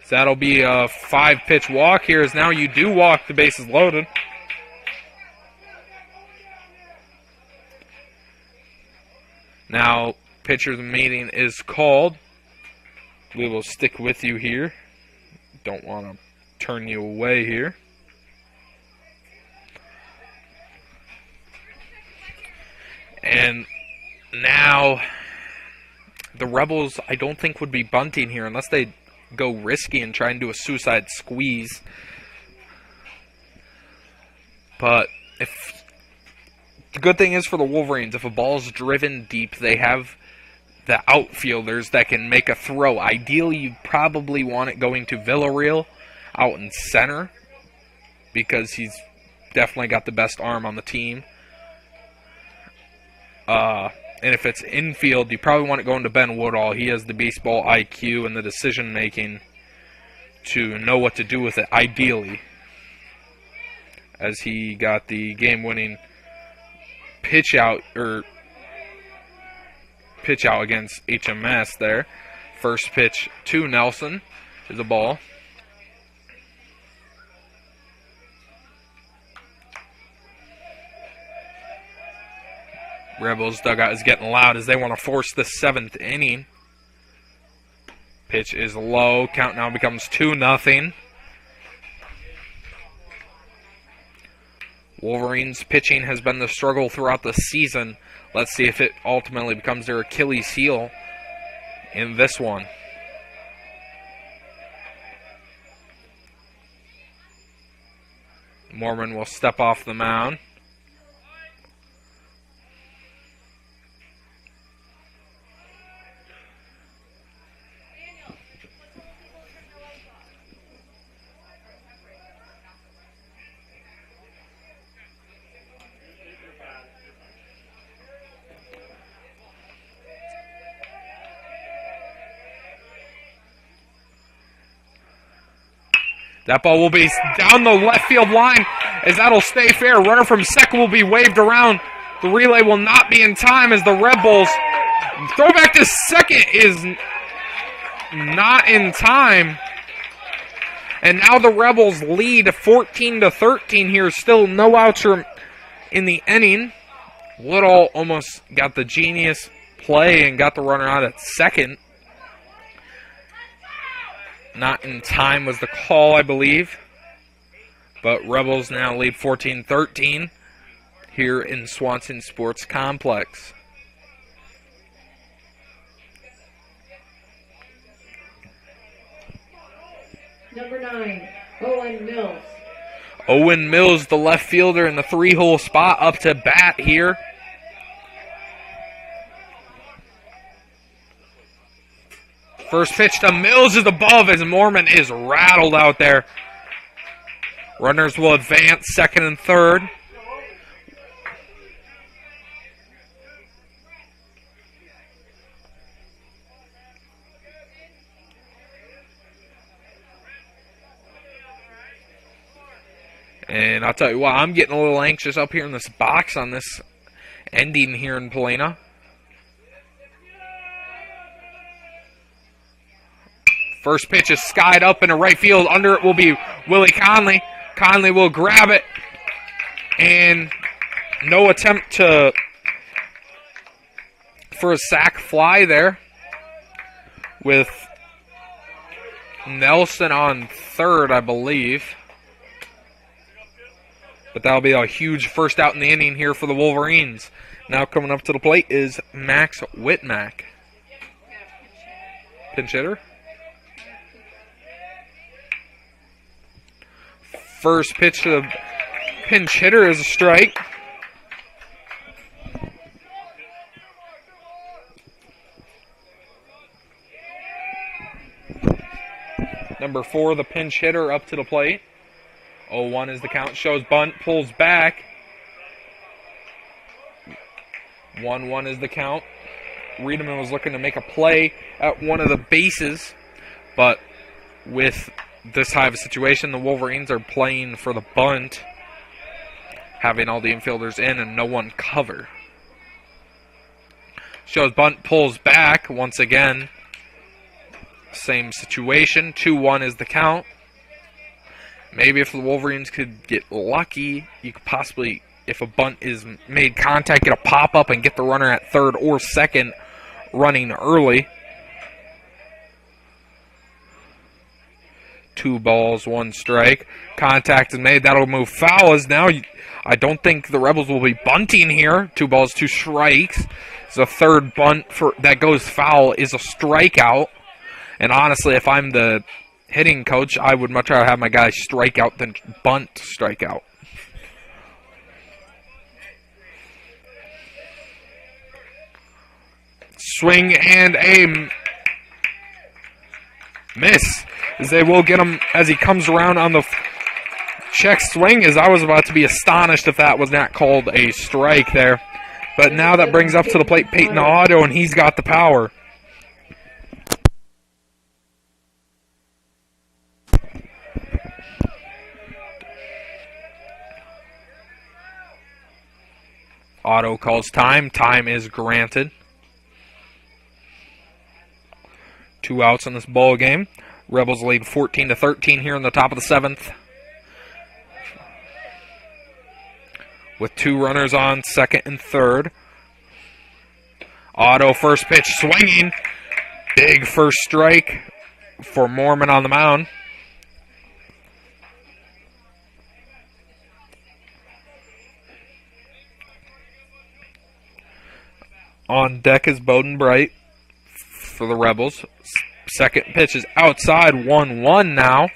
So that'll be a 5-pitch walk here, as now you do walk the bases loaded. Now, pitcher's meeting is called. We will stick with you here. Don't want to turn you away here. And now the Rebels, I don't think, would be bunting here unless they go risky and try and do a suicide squeeze. But if the good thing is for the Wolverines, if a ball's driven deep, they have the outfielders that can make a throw. Ideally, you'd probably want it going to Villarreal out in center because he's definitely got the best arm on the team. And if it's infield, you probably want it going to Ben Woodall. He has the baseball IQ and the decision-making to know what to do with it, ideally, as he got the game-winning pitch out against HMS there. First pitch to Nelson is a ball. Rebels dugout is getting loud as they want to force the 7th inning. Pitch is low. Count now becomes 2-0. Wolverines pitching has been the struggle throughout the season. Let's see if it ultimately becomes their Achilles heel in this one. Mormon will step off the mound. That ball will be down the left field line as that'll stay fair. Runner from second will be waved around. The relay will not be in time as the Red Bulls throw back to second is not in time. And now the Rebels lead 14-13 here. Still no outs in the inning. Woodall almost got the genius play and got the runner out at second. Not in time was the call, I believe. But Rebels now lead 14-13 here in Swanson Sports Complex. Number 9, Owen Mills. Owen Mills, the left fielder in the 3-hole spot, up to bat here. First pitch to Mills is above as Mormon is rattled out there. Runners will advance second and third. And I'll tell you what, I'm getting a little anxious up here in this box on this ending here in Helena. First pitch is skied up into right field. Under it will be Willie Conley. Conley will grab it. And no attempt for a sac fly there. With Nelson on third, I believe. But that'll be a huge first out in the inning here for the Wolverines. Now coming up to the plate is Max Whitmack. Pinch hitter. First pitch to the pinch hitter is a strike. Number 4, the pinch hitter, up to the plate. 0-1 is the count. Shows bunt, pulls back. 1-1 is the count. Riedemann was looking to make a play at one of the bases, but with this type of situation, the Wolverines are playing for the bunt, having all the infielders in and no one cover. Shows bunt, pulls back once again. Same situation. 2-1 is the count. Maybe if the Wolverines could get lucky, you could possibly, if a bunt is made contact, get a pop-up and get the runner at third or second running early. 2 balls, 1 strike. Contact is made. That'll move foul. As now, I don't think the Rebels will be bunting here. 2 balls, 2 strikes. It's a third bunt that goes foul is a strikeout. And honestly, if I'm the hitting coach, I would much rather have my guys strike out than bunt strikeout. Swing and a miss, as they will get him as he comes around on the check swing, as I was about to be astonished if that was not called a strike there. But now that brings up to the plate Peyton Otto, and he's got the power. Otto calls time. Time is granted. 2 outs in this ball game. Rebels lead 14-13 here in the top of the 7th. With 2 runners on second and third. Otto first pitch swinging. Big first strike for Mormon on the mound. On deck is Bowden Bright for the Rebels. Second pitch is outside, 1-1 now.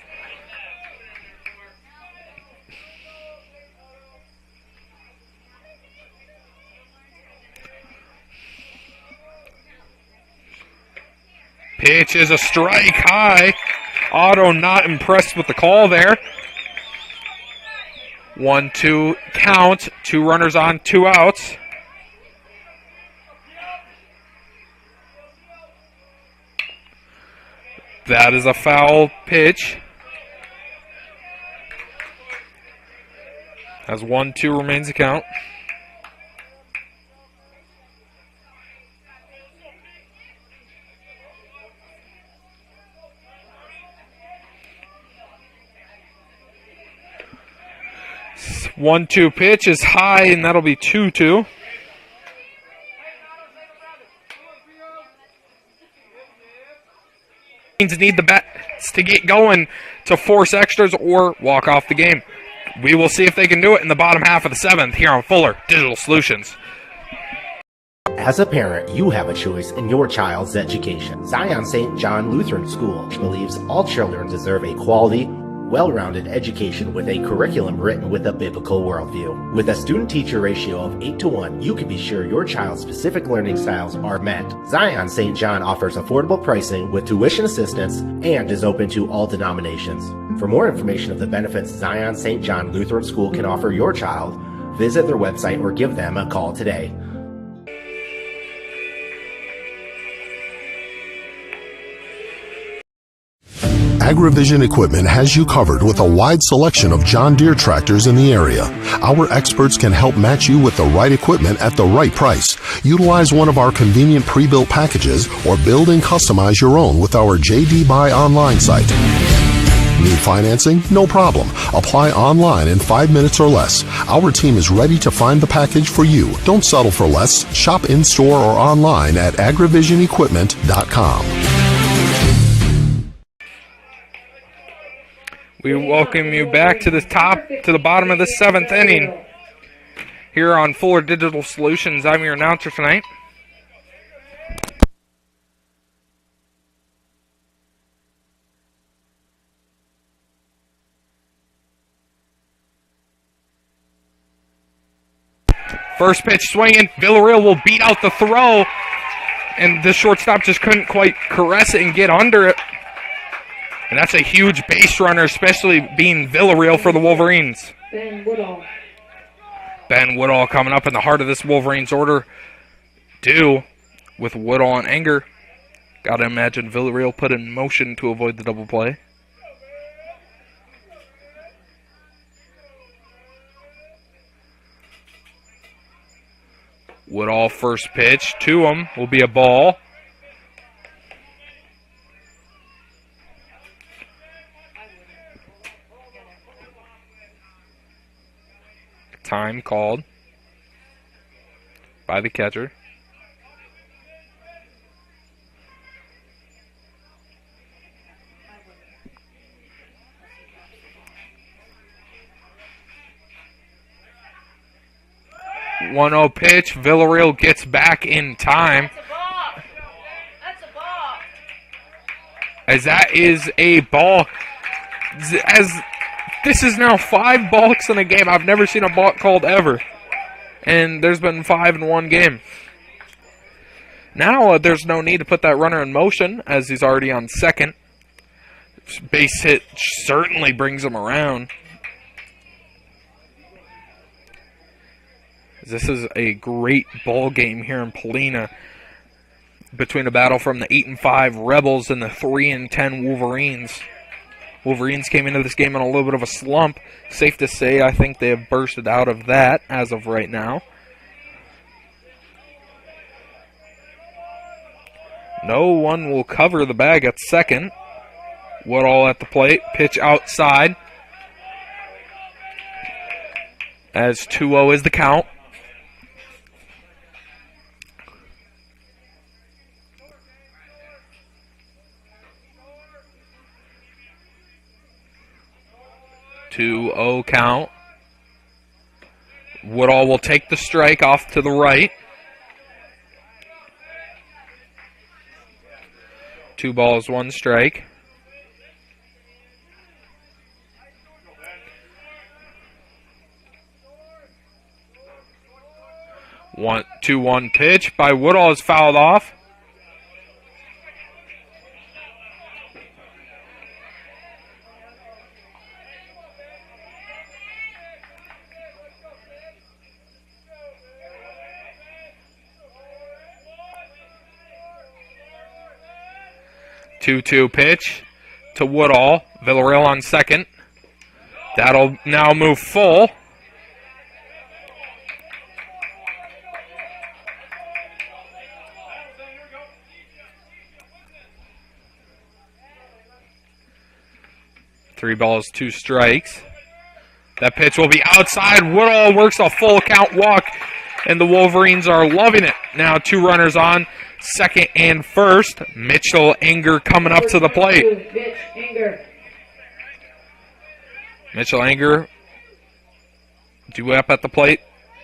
Pitch is a strike high. Otto not impressed with the call there. 1-2 count. 2 runners on, 2 outs. That is a foul pitch. As 1-2 remains the count. One, 2 pitch is high, and that'll be 2-2. Need the bats to get going to force extras or walk off the game. We will see if they can do it in the bottom half of the 7th here on Fuller Digital Solutions. As a parent, you have a choice in your child's education. Zion St. John Lutheran School believes all children deserve a quality, well-rounded education with a curriculum written with a biblical worldview. With a student-teacher ratio of 8-to-1, you can be sure your child's specific learning styles are met. Zion St. John offers affordable pricing with tuition assistance and is open to all denominations. For more information of the benefits Zion St. John Lutheran School can offer your child, visit their website or give them a call today. AgriVision Equipment has you covered with a wide selection of John Deere tractors in the area. Our experts can help match you with the right equipment at the right price. Utilize one of our convenient pre-built packages or build and customize your own with our JD Buy online site. Need financing? No problem. Apply online in 5 minutes or less. Our team is ready to find the package for you. Don't settle for less. Shop in-store or online at agrivisionequipment.com. We welcome you back to the bottom of the 7th inning here on Fuller Digital Solutions. I'm your announcer tonight. First pitch swinging. Villarreal will beat out the throw, and the shortstop just couldn't quite caress it and get under it. And that's a huge base runner, especially being Villarreal for the Wolverines. Ben Woodall. Ben Woodall coming up in the heart of this Wolverines order. Due with Woodall and Anger. Gotta imagine Villarreal put in motion to avoid the double play. Woodall first pitch to him will be a ball. Time called by the catcher. 1-0 pitch. Villarreal gets back in time. As that is a ball. As this is now 5 balks in a game. I've never seen a balk called ever. And there's been 5 in one game. Now there's no need to put that runner in motion as he's already on second. Base hit certainly brings him around. This is a great ball game here in Polina between a battle from the 8-5 Rebels and the 3-10 Wolverines. Wolverines came into this game in a little bit of a slump. Safe to say, I think they have bursted out of that as of right now. No one will cover the bag at second. Woodall at the plate. Pitch outside. As 2-0 is the count. Count. Woodall will take the strike off to the right. 2 balls, 1 strike. One 2-1 pitch by Woodall is fouled off. Two pitch to Woodall. Villarreal on second. That'll now move full. Three balls, 2 strikes. That pitch will be outside. Woodall works a full count walk, and the Wolverines are loving it. Now 2 runners on, second and first. Mitchell Anger coming up to the plate. Mitchell Anger due up at the plate.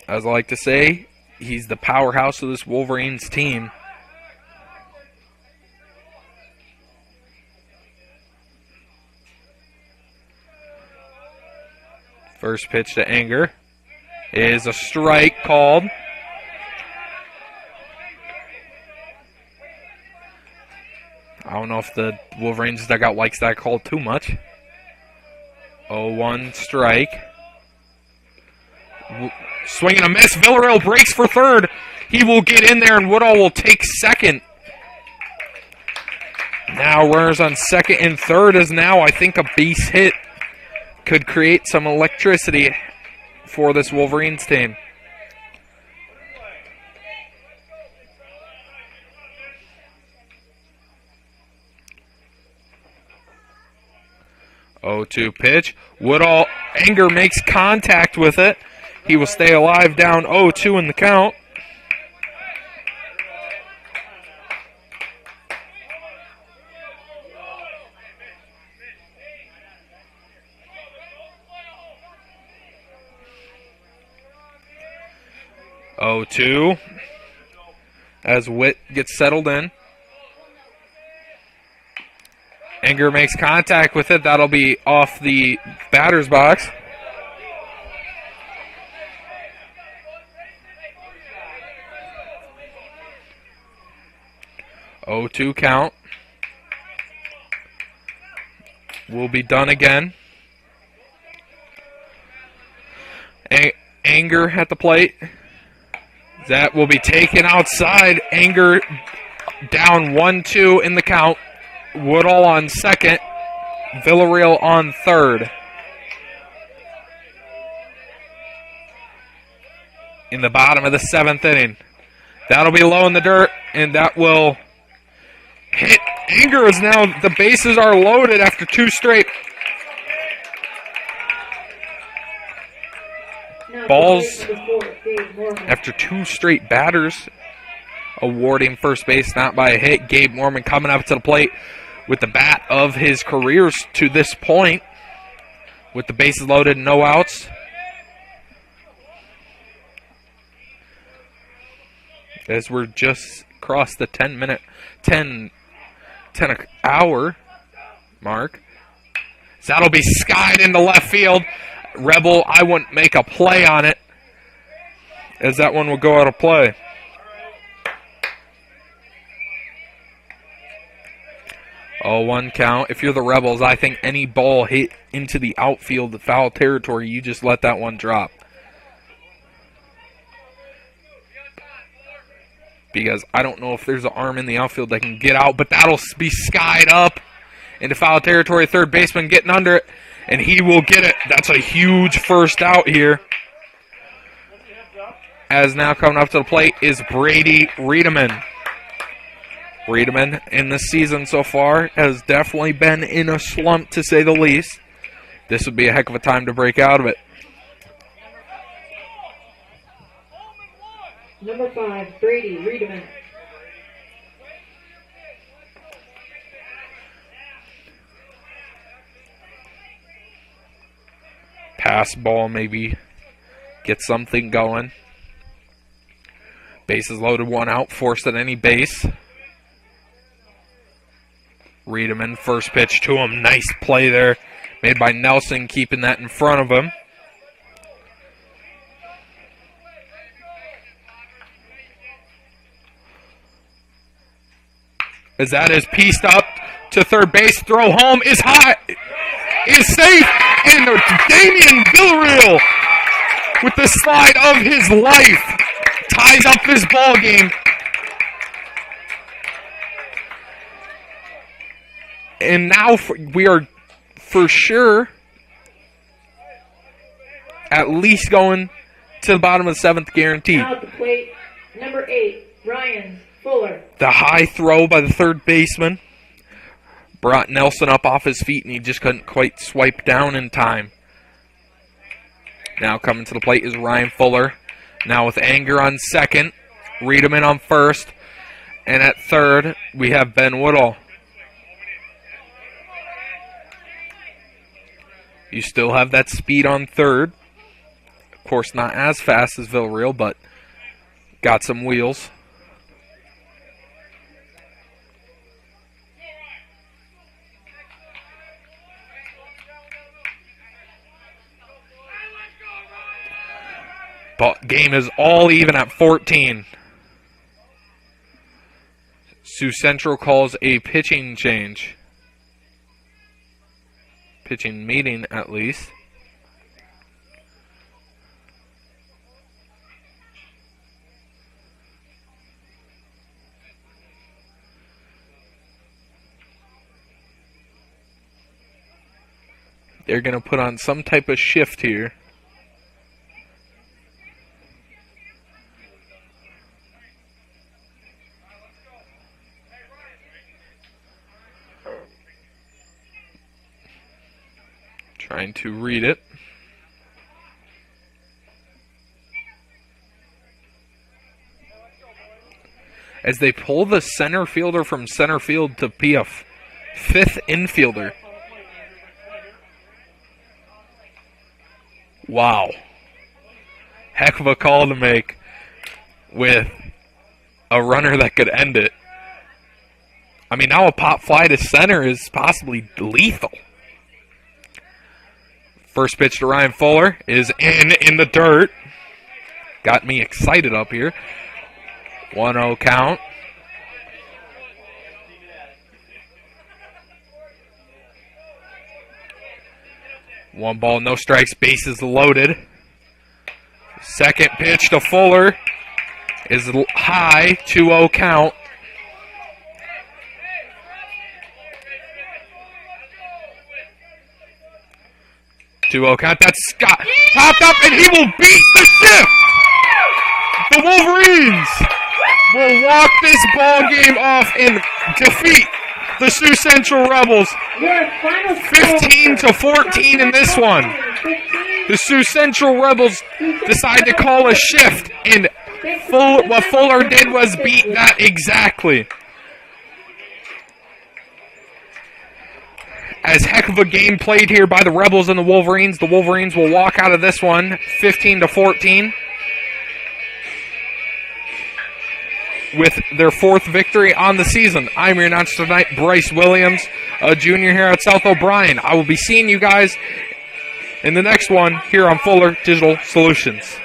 As I like to say, he's the powerhouse of this Wolverines team. First pitch to Anger is a strike called. I don't know if the Wolverines dugout likes that call too much. 0-1 strike. Swing and a miss. Villarreal breaks for third. He will get in there and Woodall will take second. Now runners on second and third is now, I think, a base hit. Could create some electricity for this Wolverines team. Oh, 2 pitch. Woodall, Anger makes contact with it. He will stay alive down 0-2 in the count. Oh, 2 as Witt gets settled in. Anger makes contact with it. That'll be off the batter's box. Oh, 2 count. Will be done again. Anger at the plate. That will be taken outside. Anger down 1-2 in the count. Woodall on second. Villarreal on third. In the bottom of the 7th inning. That'll be low in the dirt, and that will hit. Anger is now, the bases are loaded after 2 straight balls. After 2 straight batters awarding first base, not by a hit. Gabe Mormon coming up to the plate with the bat of his careers to this point. With the bases loaded, no outs. as we're just across the 10 hour mark. So that'll be skied into left field. Rebel, I wouldn't make a play on it, as that one will go out of play. Oh, 1 count. If you're the Rebels, I think any ball hit into the outfield, the foul territory, you just let that one drop. Because I don't know if there's an arm in the outfield that can get out, but that'll be skied up into foul territory. Third baseman getting under it, and he will get it. That's a huge first out here. As now coming up to the plate is Brady Riedemann. Riedemann in this season so far has definitely been in a slump, to say the least. This would be a heck of a time to break out of it. Number 5, Brady Riedemann. Pass ball, maybe get something going. Bases loaded, 1 out, forced at any base. Riedemann, first pitch to him. Nice play there made by Nelson, keeping that in front of him. As that is pieced up to third base. Throw home is high. Is safe. And Damian Villarreal, with the slide of his life, ties up this ball game. And now we are for sure at least going to the bottom of the 7th guaranteed. Now at the plate, number 8, Ryan Fuller. The high throw by the third baseman brought Nelson up off his feet, and he just couldn't quite swipe down in time. Now coming to the plate is Ryan Fuller. Now with Anger on second, Riedemann on first, and at third we have Ben Woodall. You still have that speed on third. Of course, not as fast as Villarreal, but got some wheels. But game is all even at 14. Sioux Central calls a pitching change. Pitching meeting, at least. They're going to put on some type of shift here. Trying to read it. As they pull the center fielder from center field to be a 5th infielder. Wow. Heck of a call to make with a runner that could end it. I mean, now a pop fly to center is possibly lethal. First pitch to Ryan Fuller is in the dirt. Got me excited up here. 1-0 count. One ball, no strikes, bases loaded. Second pitch to Fuller is high, 2-0 count. Count. That's Scott. Popped up, and he will beat the shift. The Wolverines will walk this ball game off and defeat the Sioux Central Rebels 15-14 in this one. The Sioux Central Rebels decide to call a shift, and what Fuller did was beat that exactly. As heck of a game played here by the Rebels and the Wolverines. The Wolverines will walk out of this one 15-14. with their 4th victory on the season. I'm your announcer tonight, Bryce Williams, a junior here at South O'Brien. I will be seeing you guys in the next one here on Fuller Digital Solutions.